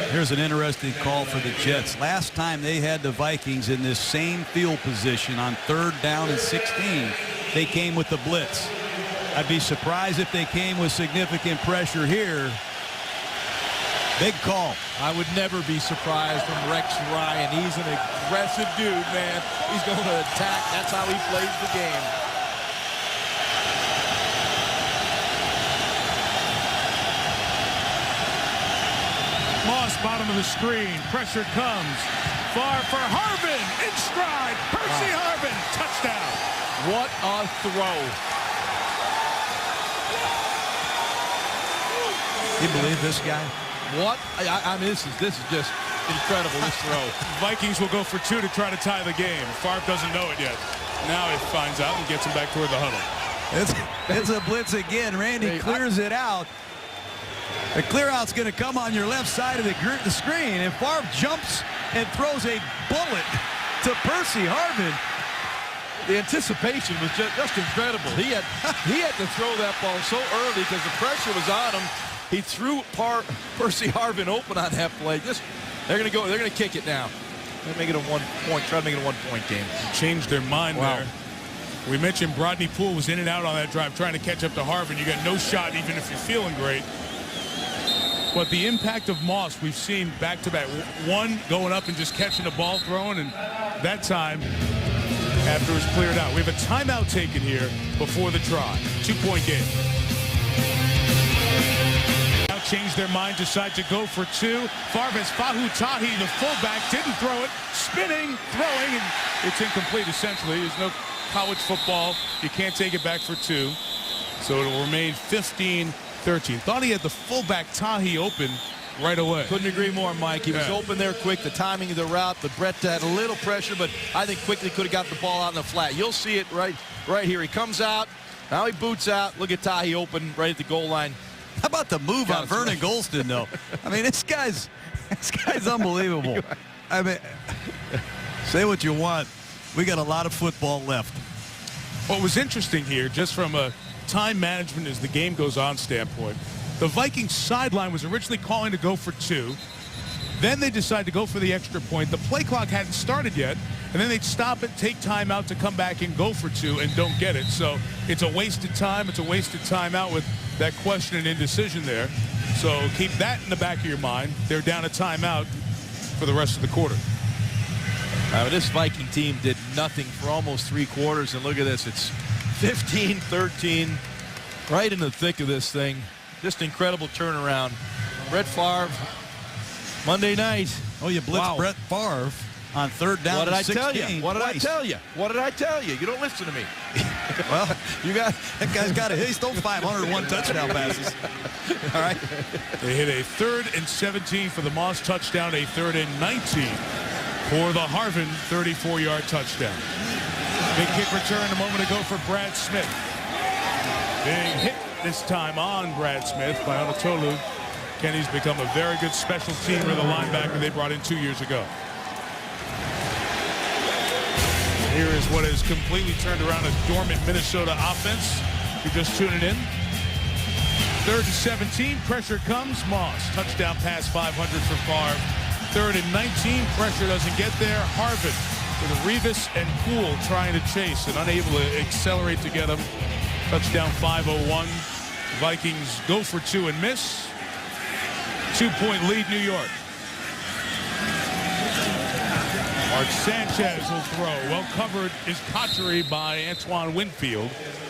Here's an interesting call for the Jets. Last time they had the Vikings in this same field position on 3rd down and 16, they came with the blitz. I'd be surprised if they came with significant pressure here. Big call. I would never be surprised from Rex Ryan. He's an aggressive dude, man. He's going to attack. That's how he plays the game. Moss, bottom of the screen. Pressure comes. Far for Harvin. In stride. Percy Harvin. Touchdown. What a throw. You believe this guy? What? I mean, this is just incredible, this throw. Vikings will go for 2 to try to tie the game. Favre doesn't know it yet. Now he finds out and gets him back toward the huddle. It's a blitz again. Randy clears it out. The clear out's going to come on your left side of the screen, and Favre jumps and throws a bullet to Percy Harvin. The anticipation was just incredible. He had to throw that ball so early because the pressure was on him. He threw Percy Harvin open on that play. They're going to kick it now. They're make it a 1 point. Try to make it a 1 point game. Changed their mind there. We mentioned Rodney Poole was in and out on that drive trying to catch up to Harvin. You got no shot even if you're feeling great. But the impact of Moss we've seen back-to-back. One going up and just catching the ball thrown, and that time after it was cleared out. We have a timeout taken here before the try. 2-point game. Now change their mind, decide to go for 2. Favre has Fahu Tahi, the fullback, didn't throw it, spinning, throwing, and it's incomplete essentially. There's no college football. You can't take it back for 2. So it'll remain 15-13. Thought he had the fullback Tahi open right away. Couldn't agree more, Mike. He was open there quick. The timing of the route, but Brett had a little pressure, but I think quickly could have got the ball out in the flat. You'll see it right here. He comes out. Now he boots out. Look at Tahi open right at the goal line. How about the move on Vernon Golston, though? I mean, this guy's unbelievable. I mean, say what you want. We got a lot of football left. What was interesting here, just from a time management as the game goes on standpoint, the Vikings sideline was originally calling to go for 2. Then they decided to go for the extra point. The play clock hadn't started yet, and then they'd stop it, take time out to come back and go for 2 and don't get it. So it's a wasted time. It's a wasted timeout with that question and indecision there. So keep that in the back of your mind. They're down a timeout for the rest of the quarter. This Viking team did nothing for almost 3 quarters, and look at this. It's 15-13, right in the thick of this thing. Just incredible turnaround. Brett Favre, Monday night. Oh, you blitzed Brett Favre on 3rd down. What did I 16, tell you? What did I twice. tell you? What did I tell you? You don't listen to me. Well, that guy's got he's thrown 501 touchdown passes. All right. They hit a 3rd and 17 for the Moss touchdown, a 3rd and 19 for the Harvin 34-yard touchdown. Big kick return a moment ago for Brad Smith. Big hit this time on Brad Smith by Onatolu. Kenny's become a very good special teamer, the linebacker they brought in 2 years ago. Here is what has completely turned around a dormant Minnesota offense. If you're just tuning in. 3rd and 17, pressure comes. Moss, touchdown pass 500 for Favre. 3rd and 19, pressure doesn't get there. Harvin with Revis and Poole trying to chase and unable to accelerate to get him. Touchdown 501. Vikings go for 2 and miss. 2-point lead, New York. Mark Sanchez will throw. Well covered is Cotchery by Antoine Winfield,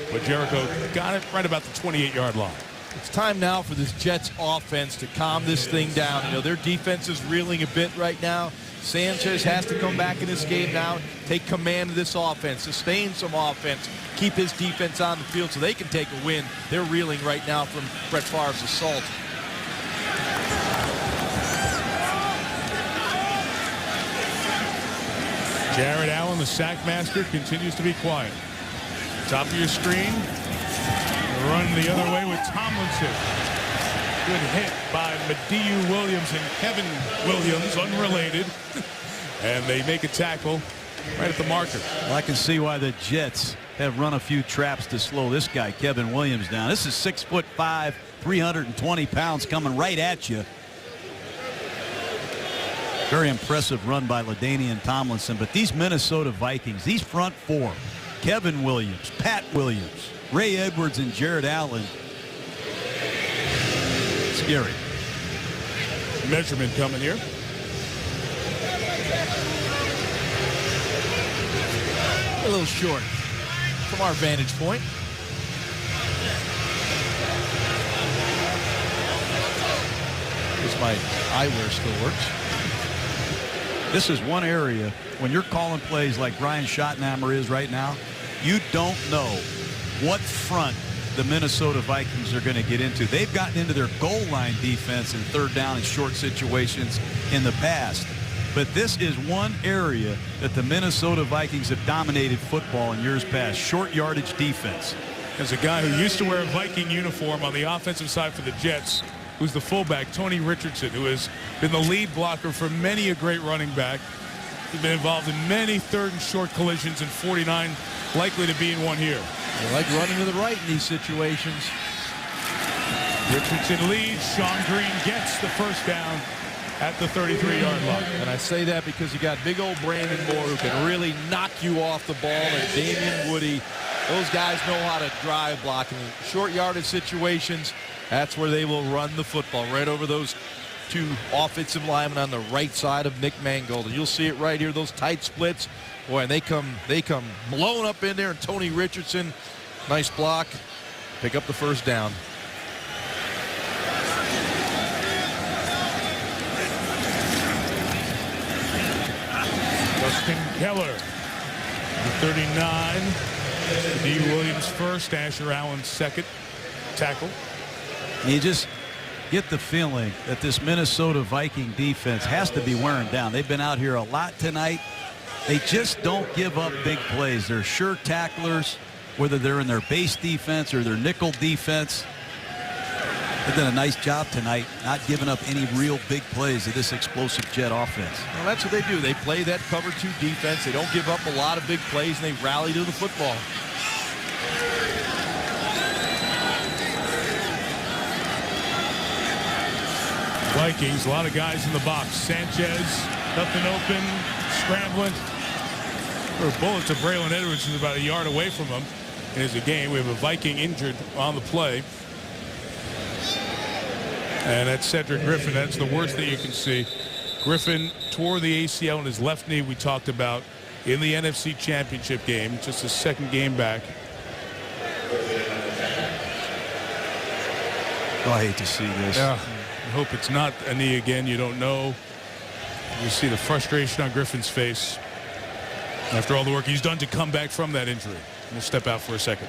but Jericho got it right about the 28-yard line. It's time now for this Jets offense to calm this thing down. You know, their defense is reeling a bit right now. Sanchez has to come back in this game now, take command of this offense, sustain some offense, keep his defense on the field so they can take a win. They're reeling right now from Brett Favre's assault. Jared Allen, the sack master, continues to be quiet. Top of your screen. Run the other way with Tomlinson. Good hit by Mediu Williams and Kevin Williams, unrelated. And they make a tackle right at the marker. Well, I can see why the Jets have run a few traps to slow this guy, Kevin Williams, down. This is 6'5", 320 pounds coming right at you. Very impressive run by LaDainian Tomlinson. But these Minnesota Vikings, these front four, Kevin Williams, Pat Williams, Ray Edwards, and Jared Allen, scary. Measurement coming here. A little short from our vantage point. Guess my eyewear still works. This is one area when you're calling plays like Brian Schottenheimer is right now, you don't know what front the Minnesota Vikings are going to get into. They've gotten into their goal line defense in third down and short situations in the past. But this is one area that the Minnesota Vikings have dominated football in years past, short yardage defense. As a guy who used to wear a Viking uniform on the offensive side for the Jets, who's the fullback, Tony Richardson, who has been the lead blocker for many a great running back. He's been involved in many third and short collisions, and 49 likely to be in one here. They like running to the right in these situations. Richardson leads. Sean Green gets the first down at the 33-yard line. And I say that because you got big old Brandon Moore who can really knock you off the ball, and Damian Woody. Those guys know how to drive block in short yardage situations. That's where they will run the football, right over those two offensive linemen on the right side of Nick Mangold. And you'll see it right here, those tight splits. Boy, and they come blown up in there, and Tony Richardson, nice block, pick up the first down. Justin Keller, the 39. D. Williams first, Asher Allen second. Tackle. You just get the feeling that this Minnesota Viking defense has to be wearing down. They've been out here a lot tonight. They just don't give up big plays. They're sure tacklers, whether they're in their base defense or their nickel defense. They've done a nice job tonight, not giving up any real big plays to this explosive Jet offense. Well, that's what they do. They play that cover two defense. They don't give up a lot of big plays, and they rally to the football. Vikings, a lot of guys in the box. Sanchez, nothing open, scrambling. There were bullets to Braylon Edwards, who's about a yard away from him. And as a game, we have a Viking injured on the play. And that's Cedric Griffin. That's the worst that you can see. Griffin tore the ACL in his left knee, we talked about, in the NFC Championship game. Just his second game back. Oh, I hate to see this. Yeah. I hope it's not a knee again. You don't know. You see the frustration on Griffin's face after all the work he's done to come back from that injury. We'll step out for a second.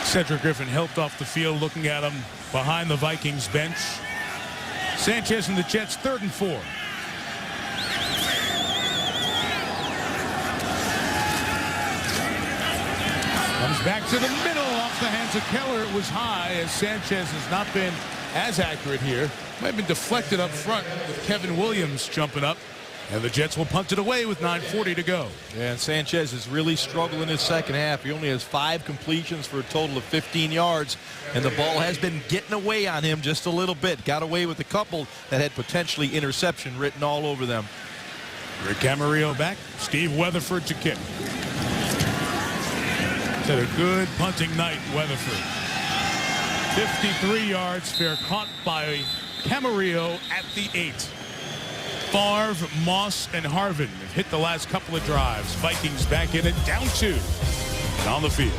Cedric Griffin helped off the field, looking at him behind the Vikings bench. Sanchez and the Jets, 3rd and 4. Comes back to the middle off the hands of Keller. It was high, as Sanchez has not been as accurate here. Might have been deflected up front with Kevin Williams jumping up. And the Jets will punt it away with 9:40 to go. Yeah, and Sanchez is really struggling in his second half. He only has 5 completions for a total of 15 yards. And the ball has been getting away on him just a little bit. Got away with a couple that had potentially interception written all over them. Rick Camarillo back. Steve Weatherford to kick. Had a good punting night, Weatherford. 53 yards, fair caught by Camarillo at the 8. Favre, Moss, and Harvin have hit the last couple of drives. Vikings back in it, down 2 and on the field.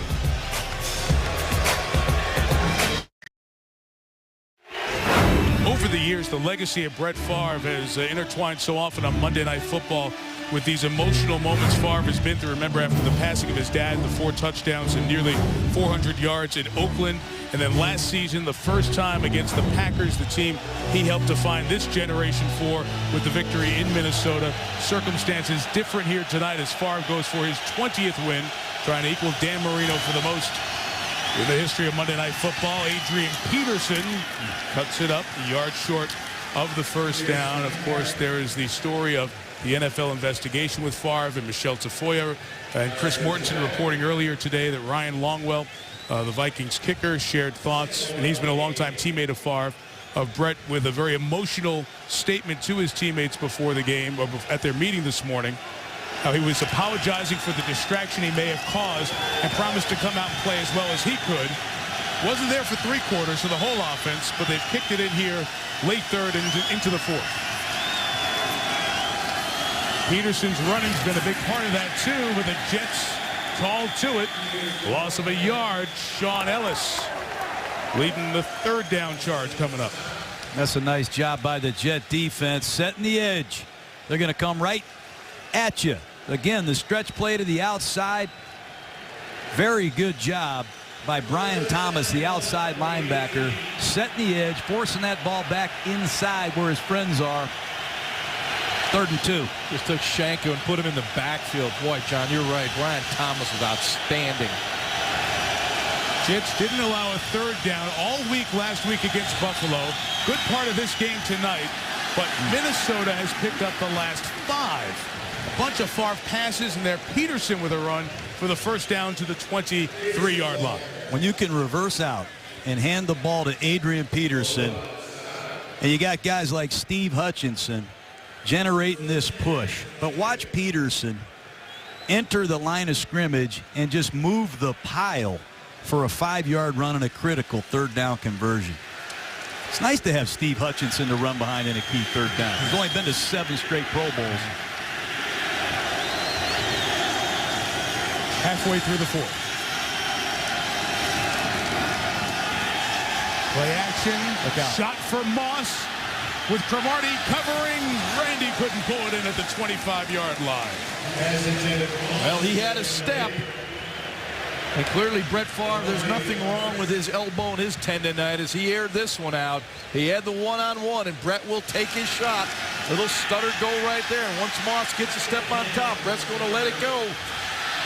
Over the years, the legacy of Brett Favre has intertwined so often on Monday Night Football with these emotional moments Favre has been through. Remember, after the passing of his dad, the 4 touchdowns and nearly 400 yards in Oakland. And then last season, the first time against the Packers, the team he helped define this generation for with the victory in Minnesota. Circumstances different here tonight as Favre goes for his 20th win, trying to equal Dan Marino for the most in the history of Monday Night Football. Adrian Peterson cuts it up a yard short of the first down. Of course, there is the story of the NFL investigation with Favre and Michelle Tafoya and Chris Mortensen reporting earlier today that Ryan Longwell, the Vikings kicker, shared thoughts, and he's been a longtime teammate of Favre, of Brett, with a very emotional statement to his teammates before the game, or at their meeting this morning. How he was apologizing for the distraction he may have caused and promised to come out and play as well as he could. Wasn't there for 3 quarters of the whole offense, but they've kicked it in here late third and into the fourth. Peterson's running's been a big part of that too, but the Jets called to it. Loss of a yard. Sean Ellis leading the 3rd down charge coming up. That's a nice job by the Jet defense, setting the edge. They're going to come right at you. Again, the stretch play to the outside. Very good job by Brian Thomas, the outside linebacker, setting the edge, forcing that ball back inside where his friends are. 3rd and 2. Just took Shanko and put him in the backfield. Boy, John, you're right. Brian Thomas was outstanding. Jets didn't allow a 3rd down all week last week against Buffalo. Good part of this game tonight, but Minnesota has picked up the last 5. A bunch of Favre passes, and there Peterson with a run for the first down to the 23-yard line. When you can reverse out and hand the ball to Adrian Peterson, and you got guys like Steve Hutchinson generating this push, but watch Peterson enter the line of scrimmage and just move the pile for a 5-yard run and a critical 3rd down conversion. It's nice to have Steve Hutchinson to run behind in a key 3rd down. He's only been to 7 straight Pro Bowls. Halfway through the 4th. Play action. Shot for Moss. With Cromartie covering, Randy couldn't pull it in at the 25-yard line. Well, he had a step. And clearly Brett Favre, there's nothing wrong with his elbow and his tendonitis. He aired this one out. He had the one-on-one, and Brett will take his shot. Little stutter go right there. And once Moss gets a step on top, Brett's going to let it go.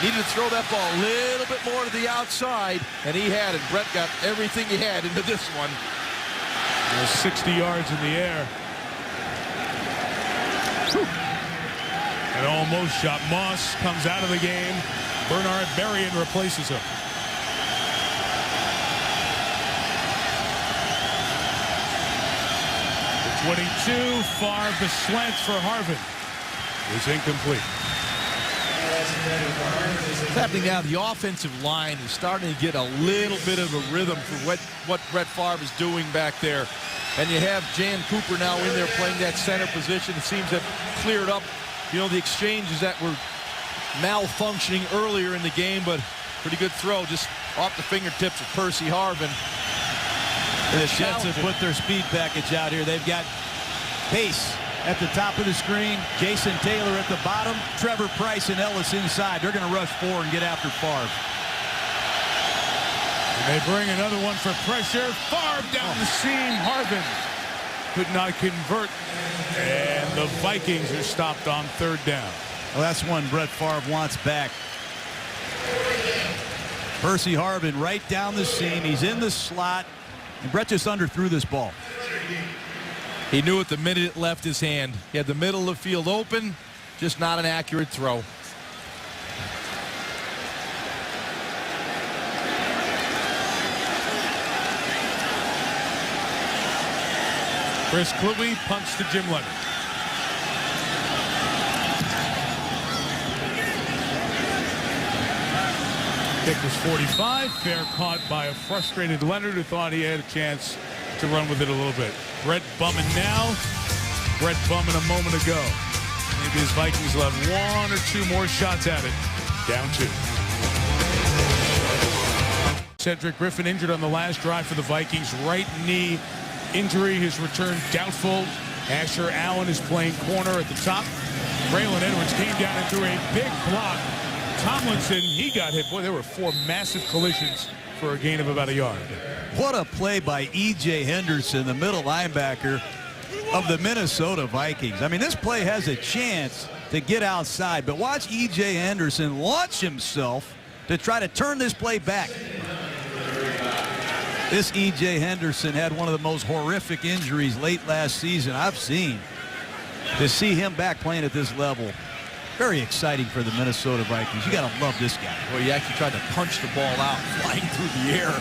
Needed to throw that ball a little bit more to the outside, and he had it. Brett got everything he had into this one. There's 60 yards in the air. An almost shot. Moss comes out of the game. Bernard Berrien replaces him. The 22, Favre, the slants for Harvin is incomplete. What's happening now, the offensive line is starting to get a little bit of a rhythm for what Brett Favre is doing back there. And you have Jan Cooper now in there playing that center position. It seems to have cleared up, you know, the exchanges that were malfunctioning earlier in the game, but pretty good throw just off the fingertips of Percy Harvin. And the Jets have put their speed package out here. They've got pace at the top of the screen, Jason Taylor at the bottom, Trevor Price and Ellis inside. They're going to rush 4 and get after Favre. And they bring another one for pressure. Favre down the seam. Harvin could not convert. And the Vikings are stopped on 3rd down. Well, that's one Brett Favre wants back. Percy Harvin right down the seam. He's in the slot. And Brett just underthrew this ball. He knew it the minute it left his hand. He had the middle of the field open, just not an accurate throw. Chris Kluwe punts to Jim Leonard. Kick was 45. Fair caught by a frustrated Leonard who thought he had a chance to run with it a little bit. Brett bumming now. Brett Bowman a moment ago. Maybe his Vikings will have 1 or 2 more shots at it. Down 2. Cedric Griffin injured on the last drive for the Vikings. Right knee injury. His return doubtful. Asher Allen is playing corner at the top. Braylon Edwards came down and threw a big block. Tomlinson, he got hit. Boy, there were 4 massive collisions for a gain of about a yard. What a play by E.J. Henderson, the middle linebacker of the Minnesota Vikings. I mean, this play has a chance to get outside, but watch E.J. Henderson launch himself to try to turn this play back. This E.J. Henderson had one of the most horrific injuries late last season I've seen. To see him back playing at this level, very exciting for the Minnesota Vikings. You got to love this guy. Well, he actually tried to punch the ball out, flying through the air.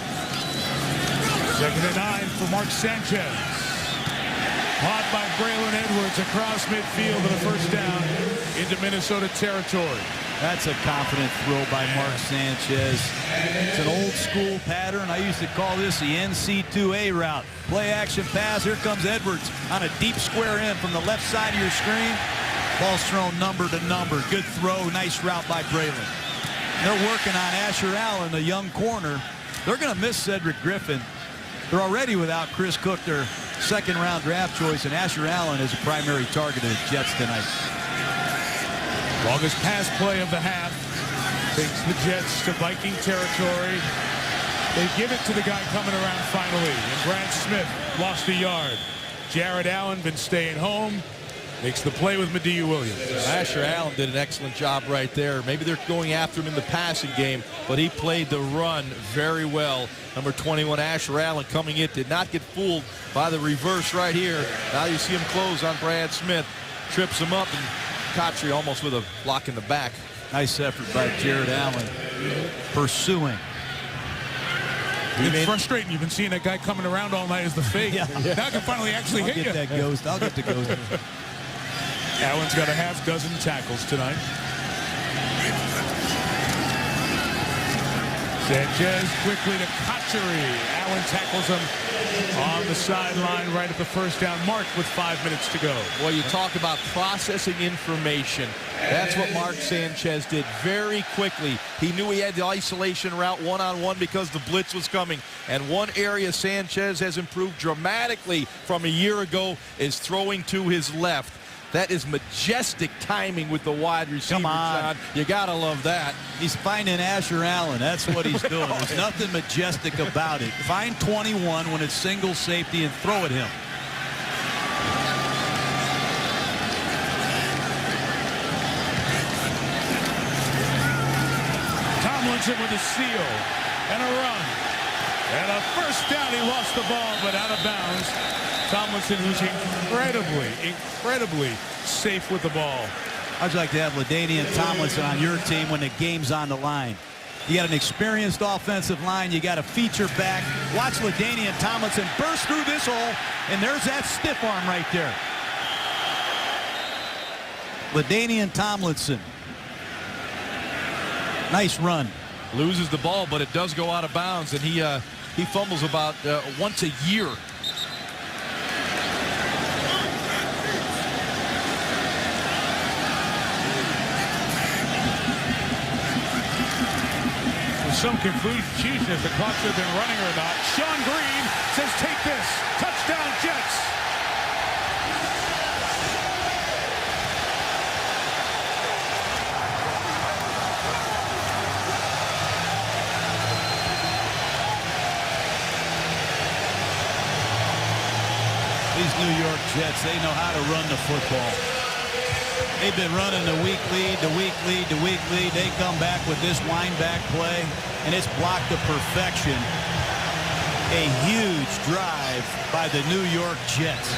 2nd and 9 for Mark Sanchez. Caught by Braylon Edwards across midfield and a first down into Minnesota territory. That's a confident throw by Mark Sanchez. It's an old school pattern. I used to call this the NC2A route. Play action pass. Here comes Edwards on a deep square end from the left side of your screen. Ball's thrown number to number. Good throw. Nice route by Braylon. They're working on Asher Allen, the young corner. They're going to miss Cedric Griffin. They're already without Chris Cook, their 2nd-round draft choice, and Asher Allen is a primary target of the Jets tonight. Longest pass play of the half takes the Jets to Viking territory. They give it to the guy coming around finally, and Brad Smith lost a yard. Jared Allen been staying home. Makes the play with Madieu Williams. Asher Allen did an excellent job right there. Maybe they're going after him in the passing game, but he played the run very well. Number 21, Asher Allen, coming in, did not get fooled by the reverse right here. Now you see him close on Brad Smith. Trips him up, and Kotri almost with a block in the back. Nice effort by Jared Allen. Pursuing. It's frustrating. You've been seeing that guy coming around all night as the fake. Yeah. Now I can finally actually hit you. I'll get that ghost. I'll get the ghost. Allen's got a half dozen tackles tonight. Sanchez quickly to Kotri. Allen tackles him on the sideline right at the first down mark with 5 minutes to go. Well, you talk about processing information. That's what Mark Sanchez did very quickly. He knew he had the isolation route one-on-one because the blitz was coming. And one area Sanchez has improved dramatically from a year ago is throwing to his left. That is majestic timing with the wide receiver. Come on. John. You got to love that. He's finding Asher Allen. That's what he's doing. There's nothing majestic about it. Find 21 when it's single safety and throw at him. Tomlinson with a seal and a run. And a first down. He lost the ball, but out of bounds. Tomlinson, who's incredibly safe with the ball. I'd like to have LaDainian Tomlinson on your team when the game's on the line. You got an experienced offensive line. You got a feature back. Watch LaDainian Tomlinson burst through this hole, and there's that stiff arm right there. LaDainian Tomlinson. Nice run. Loses the ball, but it does go out of bounds, and he fumbles about once a year. Some confusion if the clocks have been running or not. Sean Green says, take this. Touchdown, Jets. These New York Jets, they know how to run the football. They've been running the weak lead, the weak lead, the weak lead. They come back with this wind back play, and it's blocked to perfection. A huge drive by the New York Jets.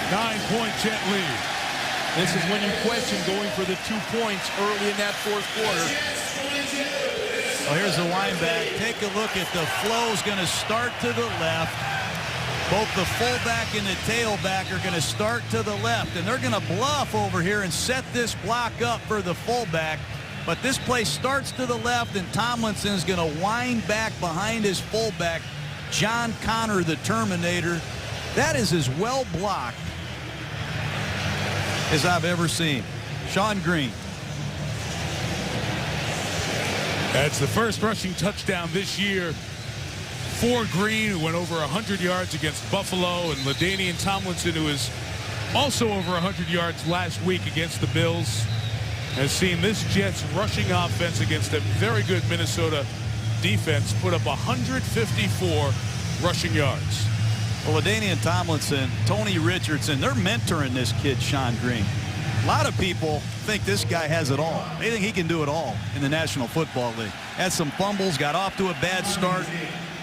Nine-point Jet lead. This is when you question going for the 2 points early in that fourth quarter. Well, here's the wind back. Take a look at the flow's going to start to the left. Both the fullback and the tailback are going to start to the left, and they're going to bluff over here and set this block up for the fullback. But this play starts to the left, and Tomlinson is going to wind back behind his fullback, John Connor, the Terminator. That is as well blocked as I've ever seen. Sean Green. That's the first rushing touchdown this year for Green, who went over 100 yards against Buffalo, and LaDainian Tomlinson, who is also over 100 yards last week against the Bills, has seen this Jets rushing offense against a very good Minnesota defense put up 154 rushing yards. Well, LaDainian Tomlinson, Tony Richardson, they're mentoring this kid, Sean Green. A lot of people think this guy has it all. They think he can do it all in the National Football League. Had some fumbles, got off to a bad start,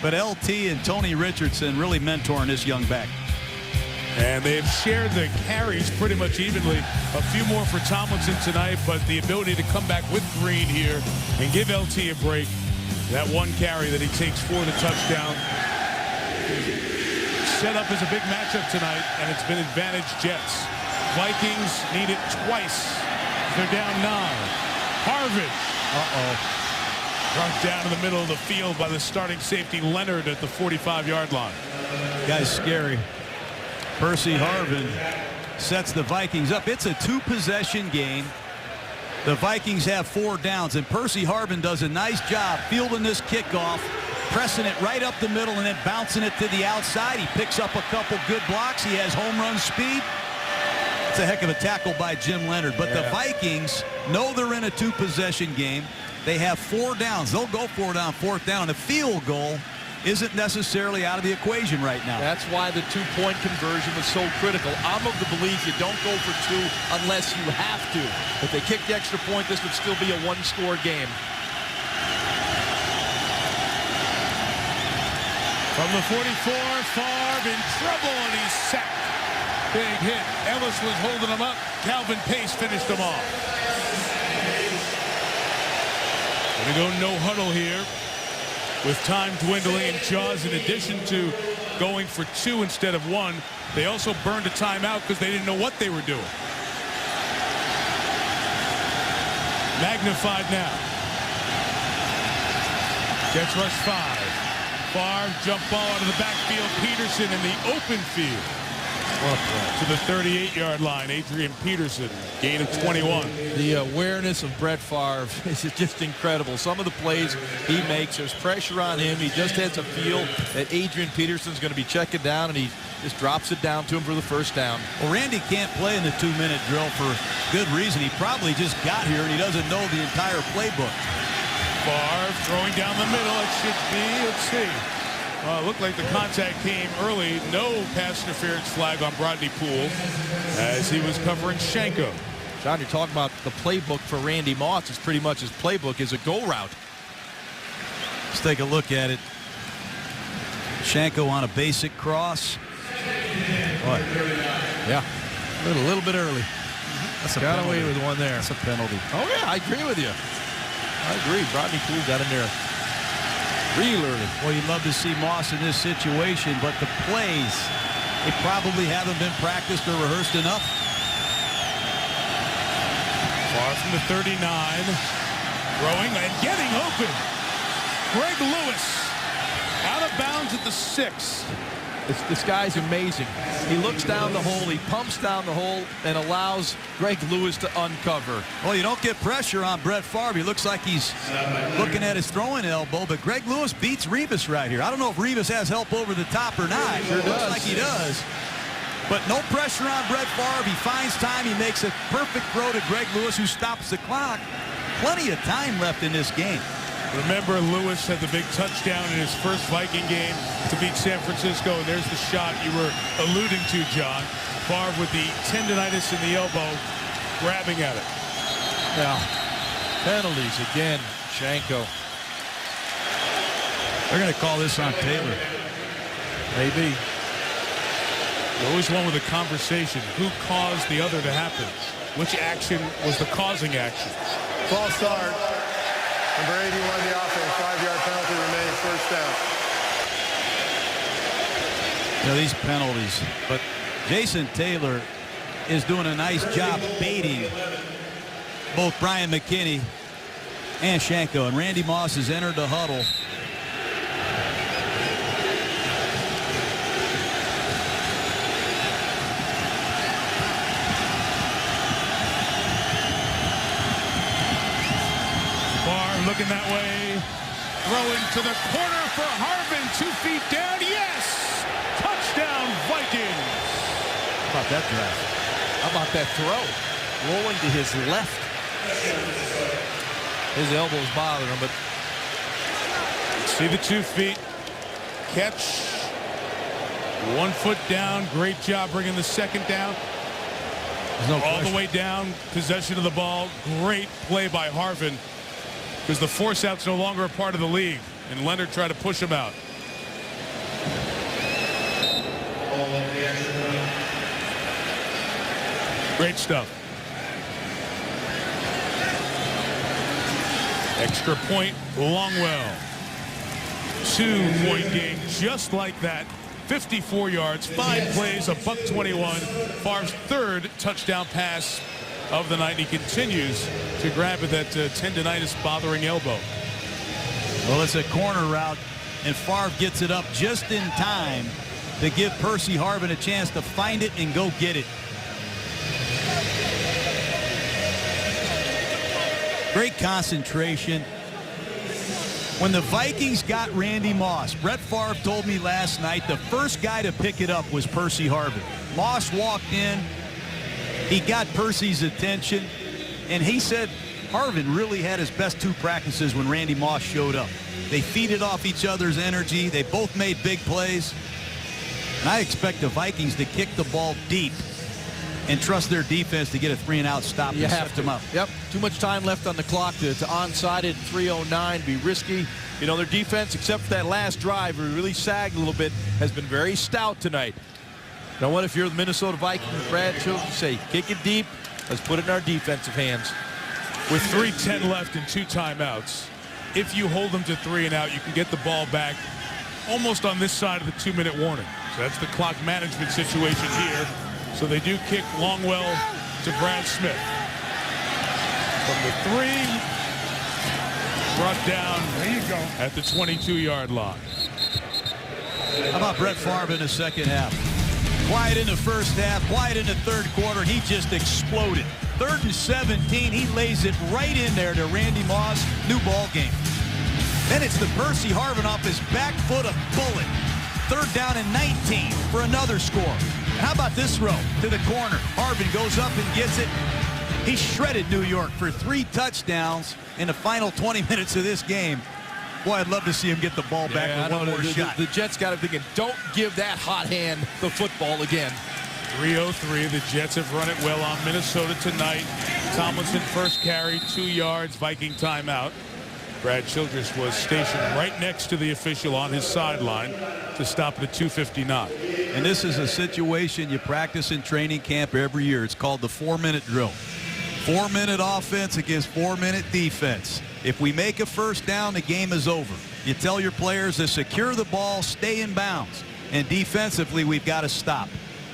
but LT and Tony Richardson really mentoring this young back. And they've shared the carries pretty much evenly. A few more for Tomlinson tonight, but the ability to come back with Green here and give LT a break. That one carry that he takes for the touchdown. Set up as a big matchup tonight, and it's been advantage Jets. Vikings need it twice. They're down 9. Harvin. Brought down in the middle of the field by the starting safety Leonard at the 45-yard line. Guy's scary. Percy Harvin sets the Vikings up. It's a 2-possession game. The Vikings have 4 downs, and Percy Harvin does a nice job fielding this kickoff, pressing it right up the middle and then bouncing it to the outside. He picks up a couple good blocks. He has home run speed. It's a heck of a tackle by Jim Leonard. But the Vikings know they're in a 2-possession game. They have 4 downs. They'll go for it on 4th down. The field goal isn't necessarily out of the equation right now. That's why the 2-point conversion was so critical. I'm of the belief you don't go for 2 unless you have to. If they kick the extra point, this would still be a 1-score game. From the 44, Favre in trouble, and he's sacked. Big hit. Ellis was holding him up. Calvin Pace finished him off. Going to go no huddle here with time dwindling, and Jaws, in addition to going for 2 instead of 1, they also burned a timeout because they didn't know what they were doing. Magnified now. Jets rush 5. Favre jump ball out of the backfield. Peterson in the open field. To the 38-yard line, Adrian Peterson, gain of 21. The awareness of Brett Favre is just incredible. Some of the plays he makes, there's pressure on him. He just has a feel that Adrian Peterson's going to be checking down, and he just drops it down to him for the first down. Well, Randy can't play in the 2-minute drill for good reason. He probably just got here, and he doesn't know the entire playbook. Favre throwing down the middle. It should be, let's see. It looked like the contact came early. No pass interference flag on Brodney Poole as he was covering Shanko. John, you're talking about the playbook for Randy Moss. It's pretty much his playbook is a go route. Let's take a look at it. Shanko on a basic cross. What? Yeah, a little bit early. That's a got penalty. away with one there. That's a penalty. Oh, yeah, I agree with you. I agree. Brodney Poole got in there real early. Well, you'd love to see Moss in this situation, but the plays, they probably haven't been practiced or rehearsed enough. Far from the 39. Throwing and getting open. Greg Lewis out of bounds at the 6. This guy's amazing. He looks down the hole, he pumps down the hole, and allows Greg Lewis to uncover. Well, you don't get pressure on Brett Favre. He looks like he's looking at his throwing elbow, but Greg Lewis beats Revis right here. I don't know if Revis has help over the top or not. Sure looks does. like he does. But no pressure on Brett Favre. He finds time. He makes a perfect throw to Greg Lewis, who stops the clock. Plenty of time left in this game. Remember, Lewis had the big touchdown in his first Viking game to beat San Francisco, and there's the shot you were alluding to, John. Favre with the tendonitis in the elbow, grabbing at it. Now, penalties again, Shanko. They're going to call this on Taylor. Maybe. You always one with a conversation. Who caused the other to happen? Which action was the causing action? False start. Number 81, the offense. 5-yard penalty remains, first down. You know, these penalties, but Jason Taylor is doing a nice job baiting both Brian McKinney and Shanko, and Randy Moss has entered the huddle. Barr looking that way, throwing to the corner for Harvin, 2 feet down, yes! Touchdown, Vikings! How about that drive? How about that throw? Rolling to his left. His elbow's bothering him, but see the 2 feet. Catch. 1 foot down. Great job bringing the second down. All the way down. Possession of the ball. Great play by Harvin, because the force out's no longer a part of the league, and Leonard tried to push him out. Great stuff. Extra point, Longwell. 2-point game, just like that. 54 yards, 5 plays, a $121. Favre's 3rd touchdown pass of the night. He continues to grab at that tendonitis bothering elbow. Well, it's a corner route, and Favre gets it up just in time to give Percy Harvin a chance to find it and go get it. Great concentration. When the Vikings got Randy Moss, Brett Favre told me last night the first guy to pick it up was Percy Harvin. Moss walked in. He got Percy's attention, and he said Harvin really had his best 2 practices when Randy Moss showed up. They feeded off each other's energy. They both made big plays. And I expect the Vikings to kick the ball deep and trust their defense to get a 3-and-out stop and set them up. Yep. Too much time left on the clock to onside at 3:09. Be risky. You know, their defense, except for that last drive, where it really sagged a little bit, has been very stout tonight. You know what? If you're the Minnesota Vikings, Brad Children, say, kick it deep. Let's put it in our defensive hands. With 3:10 left and 2 timeouts, if you hold them to 3-and-out, you can get the ball back almost on this side of the 2-minute warning. So that's the clock management situation here. So they do kick Longwell to Brad Smith. From the 3, brought down at the 22-yard line. How about Brett Favre in the second half? Quiet in the first half, quiet in the third quarter, and he just exploded. 3rd and 17, he lays it right in there to Randy Moss. New ball game. Then it's the Percy Harvin off his back foot, a bullet. 3rd down and 19 for another score. And how about this throw to the corner? Harvin goes up and gets it. He shredded New York for 3 touchdowns in the final 20 minutes of this game. Boy, I'd love to see him get the ball back with one more shot. The Jets got to thinking, don't give that hot hand the football again. 3:03. The Jets have run it well on Minnesota tonight. Tomlinson first carry, 2 yards, Viking timeout. Brad Childress was stationed right next to the official on his sideline to stop at 2:59. And this is a situation you practice in training camp every year. It's called the 4-minute drill. 4-minute offense against 4-minute defense. If we make a first down, the game is over. You tell your players to secure the ball, stay in bounds. And defensively, we've got to stop.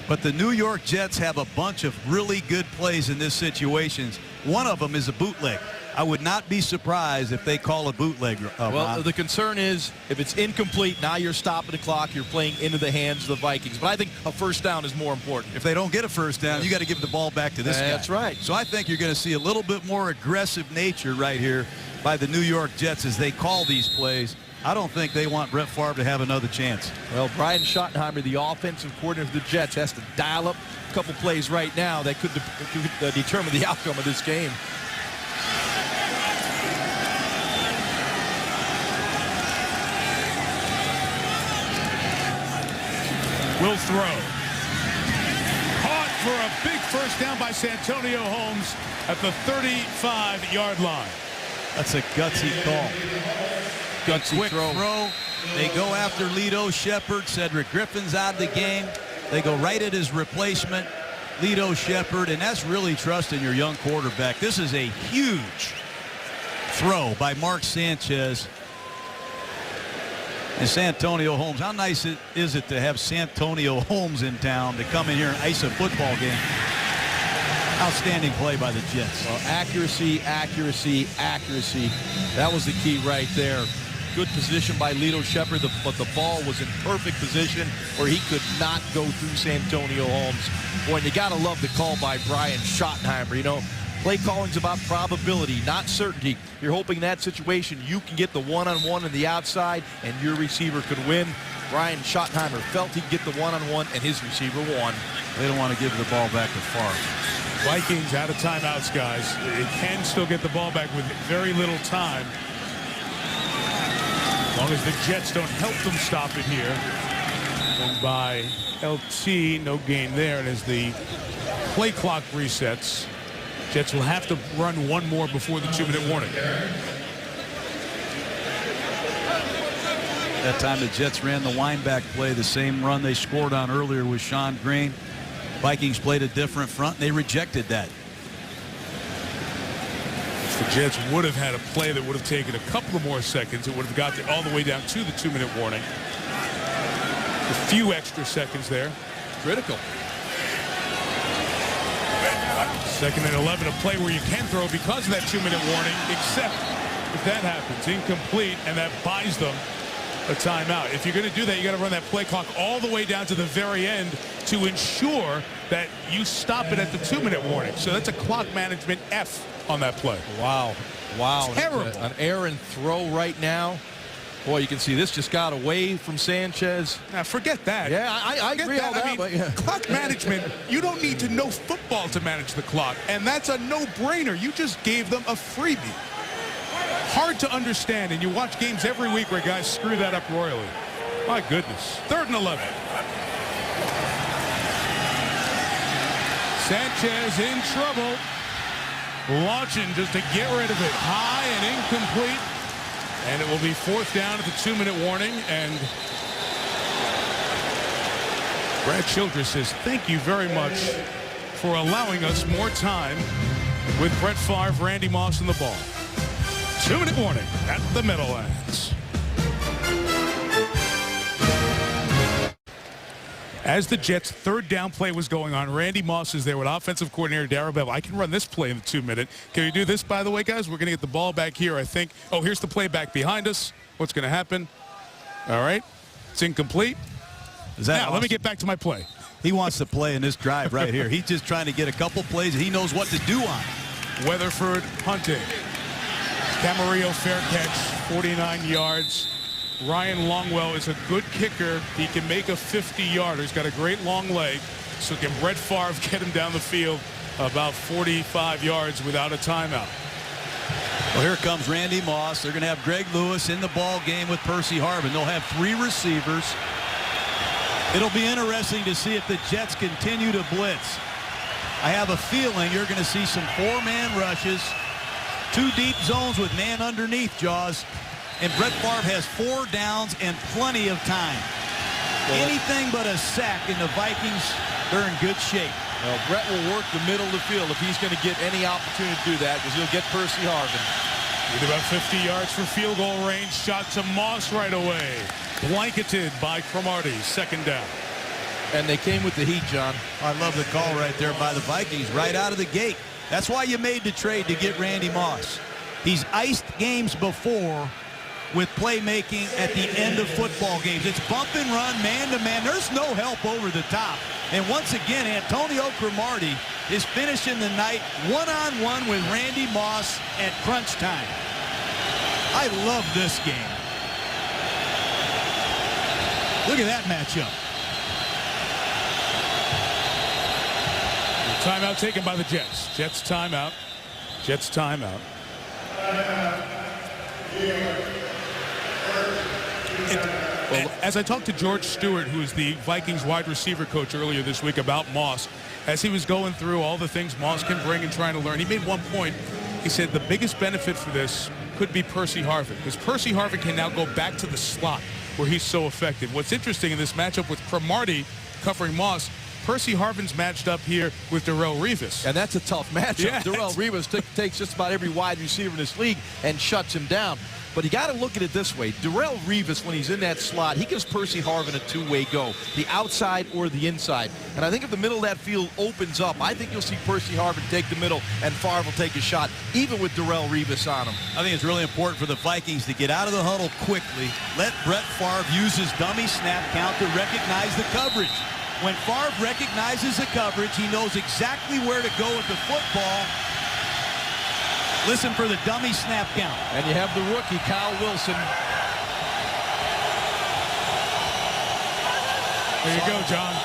But the New York Jets have a bunch of really good plays in this situation. One of them is a bootleg. I would not be surprised if they call a bootleg. Well, the concern is if it's incomplete, now you're stopping the clock. You're playing into the hands of the Vikings. But I think a first down is more important. If they don't get a first down, you got to give the ball back to this guy. That's right. So I think you're going to see a little bit more aggressive nature right here by the New York Jets as they call these plays. I don't think they want Brett Favre to have another chance. Well, Brian Schottenheimer, the offensive coordinator of the Jets, has to dial up a couple plays right now that could determine the outcome of this game. Will throw. Caught for a big first down by Santonio Holmes at the 35-yard line. That's a gutsy call. Gutsy quick throw. They go after Lito Shepherd. Cedric Griffin's out of the game. They go right at his replacement, Lito Shepherd, and that's really trusting your young quarterback. This is a huge throw by Mark Sanchez. And Santonio Holmes, how nice is it to have Santonio Holmes in town to come in here and ice a football game? Outstanding play by the Jets. Well, accuracy, accuracy, accuracy. That was the key right there. Good position by Lito Shepherd, but the ball was in perfect position where he could not go through Santonio Holmes. Boy, and you got to love the call by Brian Schottenheimer. You know, play calling's about probability, not certainty. You're hoping in that situation you can get the one-on-one on the outside and your receiver could win. Brian Schottenheimer felt he'd get the one-on-one and his receiver won. They don't want to give the ball back to Favre. Vikings out of timeouts, guys. It can still get the ball back with very little time. As long as the Jets don't help them stop it here. And by LT, no gain there. And as the play clock resets, Jets will have to run one more before the 2-minute warning. That time the Jets ran the wind-back play, the same run they scored on earlier with Sean Green. Vikings played a different front. They rejected that. If the Jets would have had a play that would have taken a couple of more seconds, it would have got all the way down to the 2-minute warning. A few extra seconds there. Critical. 2nd and 11, a play where you can throw because of that 2-minute warning, except if that happens, incomplete, and that buys them a timeout. If you're going to do that, you got to run that play clock all the way down to the very end to ensure that you stop it at the 2-minute warning. So that's a clock management F on that play. Wow. Wow. Terrible. An errant throw right now. Boy, you can see this just got away from Sanchez. Now, forget that. Yeah, I agree on that. I mean, but yeah. Clock management, you don't need to know football to manage the clock. And that's a no-brainer. You just gave them a freebie. Hard to understand, and you watch games every week where guys screw that up royally. My goodness. 3rd and 11. Sanchez in trouble. Launching just to get rid of it. High and incomplete. And it will be 4th down at the 2-minute warning. And Brad Childress says, thank you very much for allowing us more time with Brett Favre, Randy Moss, and the ball. 2-minute warning at the Meadowlands. As the Jets' 3rd down play was going on, Randy Moss is there with offensive coordinator Darabell. I can run this play in the 2-minute. Can we do this, by the way, guys? We're going to get the ball back here, I think. Oh, here's the play back behind us. What's going to happen? All right. It's incomplete. Now, awesome? Let me get back to my play. He wants to play in this drive right here. He's just trying to get a couple plays that he knows what to do on. Weatherford punting. Camarillo fair catch, 49 yards. Ryan Longwell is a good kicker. He can make a 50-yarder. He's got a great long leg. So can Brett Favre get him down the field about 45 yards without a timeout? Well, here comes Randy Moss. They're going to have Greg Lewis in the ball game with Percy Harvin. They'll have 3 receivers. It'll be interesting to see if the Jets continue to blitz. I have a feeling you're going to see some 4-man rushes. 2 deep zones with man underneath, Jaws. And Brett Favre has 4 downs and plenty of time. Anything but a sack, and the Vikings, they're in good shape. Well, Brett will work the middle of the field if he's going to get any opportunity to do that, because he'll get Percy Harvin. With about 50 yards for field goal range. Shot to Moss right away. Blanketed by Cromartie. 2nd down. And they came with the heat, John. I love the call right there by the Vikings, right out of the gate. That's why you made the trade to get Randy Moss. He's iced games before with playmaking at the end of football games. It's bump and run, man-to-man. There's no help over the top. And once again, Antonio Cromartie is finishing the night one-on-one with Randy Moss at crunch time. I love this game. Look at that matchup. Timeout taken by the Jets. Jets timeout. Jets timeout. As I talked to George Stewart, who is the Vikings wide receiver coach earlier this week, about Moss, as he was going through all the things Moss can bring and trying to learn, he made one point. He said the biggest benefit for this could be Percy Harvin, because Percy Harvin can now go back to the slot where he's so effective. What's interesting in this matchup with Cromartie covering Moss, Percy Harvin's matched up here with Darrelle Revis. And that's a tough matchup. Yeah, Darrelle Revis takes just about every wide receiver in this league and shuts him down. But you got to look at it this way. Darrelle Revis, when he's in that slot, he gives Percy Harvin a two-way go, the outside or the inside. And I think if the middle of that field opens up, I think you'll see Percy Harvin take the middle and Favre will take a shot, even with Darrelle Revis on him. I think it's really important for the Vikings to get out of the huddle quickly. Let Brett Favre use his dummy snap count to recognize the coverage. When Favre recognizes the coverage, he knows exactly where to go with the football. Listen for the dummy snap count. And you have the rookie, Kyle Wilson. There you go, John.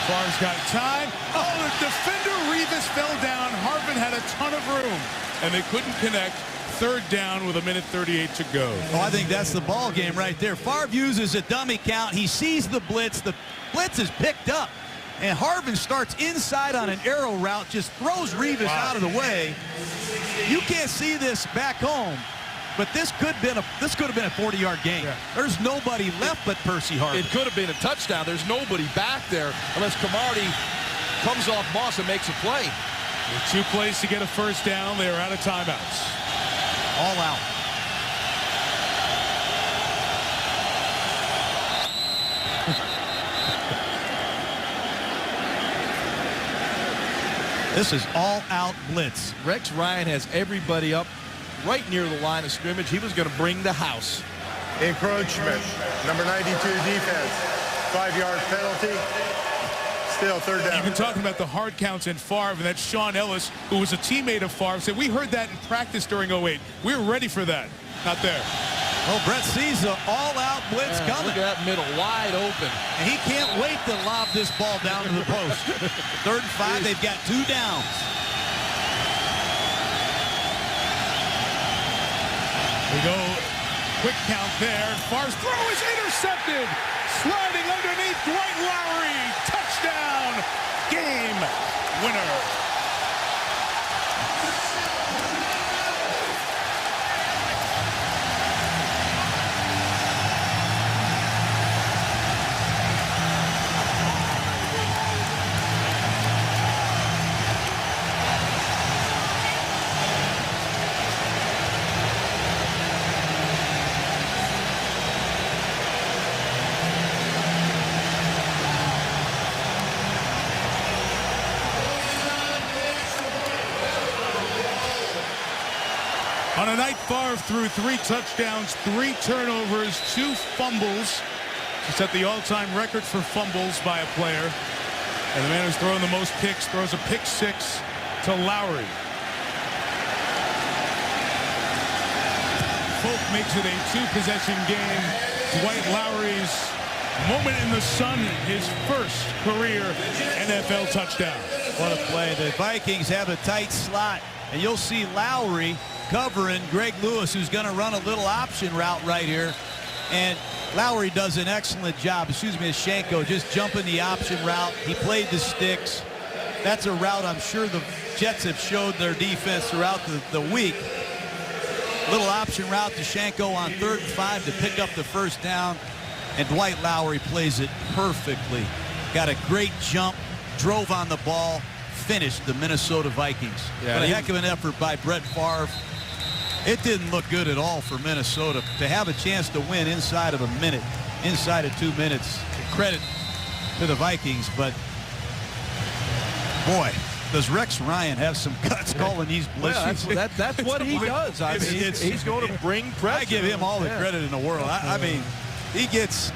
Favre's got time. Oh, the defender Revis fell down. Harvin had a ton of room, and they couldn't connect. Third down with 1:38 to go. Oh, I think that's the ball game right there. Favre uses a dummy count. He sees the blitz. The blitz is picked up. And Harvin starts inside on an arrow route, just throws Revis out of the way. You can't see this back home, but this could have been a 40-yard game. Yeah. There's nobody left but Percy Harvin. It could have been a touchdown. There's nobody back there unless Camardi comes off Moss and makes a play. With 2 plays to get a first down, they are out of timeouts. All out. This is all-out blitz. Rex Ryan has everybody up right near the line of scrimmage. He was going to bring the house. Encroachment. Number 92 defense. 5-yard penalty. Still third down. You've been talking about the hard counts in Favre, and that's Sean Ellis, who was a teammate of Favre, said, we heard that in practice during 08. We were ready for that. Not there. Oh, Brett sees the all-out blitz coming. Look at that middle, wide open. And he can't wait to lob this ball down to the post. 3rd and 5, they've got 2 downs. We go, quick count there. Favre's throw is intercepted. Sliding underneath, Dwight Lowry. Touchdown. Game winner. On a night, Favre threw 3 touchdowns, 3 turnovers, 2 fumbles to set the all-time record for fumbles by a player. And the man who's thrown the most picks throws a pick 6 to Lowry. Folk makes it a 2-possession game. Dwight Lowry's moment in the sun, his first career NFL touchdown. What a play. The Vikings have a tight slot, and you'll see Lowry covering Greg Lewis, who's going to run a little option route right here. And Lowry does an excellent job. Shanko just jumping the option route. He played the sticks. That's a route I'm sure the Jets have showed their defense throughout the week. Little option route to Shanko on 3rd and 5 to pick up the first down. And Dwight Lowry plays it perfectly. Got a great jump, drove on the ball, finished the Minnesota Vikings. Yeah, but a heck of an effort by Brett Favre. It didn't look good at all for Minnesota. To have a chance to win inside of a minute, inside of 2 minutes, credit to the Vikings. But, boy, does Rex Ryan have some guts calling these blitzes? Yeah, that's what he does. I mean, he's going to bring pressure. I give him all the credit in the world. I mean, he gets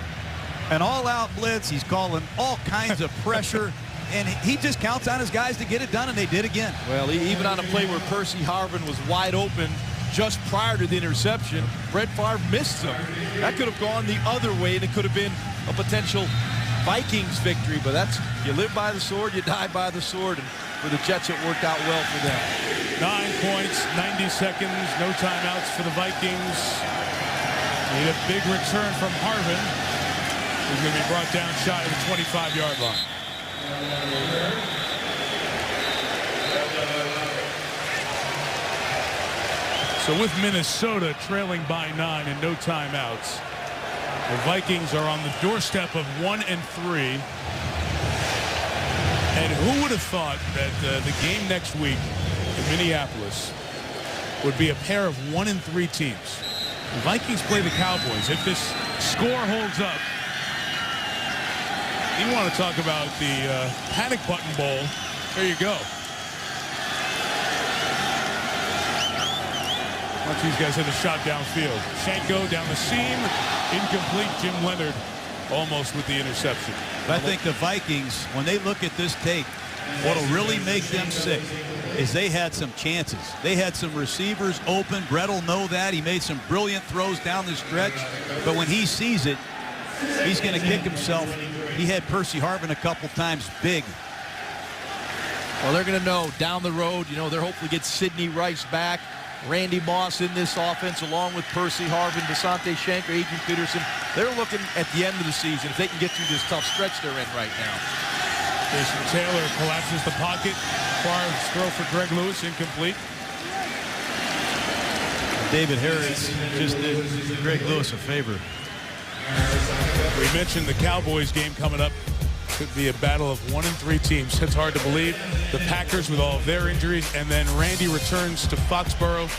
an all-out blitz. He's calling all kinds of pressure. And he just counts on his guys to get it done, and they did again. Well, even on a play where Percy Harvin was wide open just prior to the interception, Brett Favre missed him. That could have gone the other way, and it could have been a potential Vikings victory. But that's, you live by the sword, you die by the sword. And for the Jets, it worked out well for them. 9 points, 90 seconds, no timeouts for the Vikings. Need a big return from Harvin, who's going to be brought down shy of the 25-yard line. So with Minnesota trailing by 9 and no timeouts, the Vikings are on the doorstep of 1-3. And who would have thought that the game next week, Minneapolis would be a pair of 1-3 teams. The Vikings play the Cowboys. If this score holds up, you want to talk about the panic button bowl. There you go. Watch these guys hit a shot downfield. Shanko down the seam. Incomplete. Jim Leonard almost with the interception. But I think the Vikings, when they look at this tape, what'll really make them sick is they had some chances. They had some receivers open. Brett will know that. He made some brilliant throws down the stretch. But when he sees it, he's going to kick himself. He had Percy Harvin a couple times big. Well, they're going to know down the road, you know, they're hopefully get Sidney Rice back. Randy Moss in this offense, along with Percy Harvin, Desante Shanker, Adrian Peterson. They're looking at the end of the season if they can get through this tough stretch they're in right now. Jason Taylor collapses the pocket. Favre's throw for Greg Lewis, incomplete. David Harris just did Greg Lewis a favor. We mentioned the Cowboys game coming up. Could be a battle of 1-3 teams. It's hard to believe. The Packers with all of their injuries, and then Randy returns to Foxborough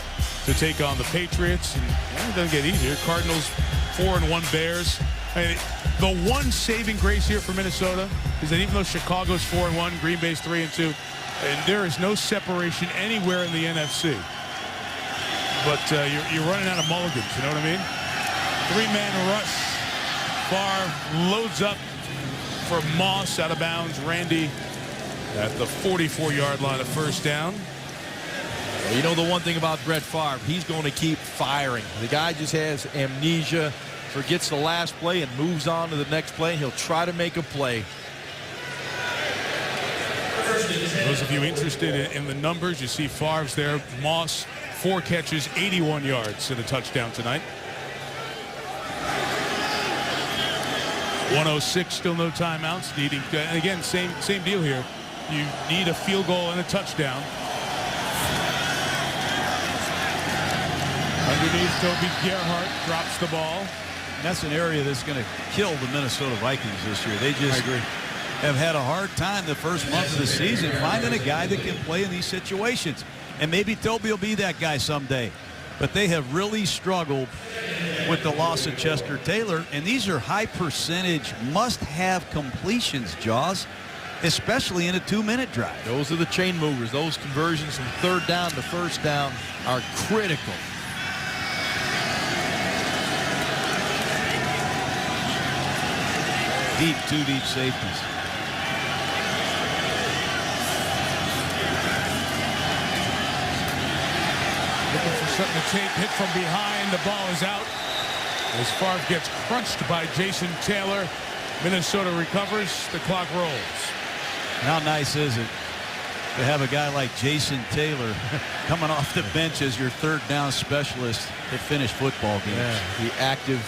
to take on the Patriots. And it doesn't get easier. Cardinals 4-1 Bears. I mean, the one saving grace here for Minnesota is that even though Chicago's 4-1, Green Bay's 3-2, and there is no separation anywhere in the NFC. But you're running out of mulligans. You know what I mean? Three-man rush. Favre loads up for Moss out of bounds. Randy at the 44-yard line of first down. Well, you know the one thing about Brett Favre, he's going to keep firing. The guy just has amnesia, forgets the last play and moves on to the next play, and he'll try to make a play. Those of you interested in the numbers, you see Favre's there. Moss, 4 catches, 81 yards and a touchdown tonight. 106, still no timeouts. Needing, and again, same deal here. You need a field goal and a touchdown. Underneath, Toby Gerhart drops the ball. And that's an area that's going to kill the Minnesota Vikings this year. They just have had a hard time the first month of the season finding a guy that can play in these situations. And maybe Toby will be that guy someday. But they have really struggled with the loss of Chester Taylor. And these are high percentage must-have completions, Jaws, especially in a 2-minute drive. Those are the chain movers. Those conversions from third down to first down are critical. Two deep safeties. Looking for something to take. Hit from behind. The ball is out. As Favre gets crunched by Jason Taylor. Minnesota recovers. The clock rolls. How nice is it to have a guy like Jason Taylor coming off the bench as your third down specialist to finish football games? Yeah, the active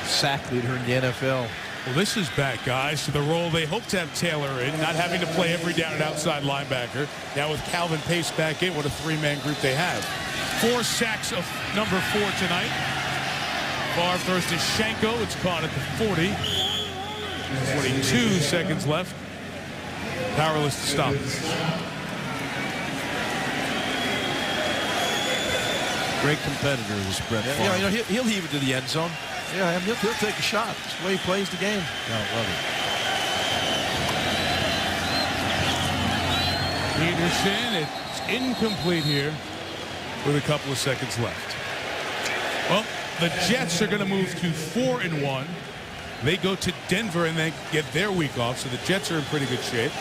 sack leader in the NFL. Well, this is back, guys, to the role they hope to have Taylor in, not having to play every down and outside linebacker. Now with Calvin Pace back in, what a 3-man group they have. 4 sacks of number 4 tonight. Favre throws to Shanko. It's caught at the 40. 42 seconds left. Powerless to stop. Great competitor, this Brett Favre. Yeah, you know, he'll heave it to the end zone. Yeah, he'll take a shot. That's the way he plays the game. I love it. Peterson, it's incomplete here with a couple of seconds left. Well, the Jets are going to move to 4-1. They go to Denver and they get their week off, so the Jets are in pretty good shape.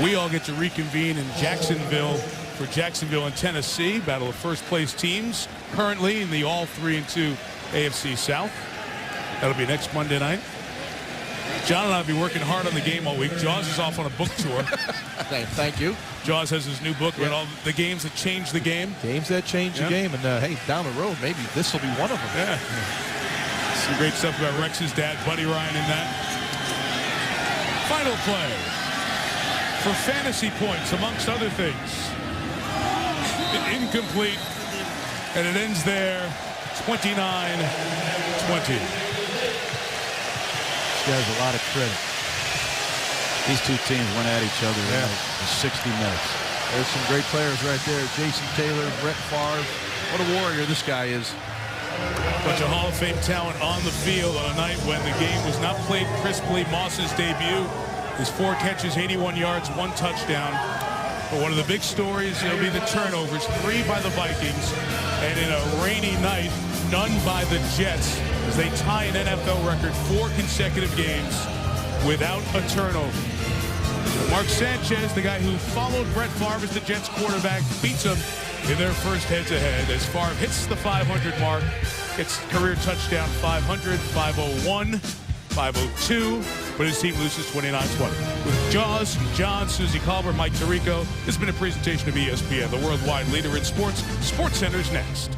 We all get to reconvene in Jacksonville for Jacksonville and Tennessee, battle of first-place teams, currently in the all 3-2 AFC South. That'll be next Monday night. John and I will be working hard on the game all week. Jaws is off on a book tour. Thank you. Jaws has his new book about all the games that changed the game. Games that changed the game. And, hey, down the road, maybe this will be one of them. Yeah. Some great stuff about Rex's dad, Buddy Ryan, in that. Final play for fantasy points, amongst other things. Incomplete. And it ends there, 29-20. This guy's a lot of credit. These two teams went at each other for 60 minutes. There's some great players right there. Jason Taylor, Brett Favre. What a warrior this guy is. Bunch of Hall of Fame talent on the field on a night when the game was not played crisply. Moss's debut, his 4 catches, 81 yards, 1 touchdown. But one of the big stories will be the turnovers, 3 by the Vikings, and in a rainy night, none by the Jets, as they tie an NFL record 4 consecutive games without a turnover. Mark Sanchez, the guy who followed Brett Favre as the Jets quarterback, beats him in their first head-to-head as Favre hits the 500 mark. It's career touchdown 500, 501, 502, but his team loses 29-20. With Jaws, John, Susie Colbert, Mike Tirico, this has been a presentation of ESPN, the worldwide leader in sports. SportsCenter's next.